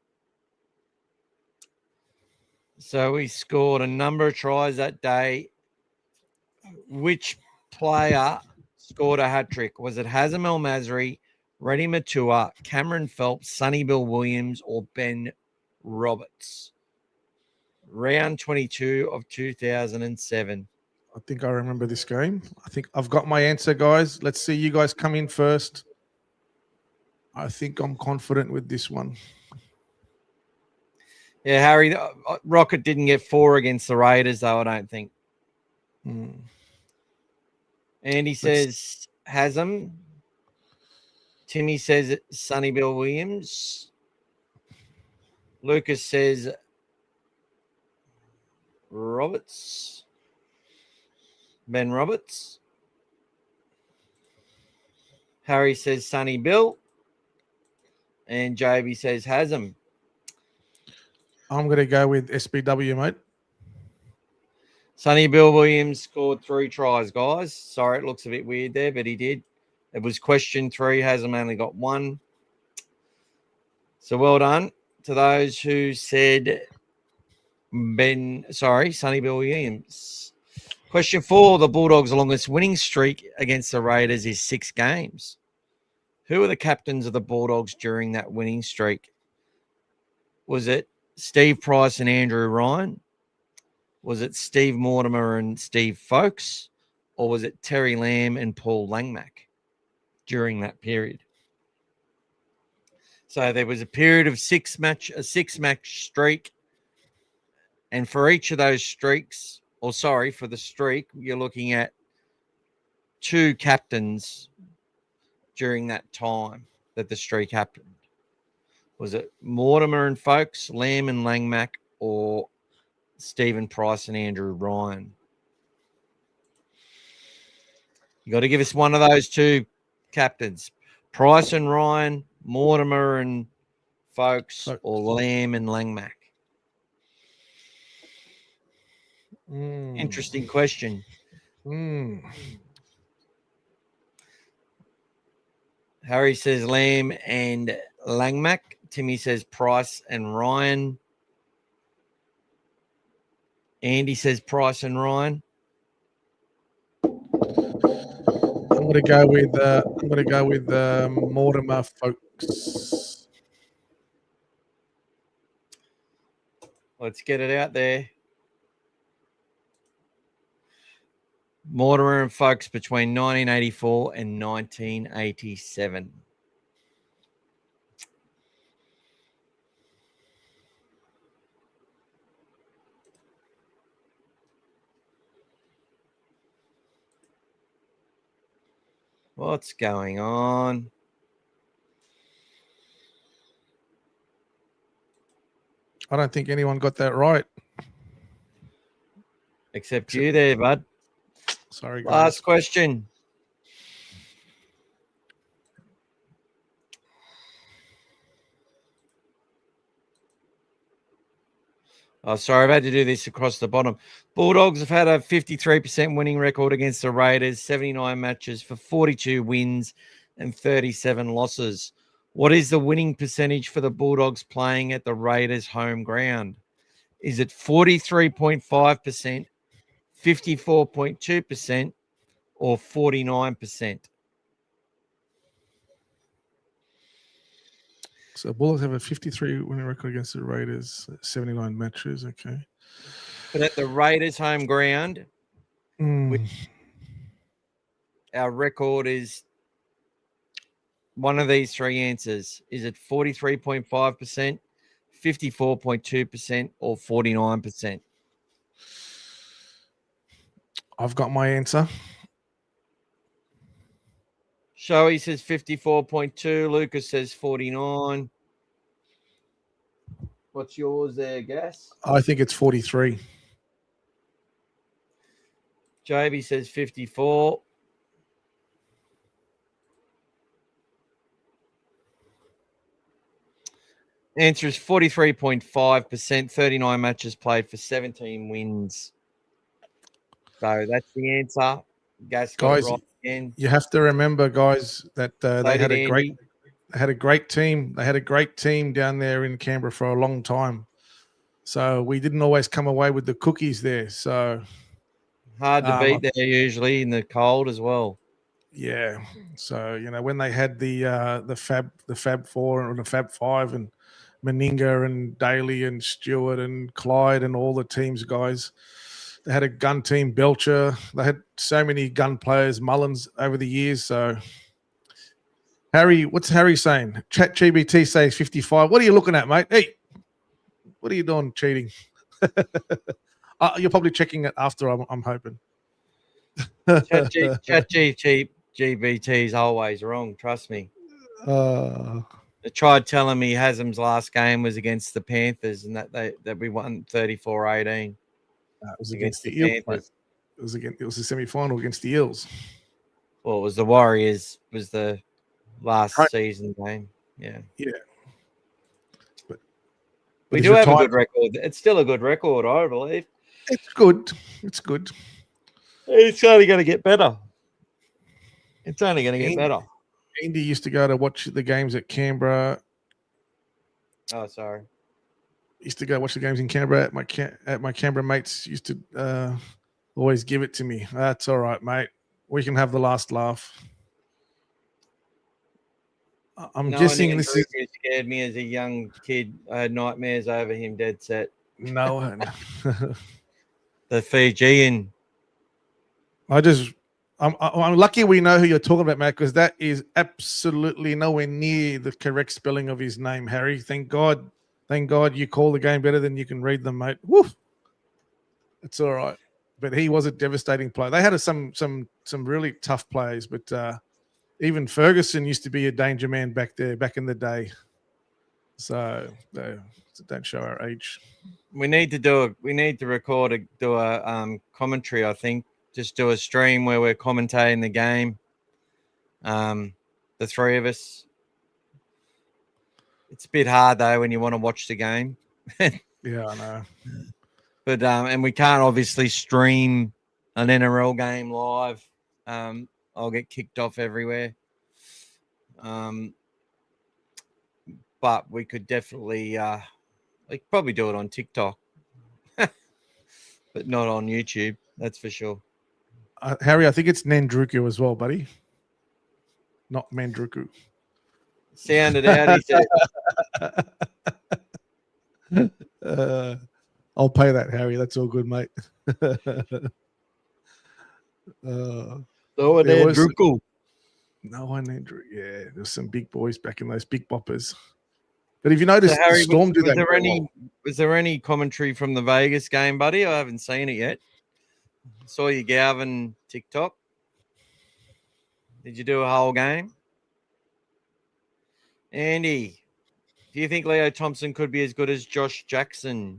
So he scored a number of tries that day. Which player scored a hat-trick? Was it Hazem El Masri, Rennie Matua, Cameron Phelps, Sonny Bill Williams, or Ben Roberts? round 22 of 2007. I think I remember this game. I think I've got my answer, guys. Let's see you guys come in first. I think I'm confident with this one. Yeah, Harry, Rocket didn't get 4 against the Raiders, though, I don't think. Andy says Haslam. Timmy says Sonny Bill Williams. Lucas says Roberts. Ben Roberts. Harry says Sonny Bill. And JB says Haslam. I'm going to go with SBW, mate. Sonny Bill Williams scored 3 tries, guys. Sorry, it looks a bit weird there, but he did. It was question 3. Haslam only got 1. So well done to those who said Sonny Bill Williams. Question 4, the Bulldogs' longest winning streak against the Raiders is 6 games. Who were the captains of the Bulldogs during that winning streak? Was it Steve Price and Andrew Ryan? Was it Steve Mortimer and Steve Folkes? Or was it Terry Lamb and Paul Langmack during that period? So there was a period of a 6-match streak. And for each of those streaks, for the streak, you're looking at 2 captains during that time that the streak happened. Was it Mortimer and Folkes, Lamb and Langmack, or Stephen Price and Andrew Ryan? You got to give us one of those 2 captains. Price and Ryan, Mortimer and Folkes, or Lamb and Langmack. Interesting question. Harry says Lamb and Langmack. Timmy says Price and Ryan. Andy says Price and Ryan. I'm going to go with Mortimer Folkes. Let's get it out there. Mortimer and Folkes between 1984 and 1987. What's going on? I don't think anyone got that right. Except you there, bud. Sorry, guys. Last question. Oh, sorry, I've had to do this across the bottom. Bulldogs have had a 53% winning record against the Raiders, 79 matches for 42 wins and 37 losses. What is the winning percentage for the Bulldogs playing at the Raiders' home ground? Is it 43.5%, 54.2%, or 49%? So Bulldogs have a 53 winning record against the Raiders, 79 matches. Okay. But at the Raiders' home ground, our record is one of these 3 answers. Is it 43.5%, 54.2%, or 49%? I've got my answer. Shoei says 54.2. Lucas says 49. What's yours there, Gas? I think it's 43. JB says 54. Answer is 43.5%, 39 matches played for 17 wins. So that's the answer. Gas got Guys, it right again. You have to remember, guys, that they had a great team. They had a great team down there in Canberra for a long time. So we didn't always come away with the cookies there. So hard to beat there usually in the cold as well. Yeah. So when they had the Fab Four or the Fab Five, and Meninga and Daly and Stewart and Clyde and all the teams, guys. They had a gun team, Belcher. They had so many gun players, Mullins, over the years. So, Harry, what's Harry saying? ChatGPT says 55. What are you looking at, mate? Hey, what are you doing cheating? You're probably checking it after, I'm hoping. ChatGPT is always wrong. Trust me. They tried telling me Haslam's last game was against the Panthers and that we won 34-18. It was against the Eels. It was the semi-final against the Eels. Well, it was the Warriors. Was the last season game. Yeah. But we do have a good record. It's still a good record, I believe. It's good. It's good. It's only going to get better. It's only going to get better. Andy used to go to watch the games at Canberra. Oh, sorry. Used to go watch the games in Canberra. At my Canberra mates used to always give it to me. That's all right, mate. We can have the last laugh. I'm guessing this is scared me as a young kid. I had nightmares over him dead set. No. The Fijian. I'm lucky we know who you're talking about, Matt, because that is absolutely nowhere near the correct spelling of his name, Harry. Thank God you call the game better than you can read them, mate. Woof. It's all right. But he was a devastating player. They had some really tough players, but even Ferguson used to be a danger man back in the day. So don't show our age. We need to do a commentary, I think. Just do a stream where we're commentating the game. The three of us. It's a bit hard though when you want to watch the game. Yeah, I know. But and we can't obviously stream an NRL game live. I'll get kicked off everywhere. But we could definitely probably do it on TikTok, but not on YouTube. That's for sure. Harry, I think it's Nandruku as well, buddy. Not Mandruku. Sounded out, he said. I'll pay that, Harry. That's all good, mate. Nandruku. No one, Andrew. Yeah, there's some big boys back in those big boppers. But if you noticed, so Harry, Storm did that. Was there any commentary from the Vegas game, buddy? I haven't seen it yet. Saw your Galvin TikTok. Did you do a whole game? Andy, do you think Leo Thompson could be as good as Josh Jackson?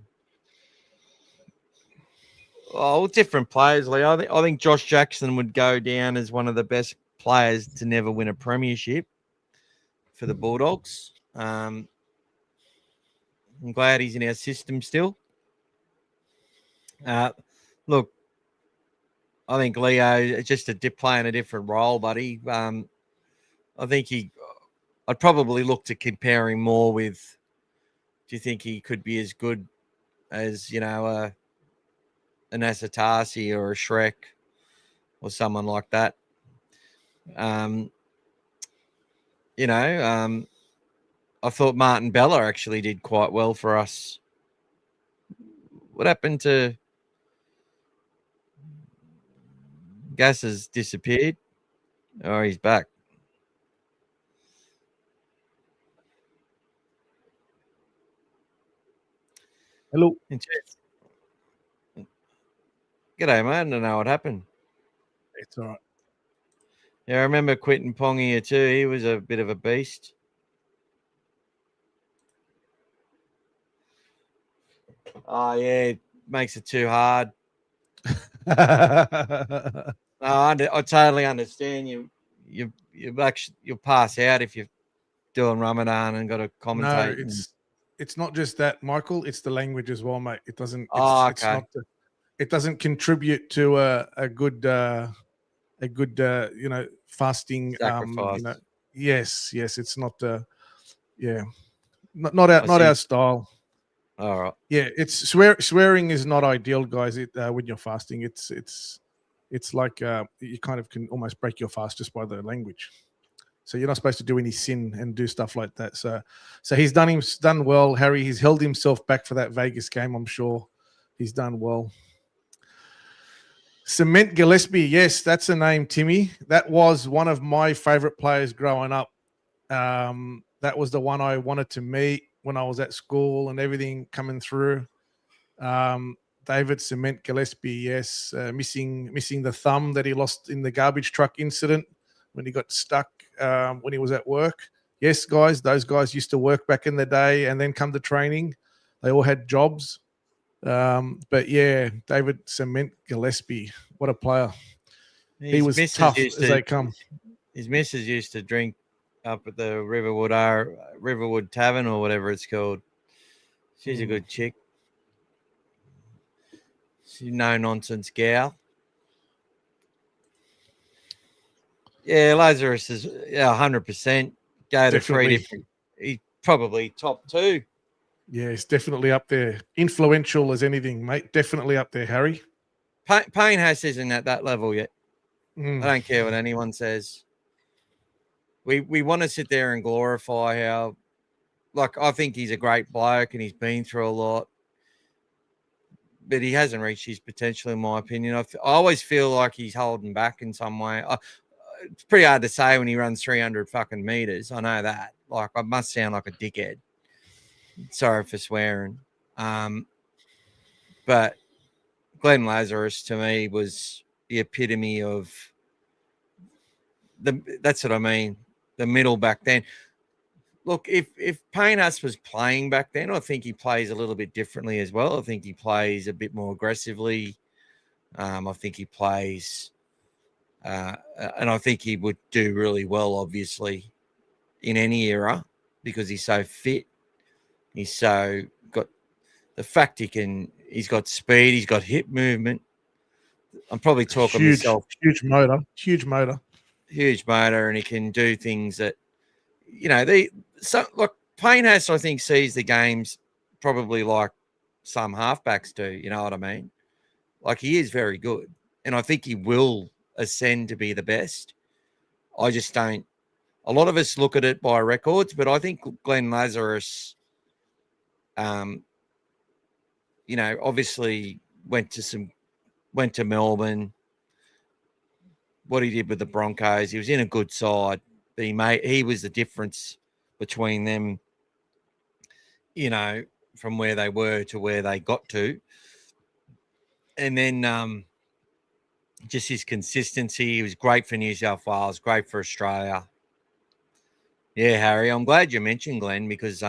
Oh, different players, Leo. I think Josh Jackson would go down as one of the best players to never win a premiership for the Bulldogs. I'm glad he's in our system still. Look, I think Leo is just playing a different role, buddy. I think I'd probably look to compare him more with, do you think he could be as good as, an Asatasi or a Shrek or someone like that? I thought Martin Bella actually did quite well for us. What happened to Gas? Has disappeared? Oh, he's back. Hello. G'day, mate. I don't know what happened. It's all right. Yeah, I remember Quinton Pong here too. He was a bit of a beast. Oh, yeah, it makes it too hard. I totally understand you. You'll pass out if you're doing Ramadan and got to commentate. No, it's not just that, Michael. It's the language as well, mate. It doesn't. It doesn't contribute to a good fasting. Sacrifice. Yes. It's not. Not our style. All right. Yeah, it's swearing is not ideal, guys. When you're fasting, it's like you kind of can almost break your fast just by the language. So you're not supposed to do any sin and do stuff like that. So he's done well, Harry. He's held himself back for that Vegas game. I'm sure he's done well. Cement Gillespie, yes, that's a name, Timmy. That was one of my favorite players growing up. That was the one I wanted to meet when I was at school and everything coming through. David Cement Gillespie, yes, missing the thumb that he lost in the garbage truck incident when he got stuck when he was at work. Yes, guys, those guys used to work back in the day and then come to training. They all had jobs. But yeah, David Cement Gillespie, what a player. He was tough as they come. His missus used to drink up at the Riverwood Tavern or whatever it's called. She's a good chick. She's no nonsense gal. Yeah, Lazarus is 100%. Go to three different. He's probably top 2. Yeah, it's definitely up there. Influential as anything, mate. Definitely up there, Harry. Payne Haas isn't at that level yet. I don't care what anyone says. We want to sit there and glorify how, like, I think he's a great bloke and he's been through a lot, but he hasn't reached his potential, in my opinion. I always feel like he's holding back in some way. It's pretty hard to say when he runs 300 fucking meters. I know that. Like, I must sound like a dickhead. Sorry for swearing. But Glenn Lazarus, to me, was the epitome of that's what I mean. The middle back then. Look, if Payne Haas was playing back then, I think he plays a little bit differently as well. I think he plays a bit more aggressively. I think he plays, and I think he would do really well, obviously, in any era because he's so fit. He's so got the fact he's got speed, he's got hip movement. I'm probably talking myself. Huge motor, and he can do things that, look, Payne Haas, I think, sees the games probably like some halfbacks do. You know what I mean? Like, he is very good, and I think he will ascend to be the best. I just don't. A lot of us look at it by records, but I think Glenn Lazarus, obviously went to Melbourne. What he did with the Broncos, he was in a good side, but he was the difference between them, from where they were to where they got to. And then just his consistency. He was great for New South Wales, great for Australia. Yeah, Harry, I'm glad you mentioned Glenn because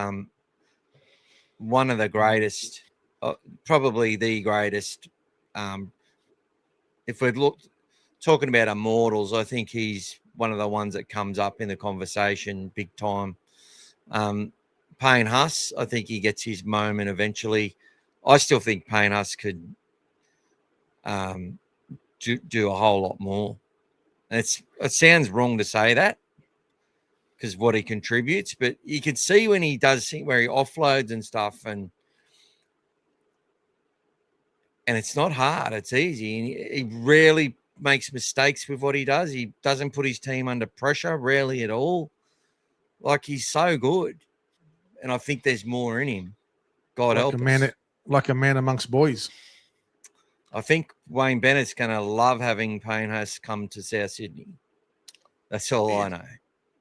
one of the greatest, probably the greatest, if we're talking about immortals, I think he's one of the ones that comes up in the conversation big time. Payne Haas, I think he gets his moment eventually. I still think Payne Haas could do a whole lot more. It sounds wrong to say that because what he contributes, but you can see when he does where he offloads and stuff, and it's not hard. It's easy. And he rarely makes mistakes with what he does. He doesn't put his team under pressure, rarely at all. Like, he's so good. And I think there's more in him. God help us. Like a man amongst boys. I think Wayne Bennett's going to love having Payne Haas come to South Sydney. That's all I know.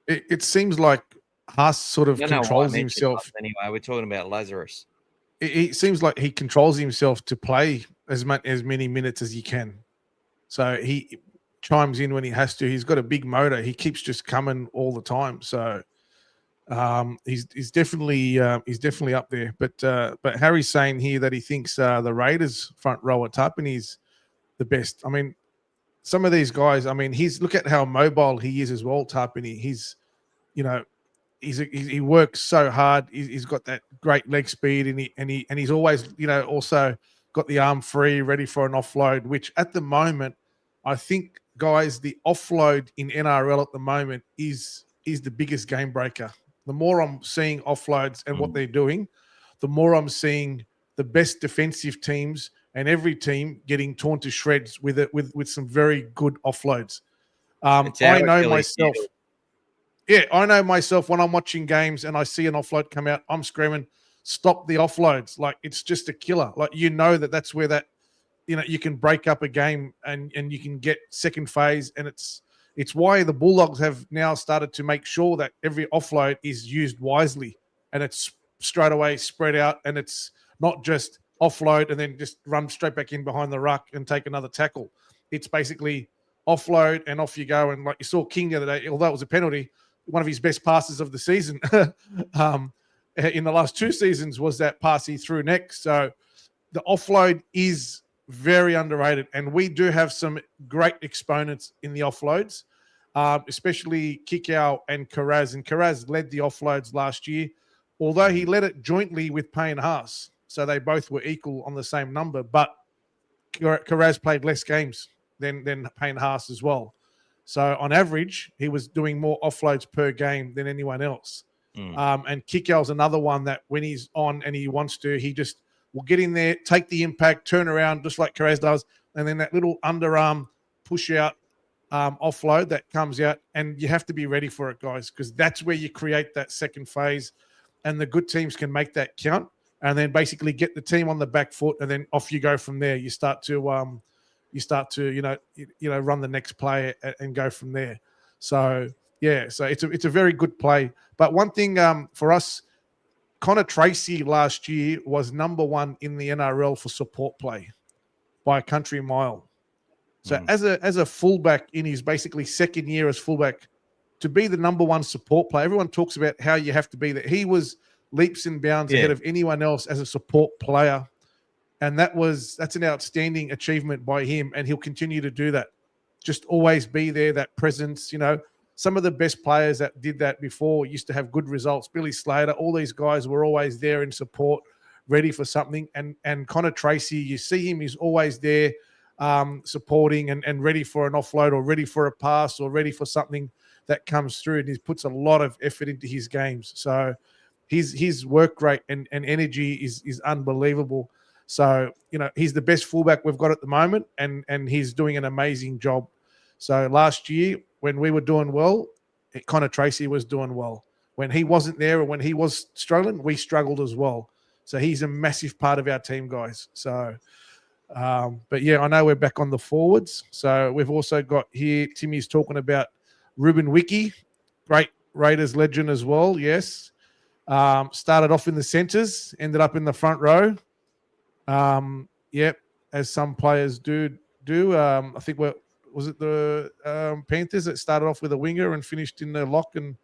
It seems like Haas sort of controls himself. Anyway, we're talking about Lazarus. It seems like he controls himself to play as many minutes as he can. So he chimes in when he has to. He's got a big motor. He keeps just coming all the time. So he's definitely up there. But Harry's saying here that he thinks the Raiders front row at Tarpany is the best. I mean, some of these guys. I mean, look at how mobile he is as well. Tarpany. He works so hard. He's got that great leg speed, and he's always also got the arm free, ready for an offload. Which at the moment, I think, guys, the offload in NRL at the moment is the biggest game breaker. The more I'm seeing offloads and what they're doing, the more I'm seeing the best defensive teams and every team getting torn to shreds with some very good offloads. I know myself. Yeah, I know myself when I'm watching games and I see an offload come out, I'm screaming, stop the offloads. Like, it's just a killer. Like, that's where that, you can break up a game and you can get second phase. And it's why the Bulldogs have now started to make sure that every offload is used wisely and it's straight away spread out, and it's not just offload and then just run straight back in behind the ruck and take another tackle. It's basically offload and off you go. And like you saw King the other day, although it was a penalty, one of his best passes of the season in the last 2 seasons was that pass he threw next. So the offload is very underrated, and we do have some great exponents in the offloads, especially Kikau and Karaz. And Karaz led the offloads last year, although he led it jointly with Payne Haas. So they both were equal on the same number, but Karaz played less games than Payne Haas as well. So on average, he was doing more offloads per game than anyone else. And Kikau's another one that when he's on and he wants to, he just will get in there, take the impact, turn around just like Karaz does, and then that little underarm push out offload that comes out, and you have to be ready for it, guys, because that's where you create that second phase, and the good teams can make that count, and then basically get the team on the back foot, and then off you go from there. You start to run the next play and go from there. So yeah, so it's a very good play. But one thing for us, Connor Tracy last year was number 1 in the NRL for support play by a country mile. So as a fullback in his basically second year as fullback, to be the number 1 support player, everyone talks about how you have to be that. He was leaps and bounds ahead of anyone else as a support player. And that's an outstanding achievement by him, and he'll continue to do that. Just always be there, that presence. Some of the best players that did that before used to have good results. Billy Slater, all these guys were always there in support, ready for something. And Connor Tracy, you see him, he's always there supporting and ready for an offload or ready for a pass or ready for something that comes through. And he puts a lot of effort into his games. So his work rate and energy is unbelievable. So, he's the best fullback we've got at the moment, and he's doing an amazing job. So last year, when we were doing well, Connor Tracy was doing well. When he wasn't there or when he was struggling, we struggled as well. So he's a massive part of our team, guys. So, but yeah, I know we're back on the forwards. So we've also got here, Timmy's talking about Ruben Wiki, great Raiders legend as well, yes. Started off in the centres, ended up in the front row. Yep, as some players do. I think was it the Panthers that started off with a winger and finished in the lock, and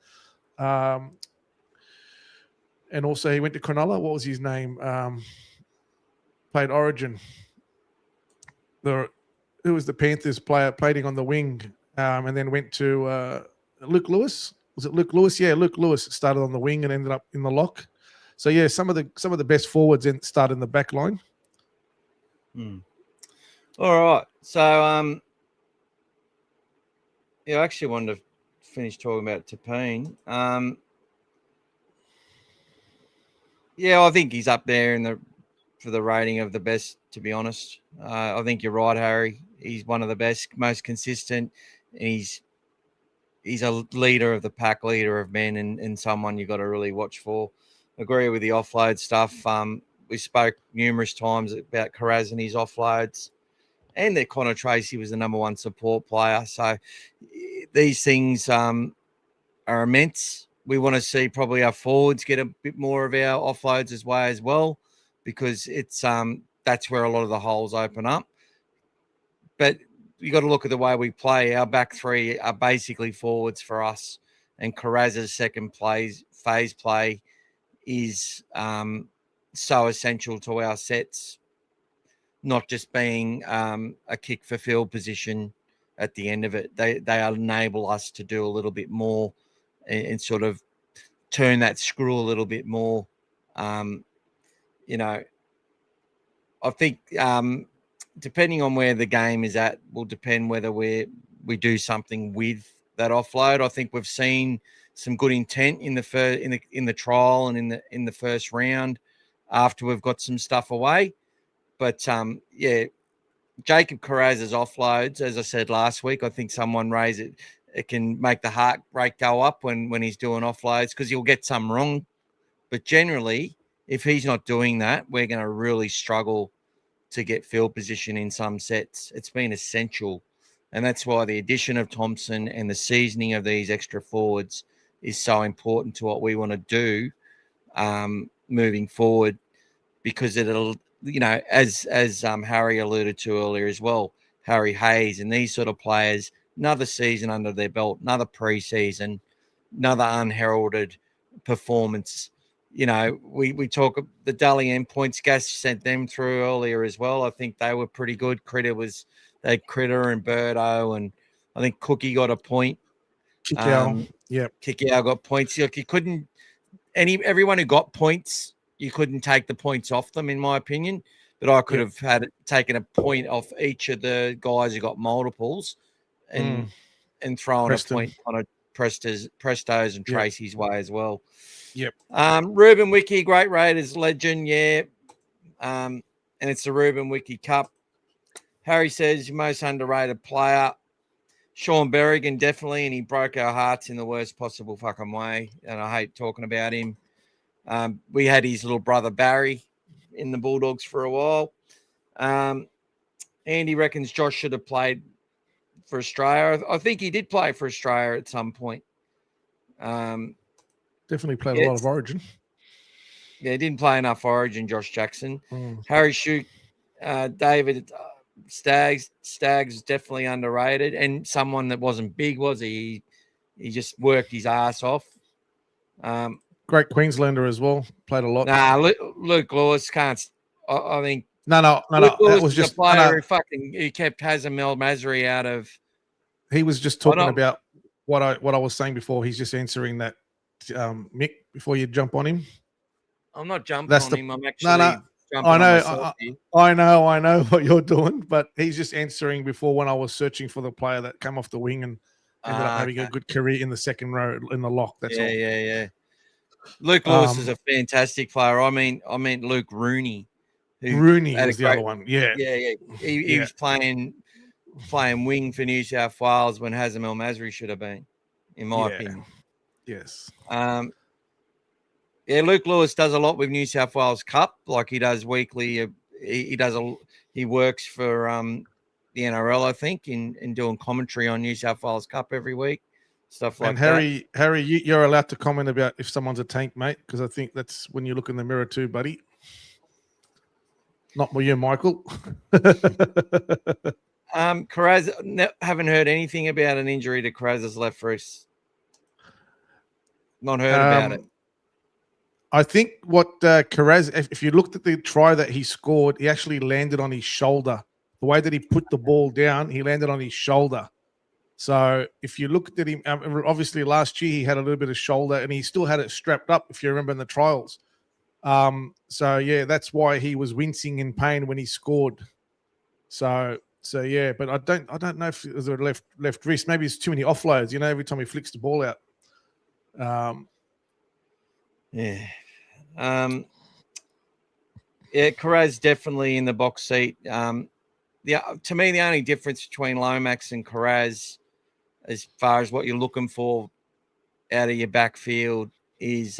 also he went to Cronulla. What was his name? Played Origin. Who was the Panthers player playing on the wing, and then went to Luke Lewis. Was it Luke Lewis? Yeah, Luke Lewis started on the wing and ended up in the lock. So yeah, some of the best forwards start in the back line. All right. So I actually wanted to finish talking about Tapine. I think he's up there for the rating of the best, to be honest. I think you're right, Harry. He's one of the best, most consistent. He's a leader of the pack, leader of men, and someone you got to really watch for. Agree with the offload stuff. We spoke numerous times about Karaz and his offloads, and that Connor Tracy was the number 1 support player. So these things are immense. We want to see probably our forwards get a bit more of our offloads as well, because it's that's where a lot of the holes open up. But you got to look at the way we play. Our back 3 are basically forwards for us, and Karaz's second phase play is so essential to our sets, not just being a kick for field position at the end of it. They enable us to do a little bit more and sort of turn that screw a little bit more. I think depending on where the game is at will depend whether we do something with that offload. I think we've seen some good intent in the trial and in the first round after we've got some stuff away. But Jacob Karaz's offloads, as I said last week, I think someone raised it it can make the heart rate go up when he's doing offloads because he'll get some wrong. But generally, if he's not doing that, we're going to really struggle to get field position in some sets. It's been essential. And that's why the addition of Thompson and the seasoning of these extra forwards is so important to what we want to do moving forward, because it'll, as Harry alluded to earlier as well, Harry Hayes and these sort of players, another season under their belt, another preseason, another unheralded performance. We talk the Dally M points. Gas sent them through earlier as well. I think they were pretty good. Critter and Birdo, and I think Cookie got a point. Kikau got points. Look, you couldn't everyone who got points, you couldn't take the points off them, in my opinion. But I could have taken a point off each of the guys who got multiples and thrown a point on a Presto's and Tracy's way as well. Yep. Ruben Wiki, great Raiders legend, yeah. And it's the Ruben Wiki Cup. Harry says most underrated player. Sean Berrigan, definitely, and he broke our hearts in the worst possible fucking way. And I hate talking about him. We had his little brother Barry in the Bulldogs for a while. Andy reckons Josh should have played for Australia. I think he did play for Australia at some point. Definitely played a lot of Origin. Yeah, he didn't play enough Origin, Josh Jackson. Harry Shute, David Staggs definitely underrated, and someone that wasn't big, was he? He just worked his ass off. Great Queenslander as well. Played a lot. Nah, Luke Lewis can't. I think no. Lewis That was just a player who kept Hazem El Masri out of. He was just talking about what I was saying before. He's just answering that, Mick, before you jump on him. I'm not jumping on him. I'm actually jumping on myself here. I know what you're doing, but he's just answering before when I was searching for the player that came off the wing and ended up having a good career in the second row in the lock. That's all. Yeah. Luke Lewis is a fantastic player. I mean Luke Rooney. Rooney was the other one. Yeah. He was playing wing for New South Wales when Hazem El Masri should have been, in my opinion. Yes. Luke Lewis does a lot with New South Wales Cup, like he does weekly. He works for the NRL, I think, in doing commentary on New South Wales Cup every week, stuff like that. And Harry, you're allowed to comment about if someone's a tank, mate, because I think that's when you look in the mirror too, buddy. Not with you, Michael. Karaz, haven't heard anything about an injury to Karaz's left wrist. Not heard about it. I think what Karaz, if you looked at the try that he scored, he actually landed on his shoulder. The way that he put the ball down, he landed on his shoulder. So if you looked at him, obviously last year he had a little bit of shoulder and he still had it strapped up, if you remember in the trials. That's why he was wincing in pain when he scored. So but I don't know if it was a left wrist. Maybe it's too many offloads, every time he flicks the ball out. Karaz definitely in the box seat. To me, the only difference between Lomax and Karaz, as far as what you're looking for out of your backfield, is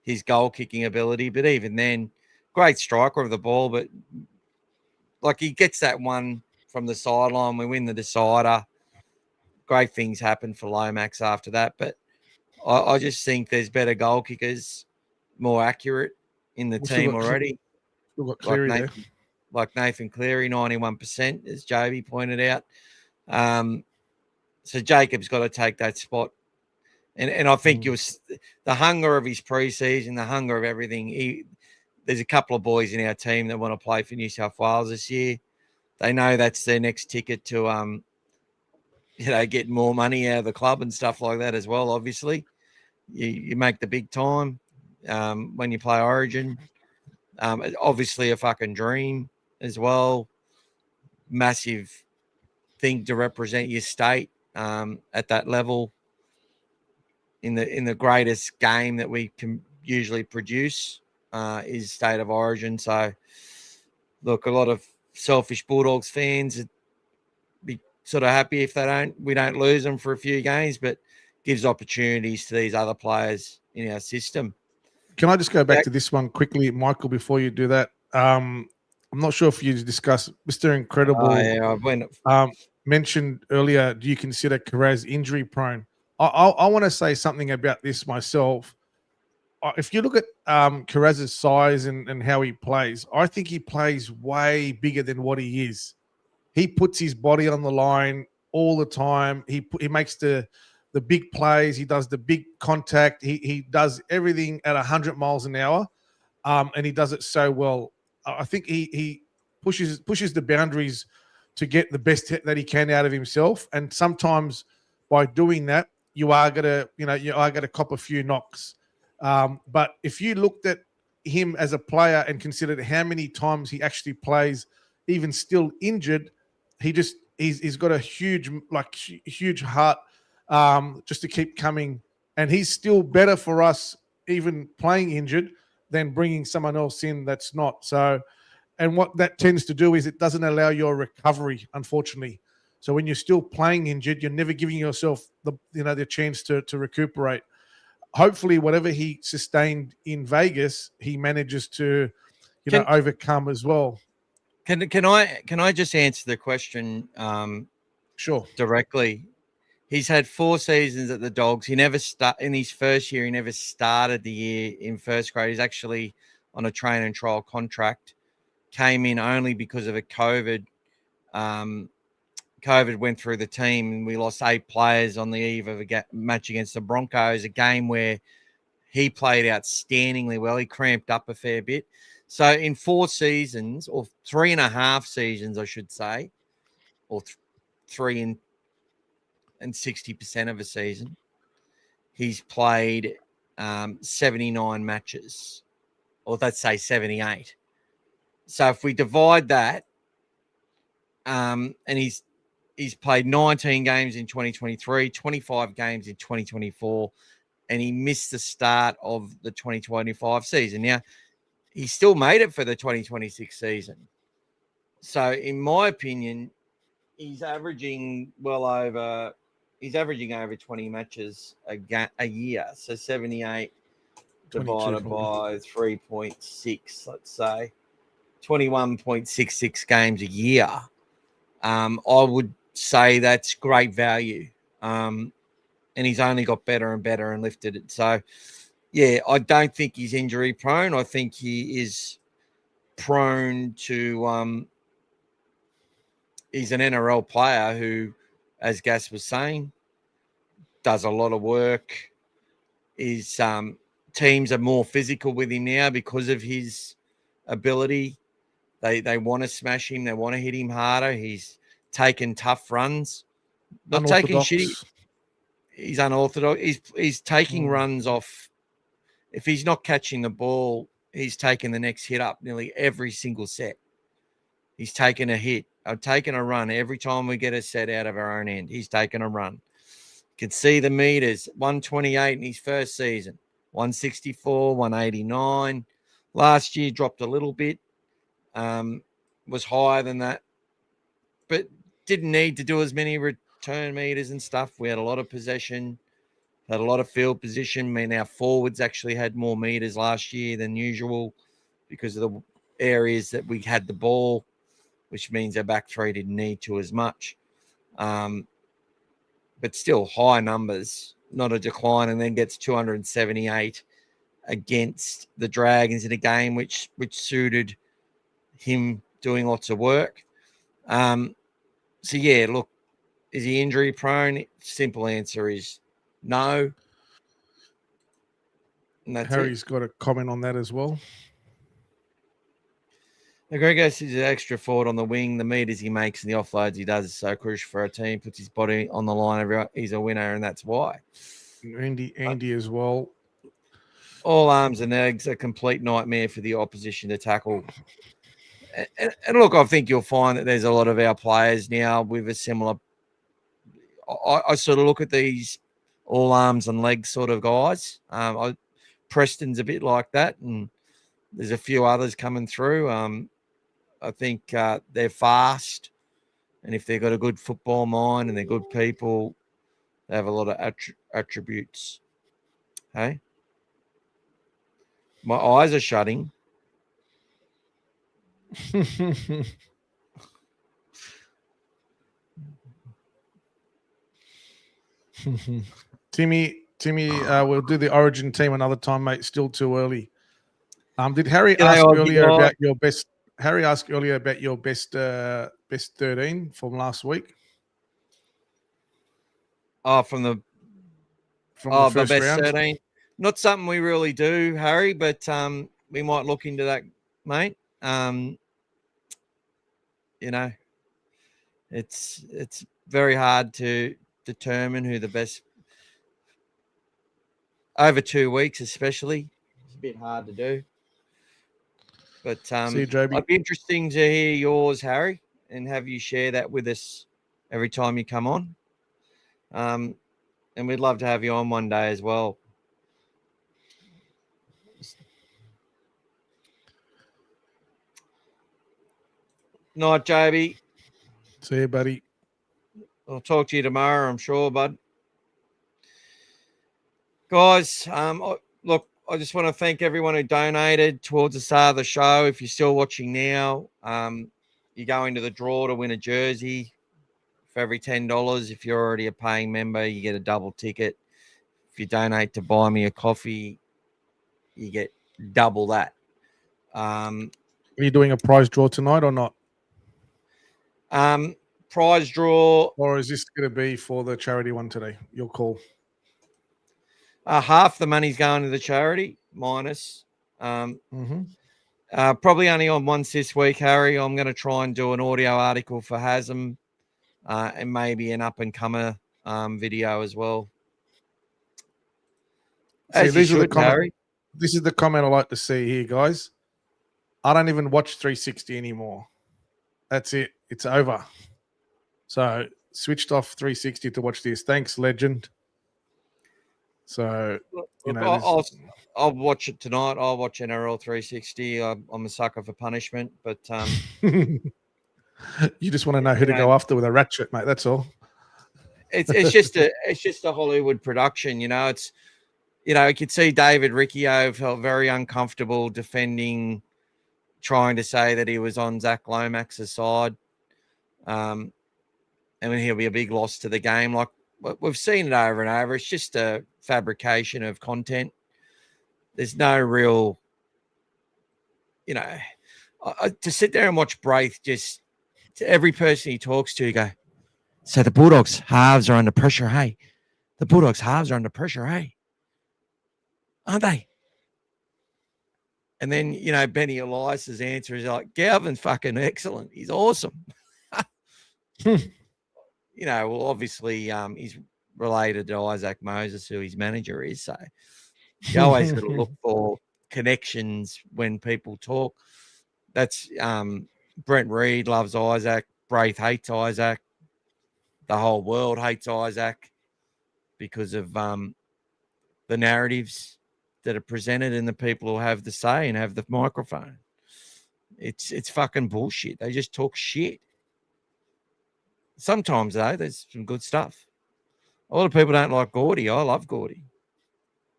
his goal kicking ability. But even then, great striker of the ball. But like he gets that one from the sideline, we win the decider. Great things happen for Lomax after that. But I just think there's better goal kickers, more accurate in the team already. Like Nathan Cleary, 91%, as Joby pointed out. So Jacob's got to take that spot. And I think it was the hunger of his preseason, the hunger of everything. There's a couple of boys in our team that want to play for New South Wales this year. They know that's their next ticket to, get more money out of the club and stuff like that as well. Obviously, you make the big time when you play Origin. Obviously, a fucking dream as well. Massive thing to represent your state at that level in the greatest game that we can usually produce is State of Origin. So, look, a lot of selfish Bulldogs fans would be sort of happy if we don't lose them for a few games, but gives opportunities to these other players in our system. Can I just go back to this one quickly, Michael, before you do that? I'm not sure if you discussed Mr. Incredible. Mentioned earlier, do you consider Carraz injury prone? I want to say something about this myself. If you look at Carraz's size and how he plays, I think he plays way bigger than what he is. He puts his body on the line all the time. He makes the big plays. He does the big contact. He does everything at 100 miles an hour, and he does it so well. I think he pushes the boundaries to get the best that he can out of himself. And sometimes by doing that, you are gonna cop a few knocks. But if you looked at him as a player and considered how many times he actually plays, even still injured, he's got a huge heart just to keep coming, and he's still better for us even playing injured than bringing someone else in that's not. So, and what that tends to do is it doesn't allow your recovery, unfortunately. So when you're still playing injured, you're never giving yourself the chance to recuperate. Hopefully, whatever he sustained in Vegas, he manages to overcome as well. Can I just answer the question? Sure. Directly. He's had 4 seasons at the Dogs. He never in his first year. He never started the year in first grade. He's actually on a train and trial contract. Came in only because of a COVID. COVID went through the team, and we lost 8 players on the eve of a match against the Broncos. A game where he played outstandingly well. He cramped up a fair bit. So in 4 seasons, or 3.5 seasons, I should say, or 3 and 60% of a season, he's played 79 matches, or let's say 78. So if we divide that, and he's played 19 games in 2023, 25 games in 2024, and he missed the start of the 2025 season. Now, he still made it for the 2026 season. So in my opinion, he's averaging over 20 matches a year. So 78 divided by 3.6, let's say 21.66 games a year. I would say that's great value. And he's only got better and better and lifted it. So, yeah, I don't think he's injury prone. I think he is prone to he's an NRL player who, as Gas was saying, does a lot of work. His teams are more physical with him now because of his ability. They want to smash him. They want to hit him harder. He's taken tough runs. Not taking shitty. He's unorthodox. He's taking runs off. If he's not catching the ball, he's taking the next hit up nearly every single set. He's taken a hit. I've taken a run every time we get a set out of our own end. He's taken a run. You can see the meters, 128 in his first season, 164, 189. Last year dropped a little bit, was higher than that, but didn't need to do as many return meters and stuff. We had a lot of possession, had a lot of field position. I mean, our forwards actually had more meters last year than usual because of the areas that we had the ball, which means our back three didn't need to as much. But still high numbers, not a decline, and then gets 278 against the Dragons in a game which suited him doing lots of work. So, yeah, look, is he injury prone? Simple answer is no. And that's Harry's got a comment on that as well. Gregos is an extra forward on the wing. The meters he makes and the offloads he does is so crucial for our team. Puts his body on the line. He's a winner, and that's why. Andy as well. All arms and legs, a complete nightmare for the opposition to tackle. And look, I think you'll find that there's a lot of our players now with a similar. I sort of look at these all arms and legs sort of guys. Preston's a bit like that, and there's a few others coming through. I think they're fast And if they've got a good football mind and they're good people, they have a lot of attributes. Hey? My eyes are shutting. Timmy, we'll do the Origin team another time, mate. Still too early. Did Harry ask earlier about your best? Harry asked earlier about your best 13 from last week. Oh, from the first best round. 13. Not something we really do, Harry, but we might look into that, mate. You know, it's very hard to determine who the best over 2 weeks, especially. It's a bit hard to do. But See you, Joby. it'd be interesting to hear yours, Harry, and have you share that with us every time you come on. And we'd love to have you on one day as well. Night, Joby. See you, buddy. I'll talk to you tomorrow, I'm sure, bud. Guys, look, I just want to thank everyone who donated towards the start of the show. If you're still watching now, you go into the draw to win a jersey for every $10. If you're already a paying member, you get a double ticket. If you donate to buy me a coffee, you get double that. Are you doing a prize draw tonight or not? Prize draw. Or is this going to be for the charity one today? Your call. Half the money's going to the charity, minus. Probably only on once this week, Harry. I'm going to try and do an audio article for Hasm and maybe an up-and-comer video as well. As these are the Harry. This is the comment I like to see here, guys. I don't even watch 360 anymore. That's it. It's over. So switched off 360 to watch this. Thanks, legend. So, you know, I'll watch it tonight. I'll watch NRL 360. I'm a sucker for punishment, but you just want to know who to go after with a ratchet, mate. That's all. It's just a Hollywood production, you know. It's, you know, you could see David Riccio felt very uncomfortable defending, trying to say that he was on Zach Lomax's side. And he'll be a big loss to the game. Like, we've seen it over and over. It's just a fabrication of content. There's no real, you know, to sit there and watch Braith, just to every person he talks to, go, so the Bulldogs halves are under pressure, hey? The Bulldogs halves are under pressure, hey? Aren't they? And then, you know, Benny Elias's answer is like, Galvin's fucking excellent. He's awesome. You know, well, obviously he's related to Isaac Moses, who his manager is. So you always got to look for connections when people talk. That's Brent Reed loves Isaac. Braith hates Isaac. The whole world hates Isaac because of the narratives that are presented and the people who have the say and have the microphone. It's fucking bullshit. They just talk shit. Sometimes, though, there's some good stuff. A lot of people don't like Gordy. I love Gordy.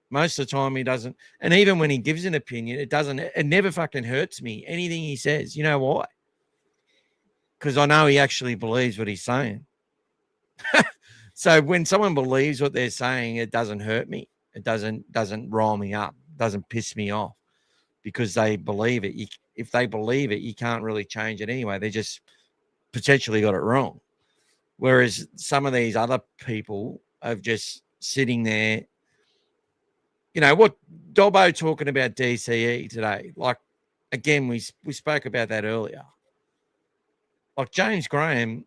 Most of the time he doesn't. And even when he gives an opinion, it never fucking hurts me, anything he says. You know why? Because I know he actually believes what he's saying. So when someone believes what they're saying, it doesn't hurt me. It doesn't roll me up. It doesn't piss me off because they believe it. If they believe it, you can't really change it anyway. They just potentially got it wrong. Whereas some of these other people are just sitting there. You know, what Dobbo talking about DCE today, like, again, we spoke about that earlier. Like, James Graham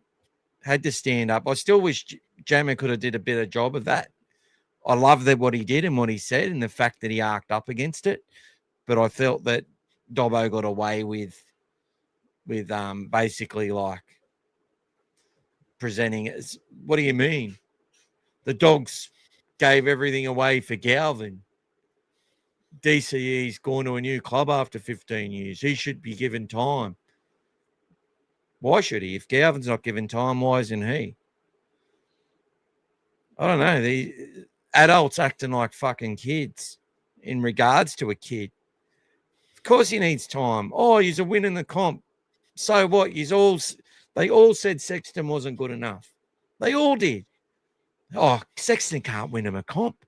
had to stand up. I still wish Jammer could have did a better job of that. I love that what he did and what he said and the fact that he arced up against it. But I felt that Dobbo got away with basically like presenting it as, what do you mean? The Dogs gave everything away for Galvin. DCE's gone to a new club after 15 years. He should be given time. Why should he? If Galvin's not given time, why isn't he? I don't know. The adults acting like fucking kids in regards to a kid. Of course he needs time. Oh, he's a win in the comp. So what? They all said Sexton wasn't good enough. They all did. Oh, Sexton can't win him a comp.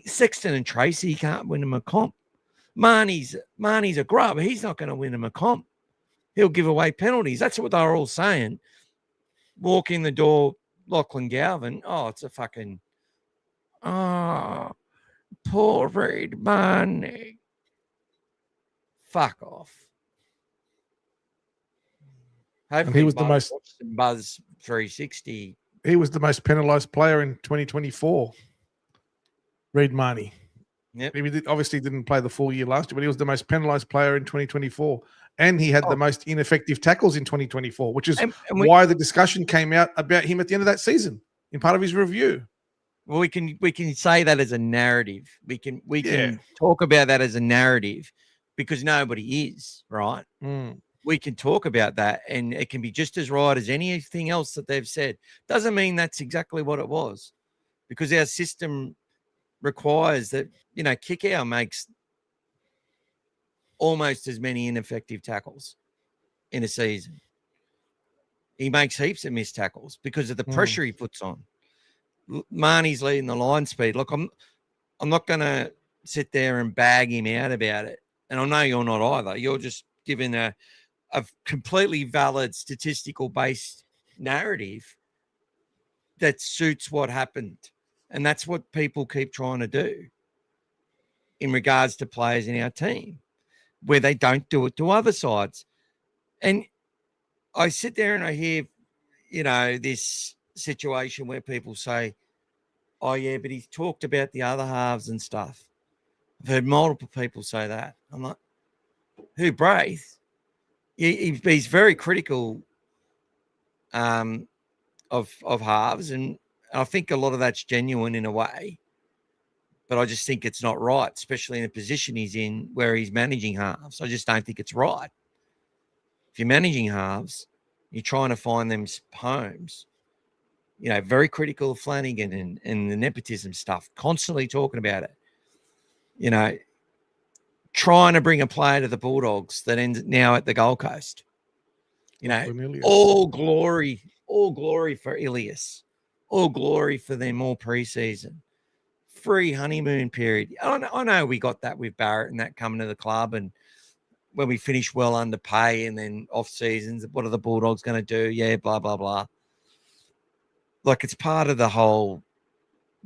Sexton and Tracy can't win him a comp. Marnie's a grub. He's not going to win him a comp. He'll give away penalties. That's what they were all saying. Walk in the door, Lachlan Galvin. Oh, it's a fucking poor Reed Marnie. Fuck off. Hopefully he was the most Buzz 360. He was the most penalised player in 2024. Reed Marnie. Yep. He obviously didn't play the full year last year, but he was the most penalised player in 2024. And he had the most ineffective tackles in 2024, which is why the discussion came out about him at the end of that season in part of his review. Well, we can say that as a narrative. We can talk about that as a narrative because nobody is, right? Mm. We can talk about that and it can be just as right as anything else that they've said. Doesn't mean that's exactly what it was because our system requires that, Kickout makes almost as many ineffective tackles in a season. He makes heaps of missed tackles because of the pressure he puts on. Marnie's leading the line speed. Look, I'm not going to sit there and bag him out about it. And I know you're not either. You're just giving a completely valid statistical-based narrative that suits what happened. And that's what people keep trying to do in regards to players in our team, where they don't do it to other sides. And I sit there and I hear, this situation where people say, oh, yeah, but he's talked about the other halves and stuff. I've heard multiple people say that. I'm like, who, Braith? He's very critical of halves, and I think a lot of that's genuine in a way. But I just think it's not right, especially in the position he's in where he's managing halves. I just don't think it's right. If you're managing halves, you're trying to find them homes. Very critical of Flanagan and the nepotism stuff, constantly talking about it. Trying to bring a player to the Bulldogs that ends now at the Gold Coast. All glory for Ilias. All glory for them all preseason. Free honeymoon period. I know we got that with Barrett and that coming to the club, and when we finish well under pay and then off seasons, what are the Bulldogs going to do? Yeah, blah, blah, blah. Like it's part of the whole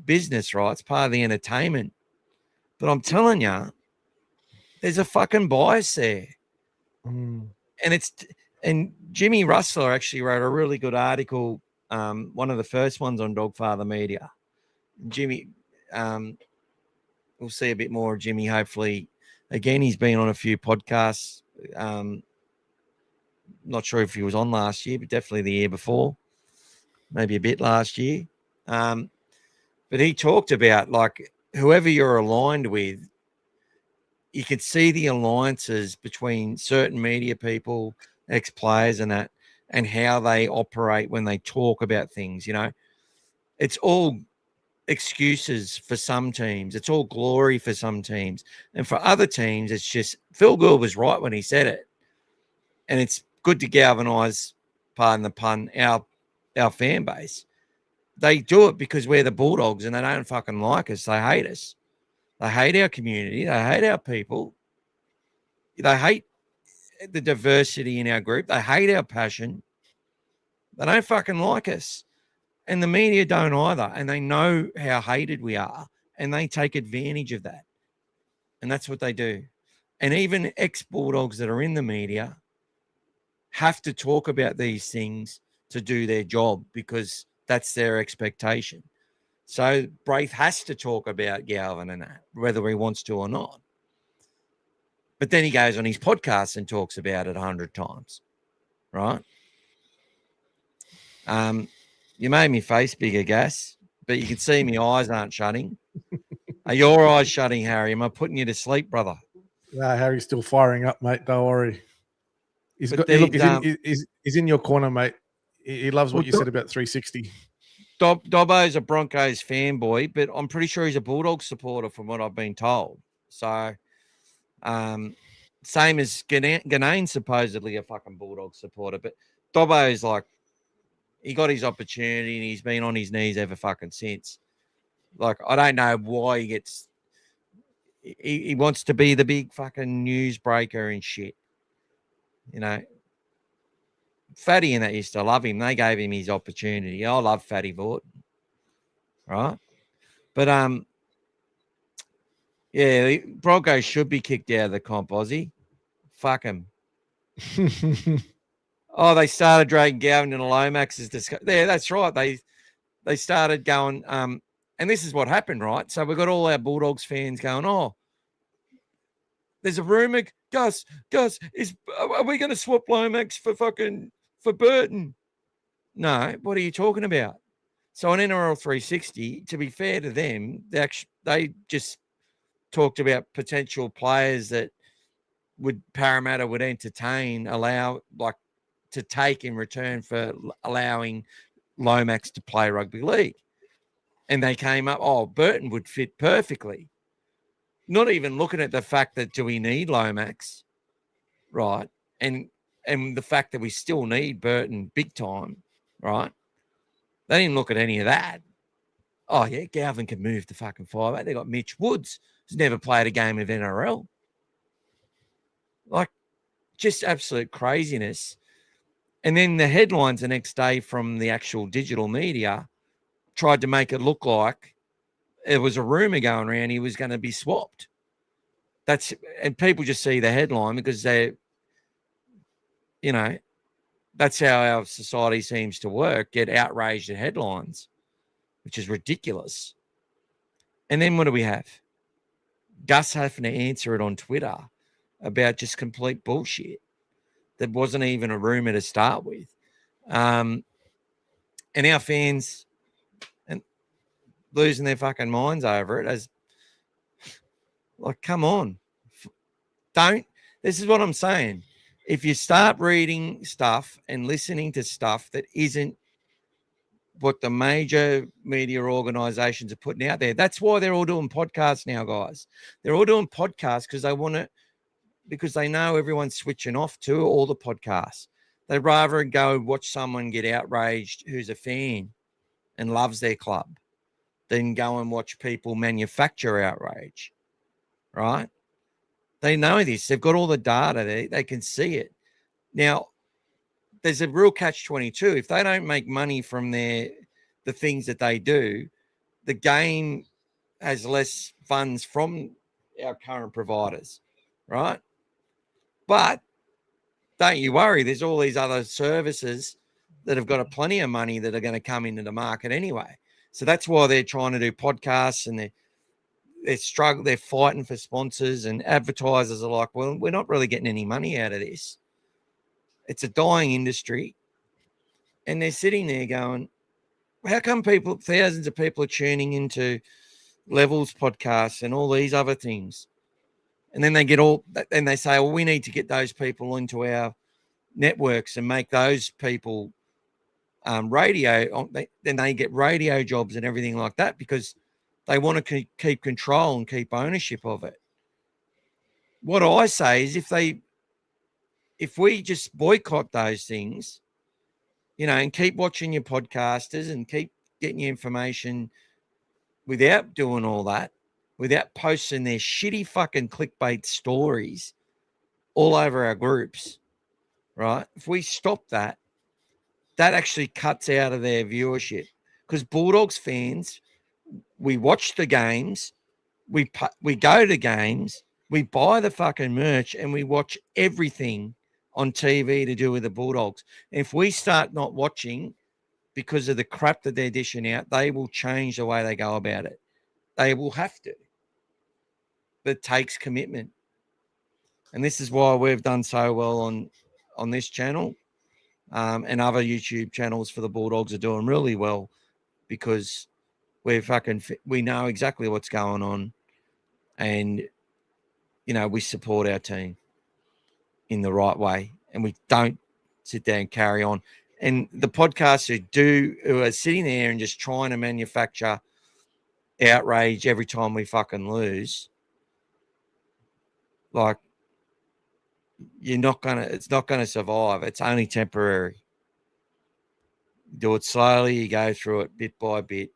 business, right? It's part of the entertainment. But I'm telling you, there's a fucking bias there. Mm. And Jimmy Russell actually wrote a really good article, one of the first ones on Dogfather Media. Jimmy, we'll see a bit more of Jimmy, hopefully. Again, he's been on a few podcasts. Not sure if he was on last year, but definitely the year before. Maybe a bit last year. But he talked about, like, whoever you're aligned with, you could see the alliances between certain media people, ex-players and that, and how they operate when they talk about things, It's all excuses for some teams. It's all glory for some teams. And for other teams, it's just Phil Gould was right when he said it. And it's good to galvanise, pardon the pun, our fan base. They do it because we're the Bulldogs and they don't fucking like us. They hate us. They hate our community. They hate our people. They hate the diversity in our group. They hate our passion. They don't fucking like us. And the media don't either. And they know how hated we are. And they take advantage of that. And that's what they do. And even ex-Bulldogs that are in the media have to talk about these things to do their job because that's their expectation. So Braith has to talk about Galvin and that, whether he wants to or not. But then he goes on his podcast and talks about it 100 times, right? You made me face bigger, Gas, but you can see my eyes aren't shutting. Are your eyes shutting, Harry? Am I putting you to sleep, brother? Harry's still firing up, mate. Don't worry. He's But got look. these, He's in your corner, mate. He loves what Well, you said about 360. Dobbo's a Broncos fanboy, but I'm pretty sure he's a Bulldogs supporter from what I've been told. So, same as Ghanaine's supposedly a fucking Bulldogs supporter, but Dobbo's like, he got his opportunity and he's been on his knees ever fucking since. Like, I don't know why he wants to be the big fucking newsbreaker and shit. You know, Fatty and that used to love him. They gave him his opportunity. I love Fatty Vaught. Right? But, yeah, the Broncos should be kicked out of the comp, Aussie. Fuck him. Oh, they started dragging Galvin and Lomax's discussion. Yeah, that's right. They started going, and this is what happened, right? So we've got all our Bulldogs fans going, oh, there's a rumor, Gus, are we going to swap Lomax for Burton? No, what are you talking about? So on NRL 360, to be fair to them, they just talked about potential players that Parramatta would entertain, to take in return for allowing Lomax to play rugby league. And they came up, oh, Burton would fit perfectly. Not even looking at the fact that do we need Lomax, right? And the fact that we still need Burton big time, right? They didn't look at any of that. Oh, yeah, Galvin can move the fucking 5'8". They got Mitch Woods, who's never played a game of NRL. Like, just absolute craziness. And then the headlines the next day from the actual digital media tried to make it look like there was a rumor going around he was going to be swapped. And people just see the headline because they, you know, that's how our society seems to work, get outraged at headlines, which is ridiculous. And then what do we have? Gus having to answer it on Twitter about just complete bullshit that wasn't even a rumor to start with. And our fans and losing their fucking minds over it as like, come on. This is what I'm saying. If you start reading stuff and listening to stuff that isn't what the major media organizations are putting out there, that's why they're all doing podcasts now, guys. They're all doing podcasts because they know everyone's switching off to all the podcasts. They'd rather go watch someone get outraged who's a fan and loves their club than go and watch people manufacture outrage, right? They know this. They've got all the data. They can see it. Now, there's a real catch-22. If they don't make money from the things that they do, the game has less funds from our current providers, right? But don't you worry. There's all these other services that have got plenty of money that are going to come into the market anyway. So that's why they're trying to do podcasts and they're fighting for sponsors, and advertisers are like, well, we're not really getting any money out of this. It's a dying industry. And they're sitting there going, how come thousands of people are tuning into Levels podcasts and all these other things? And then they say, well, we need to get those people into our networks and make those people radio. Then they get radio jobs and everything like that because they want to keep control and keep ownership of it. What I say is if we just boycott those things, you know, and keep watching your podcasters and keep getting your information without doing all that, without posting their shitty fucking clickbait stories all over our groups, right? If we stop that, that actually cuts out of their viewership because Bulldogs fans, we watch the games, we go to games, we buy the fucking merch, and we watch everything on TV to do with the Bulldogs. And if we start not watching because of the crap that they're dishing out, they will change the way they go about it. They will have to. But it takes commitment. And this is why we've done so well on this channel, and other YouTube channels for the Bulldogs are doing really well because we know exactly what's going on, and you know we support our team in the right way, and we don't sit there and carry on. And the podcasts who are sitting there and just trying to manufacture outrage every time we fucking lose, like, it's not gonna survive. It's only temporary. Do it slowly, you go through it bit by bit.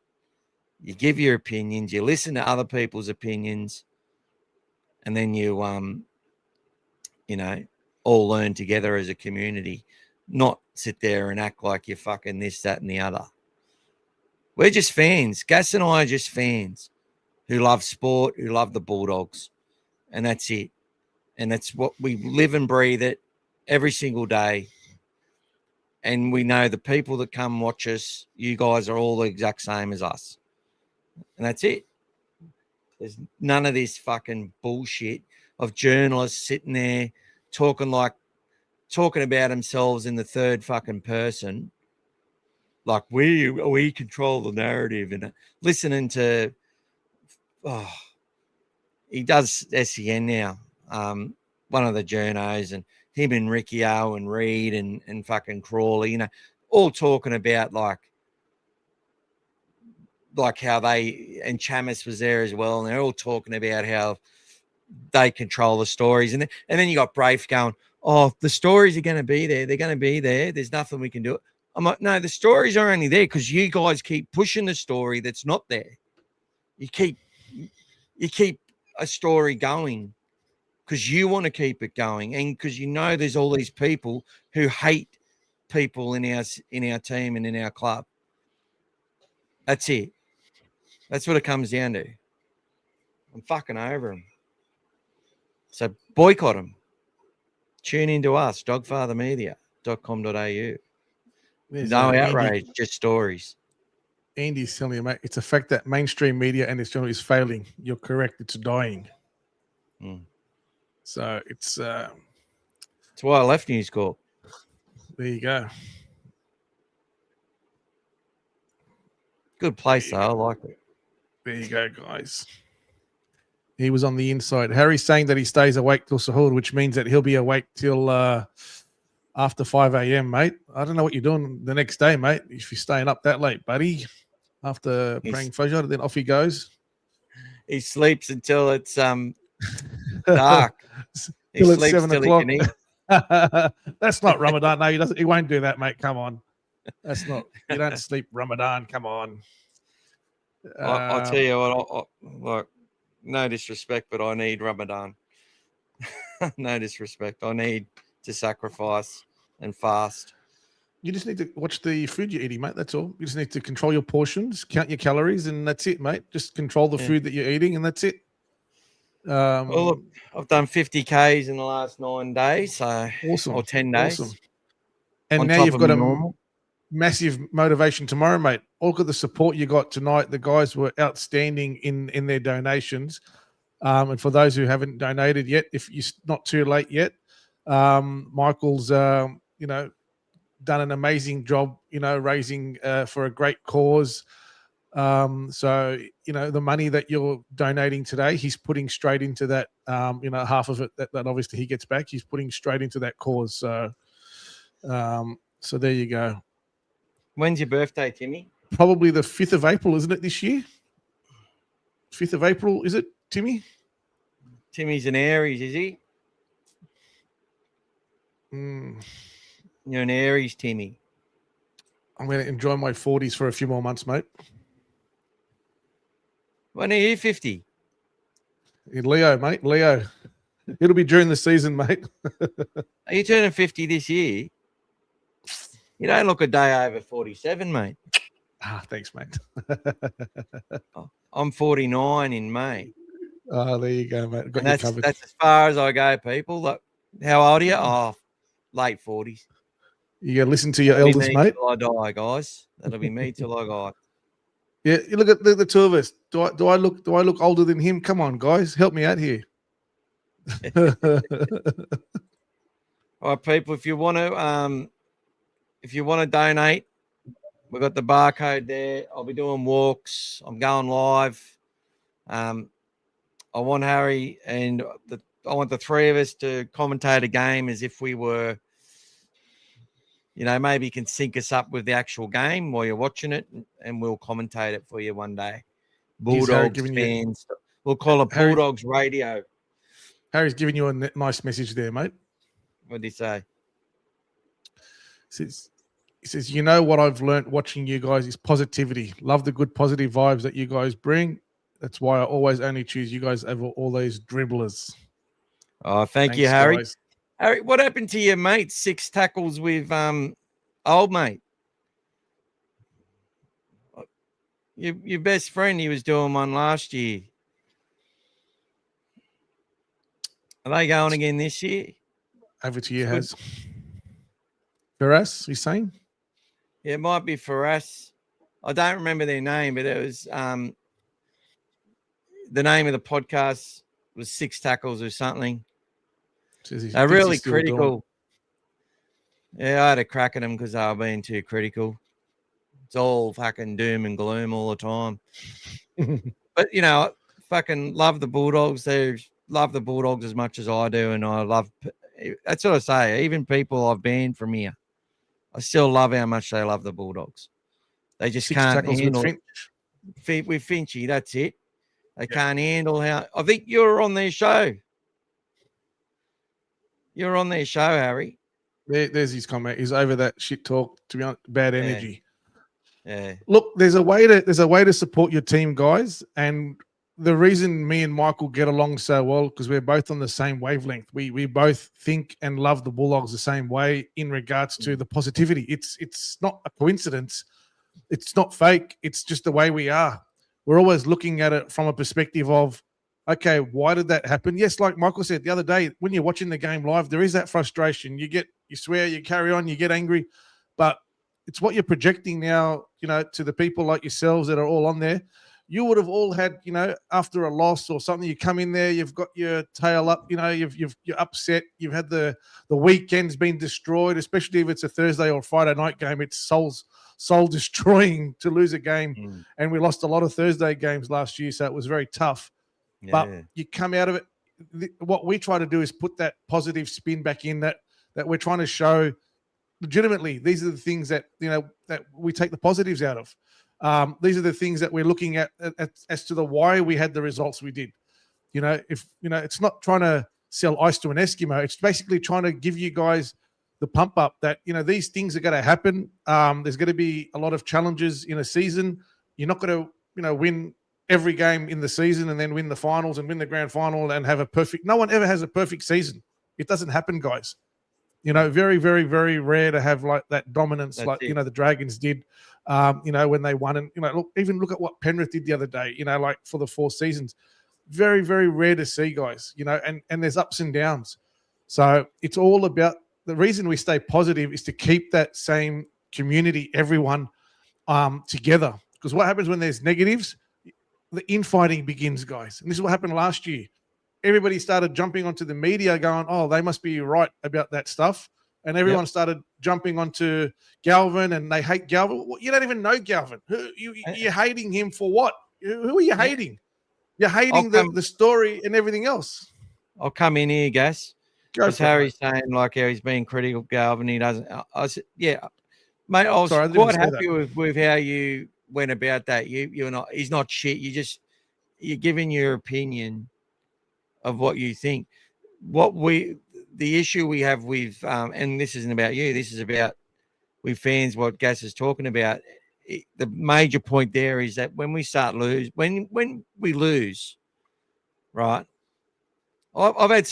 You give your opinions, you listen to other people's opinions, and then you all learn together as a community, not sit there and act like you're fucking this, that, and the other. We're just fans. Gas and I are just fans who love sport, who love the Bulldogs, and that's it. And that's what we live and breathe it every single day. And we know the people that come watch us, you guys are all the exact same as us. And that's it. There's none of this fucking bullshit of journalists sitting there talking about themselves in the third fucking person. Like we control the narrative, and listening to, he does SEN now. One of the journos, and him and Ricky O and Reed and fucking Crawley, all talking about like how they, and Chamis was there as well, and they're all talking about how they control the stories, and then you got Brafe going, oh, the stories are going to be there, they're going to be there, there's nothing we can do. I'm like, no, the stories are only there because you guys keep pushing the story that's not there. You keep a story going because you want to keep it going, and because there's all these people who hate people in our team and in our club. That's it. That's what it comes down to. I'm fucking over them. So boycott them. Tune into us, dogfathermedia.com.au. No outrage, just stories. Andy's telling you, mate, it's a fact that mainstream media and its journal is failing. You're correct. It's dying. So it's that's why I left News Corp. There you go. Good place, though. I like it. There you go, guys. He was on the inside. Harry's saying that he stays awake till Sahur, which means that he'll be awake till after 5 a.m., mate. I don't know what you're doing the next day, mate, if you're staying up that late, buddy. After praying Fajr, then off he goes. He sleeps until it's dark. He Till sleeps 7 till o'clock. he can eat. That's not Ramadan. No, he won't do that, mate. Come on. That's not. You don't sleep Ramadan. Come on. I'll tell you what. Look, no disrespect, but I need Ramadan. No disrespect. I need to sacrifice and fast. You just need to watch the food you're eating, mate. That's all. You just need to control your portions, count your calories, and that's it, mate. Just control the food that you're eating, and that's it. Well, look, I've done 50 Ks in the last 9 days, so awesome, or 10 days. Awesome. And now you've got a massive motivation tomorrow, mate. Look at the support you got tonight. The guys were outstanding in their donations. And for those who haven't donated yet, if you're not too late yet, Michael's done an amazing job, raising for a great cause. So the money that you're donating today, he's putting straight into that. Half of it that obviously he gets back, he's putting straight into that cause. So there you go. When's your birthday, Timmy? Probably the 5th of April, isn't it, this year? 5th of April, is it, Timmy? Timmy's an Aries, is he? You're an Aries, Timmy. I'm going to enjoy my 40s for a few more months, mate. When are you 50? In Leo, mate. Leo. It'll be during the season, mate. Are you turning 50 this year? You don't look a day over 47, mate. Thanks, mate. I'm 49 in May. Oh, there you go, mate. That's as far as I go, people. Look, how old are you? Oh, late 40s. You got to listen to your elders, mate. Till I die, guys. That'll be me till I die. Yeah, you look at the two of us. Do I look older than him? Come on, guys, help me out here. All right, people. If you want to donate, we've got the barcode there. I'll be doing walks. I'm going live. I want Harry and I want the three of us to commentate a game as if we were maybe you can sync us up with the actual game while you're watching it, and we'll commentate it for you one day. Bulldogs fans. We'll call it Bulldogs Radio. Harry's giving you a nice message there, mate. What did he say? He says, you know what I've learned watching you guys is positivity. Love the good positive vibes that you guys bring. That's why I always only choose you guys over all those dribblers. Oh, thanks, you, Harry. Guys. Harry, what happened to your mate? 6 tackles with old mate. Your best friend, he was doing one last year. Are they going again this year? Over to you, Haz. Firas, you saying? Yeah, it might be Firas. I don't remember their name, but it was the name of the podcast was 6 tackles or something. They're really critical. Yeah, I had a crack at them because they were being too critical. It's all fucking doom and gloom all the time. But, fucking love the Bulldogs. They love the Bulldogs as much as I do, and I love – that's what I say. Even people I've banned from here, I still love how much they love the Bulldogs. They just can't handle – with Finchy, that's it. They can't handle how – I think you're on their show. You're on their show, Harry. There's his comment. He's over that shit talk, to be honest, bad energy. Yeah. Look, there's a way to support your team, guys. And the reason me and Michael get along so well, because we're both on the same wavelength. We both think and love the Bulldogs the same way in regards to the positivity. It's not a coincidence. It's not fake. It's just the way we are. We're always looking at it from a perspective of, okay, why did that happen? Yes, like Michael said the other day, when you're watching the game live, there is that frustration. You swear, you carry on, you get angry, but it's what you're projecting now, to the people like yourselves that are all on there. You would have all had, after a loss or something, you come in there, you've got your tail up, you're upset. You've had the weekend's been destroyed, especially if it's a Thursday or Friday night game. It's soul destroying to lose a game. And we lost a lot of Thursday games last year, so it was very tough. Yeah. But you come out of it. What we try to do is put that positive spin back in that we're trying to show legitimately. These are the things that that we take the positives out of. These are the things that we're looking at as to the why we had the results we did. It's not trying to sell ice to an Eskimo. It's basically trying to give you guys the pump up that these things are going to happen. There's going to be a lot of challenges in a season. You're not going to win every game in the season and then win the finals and win the grand final and have a perfect. No one ever has a perfect season. It doesn't happen, guys. Very, very, very rare to have like that dominance. That's it. The Dragons did, when they won. And, look at what Penrith did the other day, like for the 4 seasons. Very, very rare to see, guys, and there's ups and downs. So it's all about the reason we stay positive is to keep that same community, everyone together. Because what happens when there's negatives? The infighting begins, guys. And this is what happened last year. Everybody started jumping onto the media going, oh, they must be right about that stuff. And everyone started jumping onto Galvin and they hate Galvin. You don't even know Galvin. You're hating him for what? Who are you hating? You're hating the story and everything else. I'll come in here, Gas. Because Harry's saying like how he's being critical of Galvin. He doesn't. I said, yeah. Mate, I was quite happy with how you went about that. You're not. He's not shit. You're giving your opinion of what you think. The issue we have with and this isn't about you. This is about with fans. What Gas is talking about. The major point there is that when we when we lose, right? I've had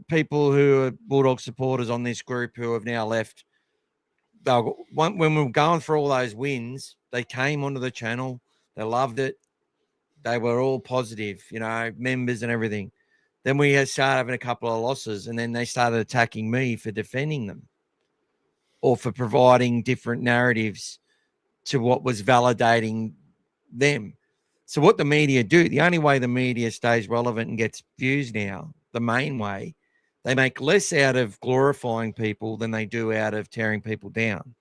people who are Bulldog supporters on this group who have now left. When we were going for all those wins, they came onto the channel. They loved it. They were all positive, members and everything. Then we started having a couple of losses, and then they started attacking me for defending them or for providing different narratives to what was validating them. So what the media do, the only way the media stays relevant and gets views now, the main way, they make less out of glorifying people than they do out of tearing people down.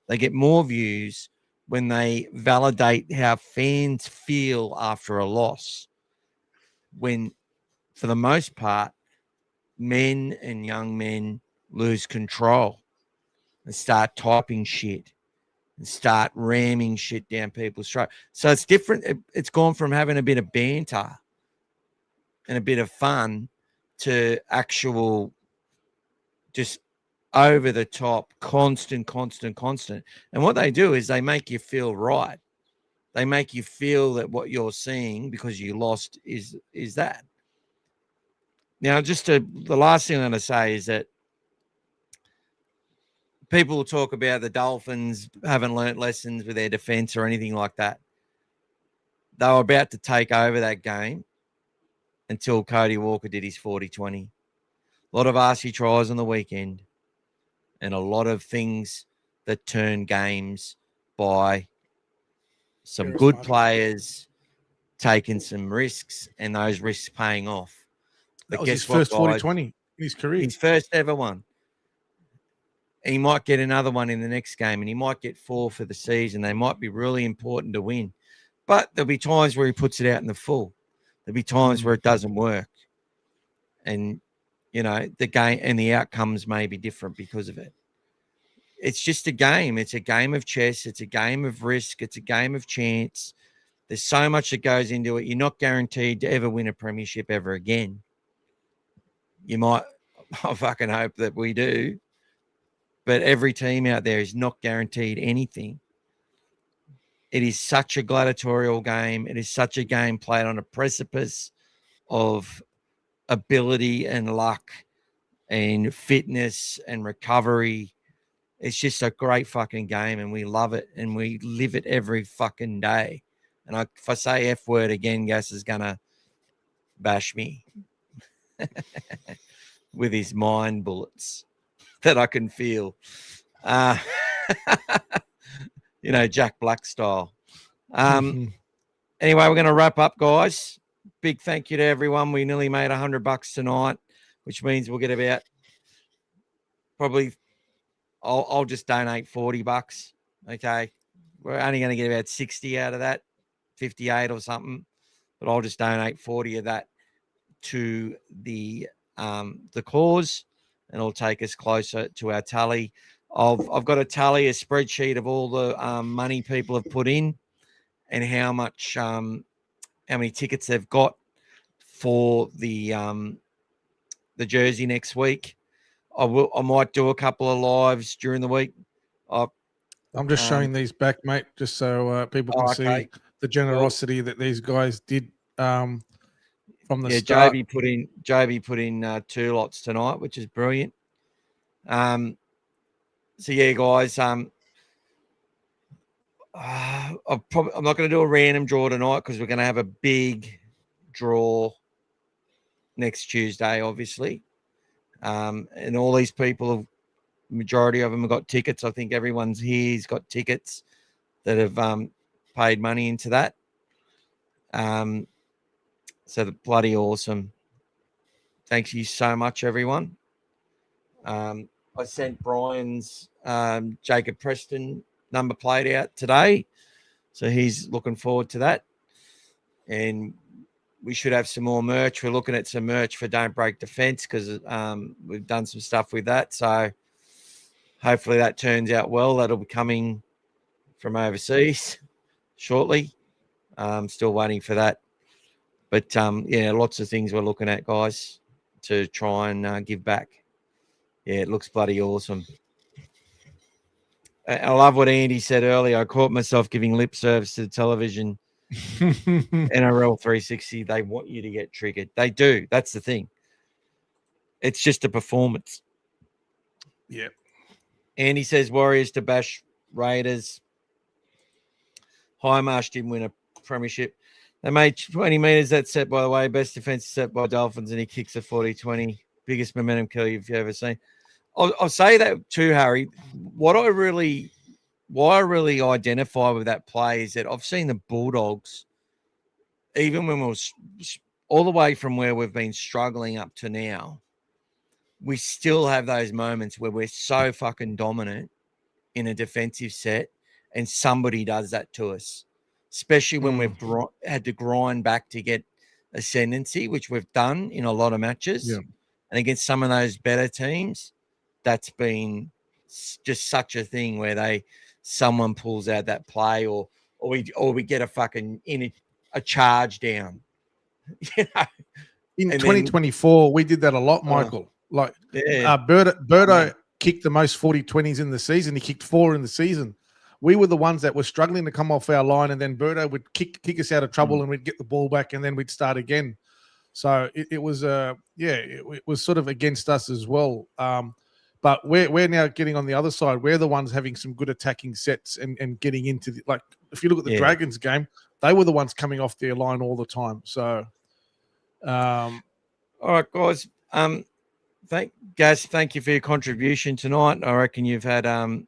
They get more views when they validate how fans feel after a loss. When, for the most part, men and young men lose control. and start typing shit and start ramming shit down people's throat. So it's different. It's gone from having a bit of banter and a bit of fun to actual just over the top, constant. And what they do is they make you feel right. They make you feel that what you're seeing because you lost is that. Now, the last thing I'm going to say is that people will talk about the Dolphins haven't learnt lessons with their defense or anything like that. They were about to take over that game until Cody Walker did his 40-20. A lot of RC tries on the weekend and a lot of things that turn games by some good players taking some risks and those risks paying off. That was his first 40-20 in his career. His first ever one. He might get another one in the next game and he might get 4 for the season. They might be really important to win. But there'll be times where he puts it out in the full. There'll be times where it doesn't work. And, you know, the game and the outcomes may be different because of it. It's just a game. It's a game of chess. It's a game of risk. It's a game of chance. There's so much that goes into it. You're not guaranteed to ever win a premiership ever again. You might, I fucking hope that we do. But every team out there is not guaranteed anything. It is such a gladiatorial game. It is such a game played on a precipice of ability and luck and fitness and recovery. It's just a great fucking game and we love it and we live it every fucking day. And if I say F word again, Gas is going to bash me with his mind bullets that I can feel. You know, Jack Black style. Anyway, we're going to wrap up, guys. Big thank you to everyone. We nearly made $100 tonight, which means we'll get about probably, I'll just donate $40. Okay. We're only going to get about 60 out of that, 58 or something, but I'll just donate 40 of that to the cause, and it'll take us closer to our tally. I've got a tally, a spreadsheet of all the money people have put in and how much, how many tickets they've got for the jersey next week. I might do a couple of lives during the week. I'm just showing these back, mate, just so people can see the generosity that these guys did from the start. JB put in 2 lots tonight, which is brilliant. So yeah, guys, I'm not going to do a random draw tonight because we're going to have a big draw next Tuesday, obviously. And all these people, majority of them have got tickets. I think everyone's here's got tickets that have paid money into that. So the bloody awesome. Thank you so much, everyone. I sent Brian's Jacob Preston number plate out today. So he's looking forward to that. And we should have some more merch. We're looking at some merch for Don't Break Defense because we've done some stuff with that. So hopefully that turns out well. That'll be coming from overseas shortly. Still waiting for that. But, yeah, lots of things we're looking at, guys, to try and give back. Yeah, it looks bloody awesome. I love what Andy said earlier. I caught myself giving lip service to the television. NRL 360, they want you to get triggered. They do. That's the thing. It's just a performance. Yeah. Andy says Warriors to bash Raiders. Highmarsh didn't win a premiership. They made 20 metres that set, by the way. Best defense set by Dolphins, and he kicks a 40-20. Biggest momentum killer you've ever seen. I'll say that too, Harry. Why I really identify with that play is that I've seen the Bulldogs, even when we was all the way from where we've been struggling up to now, we still have those moments where we're so fucking dominant in a defensive set and somebody does that to us, especially when we've had to grind back to get ascendancy, which we've done in a lot of matches. Yeah. And against some of those better teams, that's been just such a thing where someone pulls out that play, or we get a fucking a charge down. You know, In and 2024, we did that a lot, Michael. Birdo kicked the most 40-20s in the season. He kicked 4 in the season. We were the ones that were struggling to come off our line, and then Birdo would kick us out of trouble, and we'd get the ball back, and then we'd start again. So it was it was sort of against us as well. But we're now getting on the other side. We're the ones having some good attacking sets and getting into if you look at the Dragons game, they were the ones coming off their line all the time. So, all right, guys. Thank you for your contribution tonight. I reckon you've had a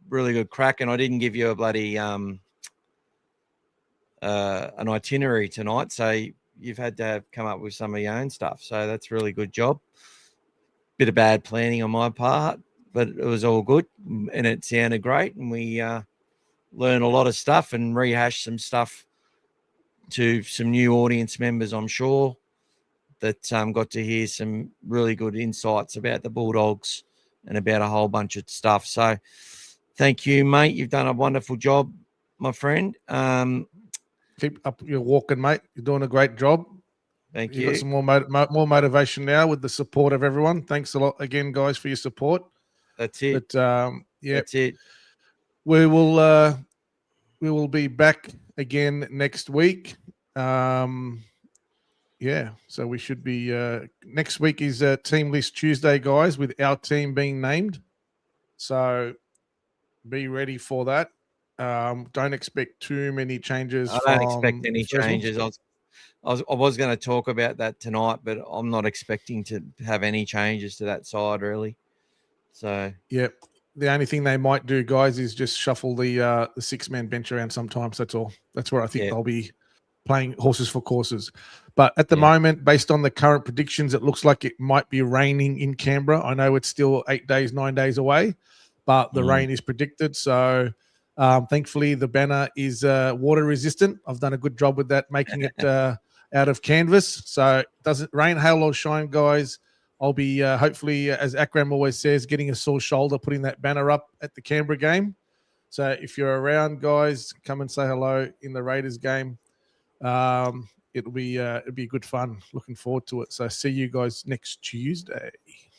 really good crack, and I didn't give you a bloody an itinerary tonight, so you've had to come up with some of your own stuff. So that's really good job. Bit of bad planning on my part, but it was all good, and it sounded great, and we learned a lot of stuff and rehashed some stuff to some new audience members, I'm sure, that got to hear some really good insights about the Bulldogs and about a whole bunch of stuff. So thank you, mate. You've done a wonderful job, my friend. Keep up your walking, mate. You're doing a great job. Thank you. You've got some more motivation now with the support of everyone. Thanks a lot again, guys, for your support. That's it. But That's it. We will be back again next week. So we should be next week is Team List Tuesday, guys, with our team being named. So be ready for that. Don't expect too many changes. I don't expect any changes. I was going to talk about that tonight, but I'm not expecting to have any changes to that side really. So yeah, the only thing they might do, guys, is just shuffle the 6-man bench around sometimes. That's all. That's where I think they'll be playing horses for courses. But at the moment, based on the current predictions, it looks like it might be raining in Canberra. I know it's still 9 days away, but the rain is predicted. So thankfully, the banner is water resistant. I've done a good job with that, making it out of canvas. So it doesn't rain, hail, or shine, guys. I'll be hopefully, as Akram always says, getting a sore shoulder, putting that banner up at the Canberra game. So if you're around, guys, come and say hello in the Raiders game. It'll be good fun. Looking forward to it. So see you guys next Tuesday.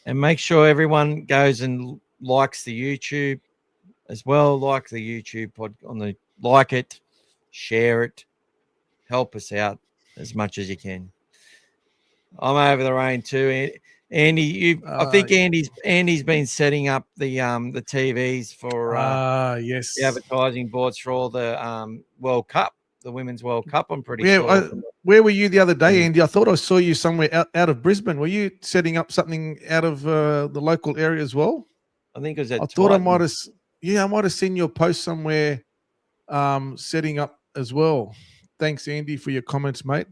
And make sure everyone goes and likes the YouTube as well. Like the YouTube like it, share it, help us out as much as you can. I'm over the rain too, Andy. I think Andy's been setting up the TVs for yes, the advertising boards for all the World Cup. The Women's World Cup, I'm pretty sure. Where were you the other day, Andy? I thought I saw you somewhere out of Brisbane. Were you setting up something out of the local area as well? I think it was at thought I might have seen your post somewhere setting up as well. Thanks, Andy, for your comments, mate.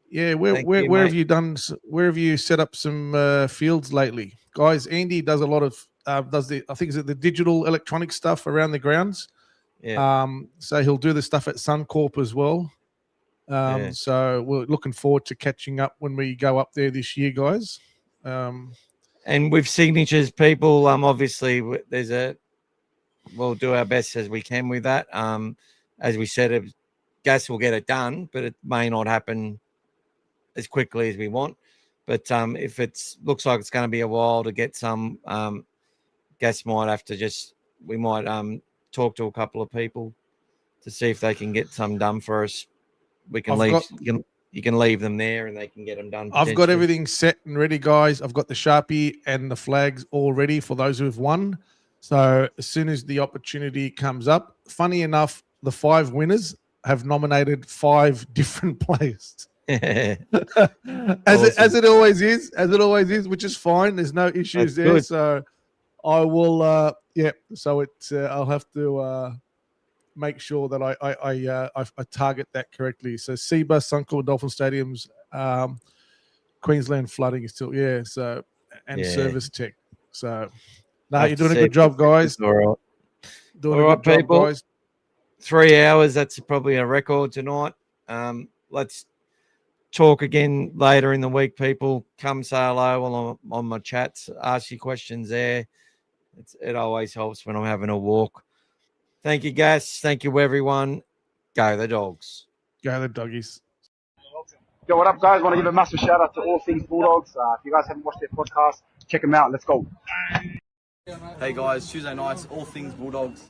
Yeah, where have you done? Where have you set up some fields lately, guys? Andy does a lot of I think is it the digital electronic stuff around the grounds. Yeah. So he'll do the stuff at Suncorp as well. So we're looking forward to catching up when we go up there this year, guys. And with signatures, people, obviously we'll do our best as we can with that. As we said, Gas will get it done, but it may not happen as quickly as we want. But if looks like it's going to be a while to get some, Gas might have to we might talk to a couple of people to see if they can get some done for us. We can you can leave them there and they can get them done. I've got everything set and ready, guys. I've got the Sharpie and the flags all ready for those who have won. So as soon as the opportunity comes up, funny enough, the 5 winners have nominated 5 different players. As it always is, which is fine. There's no issues there. Good. So I will, So it's I'll have to make sure that I target that correctly. So Seba, Suncorp, Dolphin Stadiums, Queensland flooding is still Service Tech. So you're doing a good job, guys. All right, doing a good job, guys. 3 hours. That's probably a record tonight. Let's talk again later in the week, people. Come say hello while I'm on my chats. Ask your questions there. It always helps when I'm having a walk. Thank you, Gas. Thank you, everyone. Go the Dogs. Go the Doggies. Yo, what up, guys? Want to give a massive shout out to All Things Bulldogs. If you guys haven't watched their podcast, check them out. Let's go. Hey guys, Tuesday nights, All Things Bulldogs.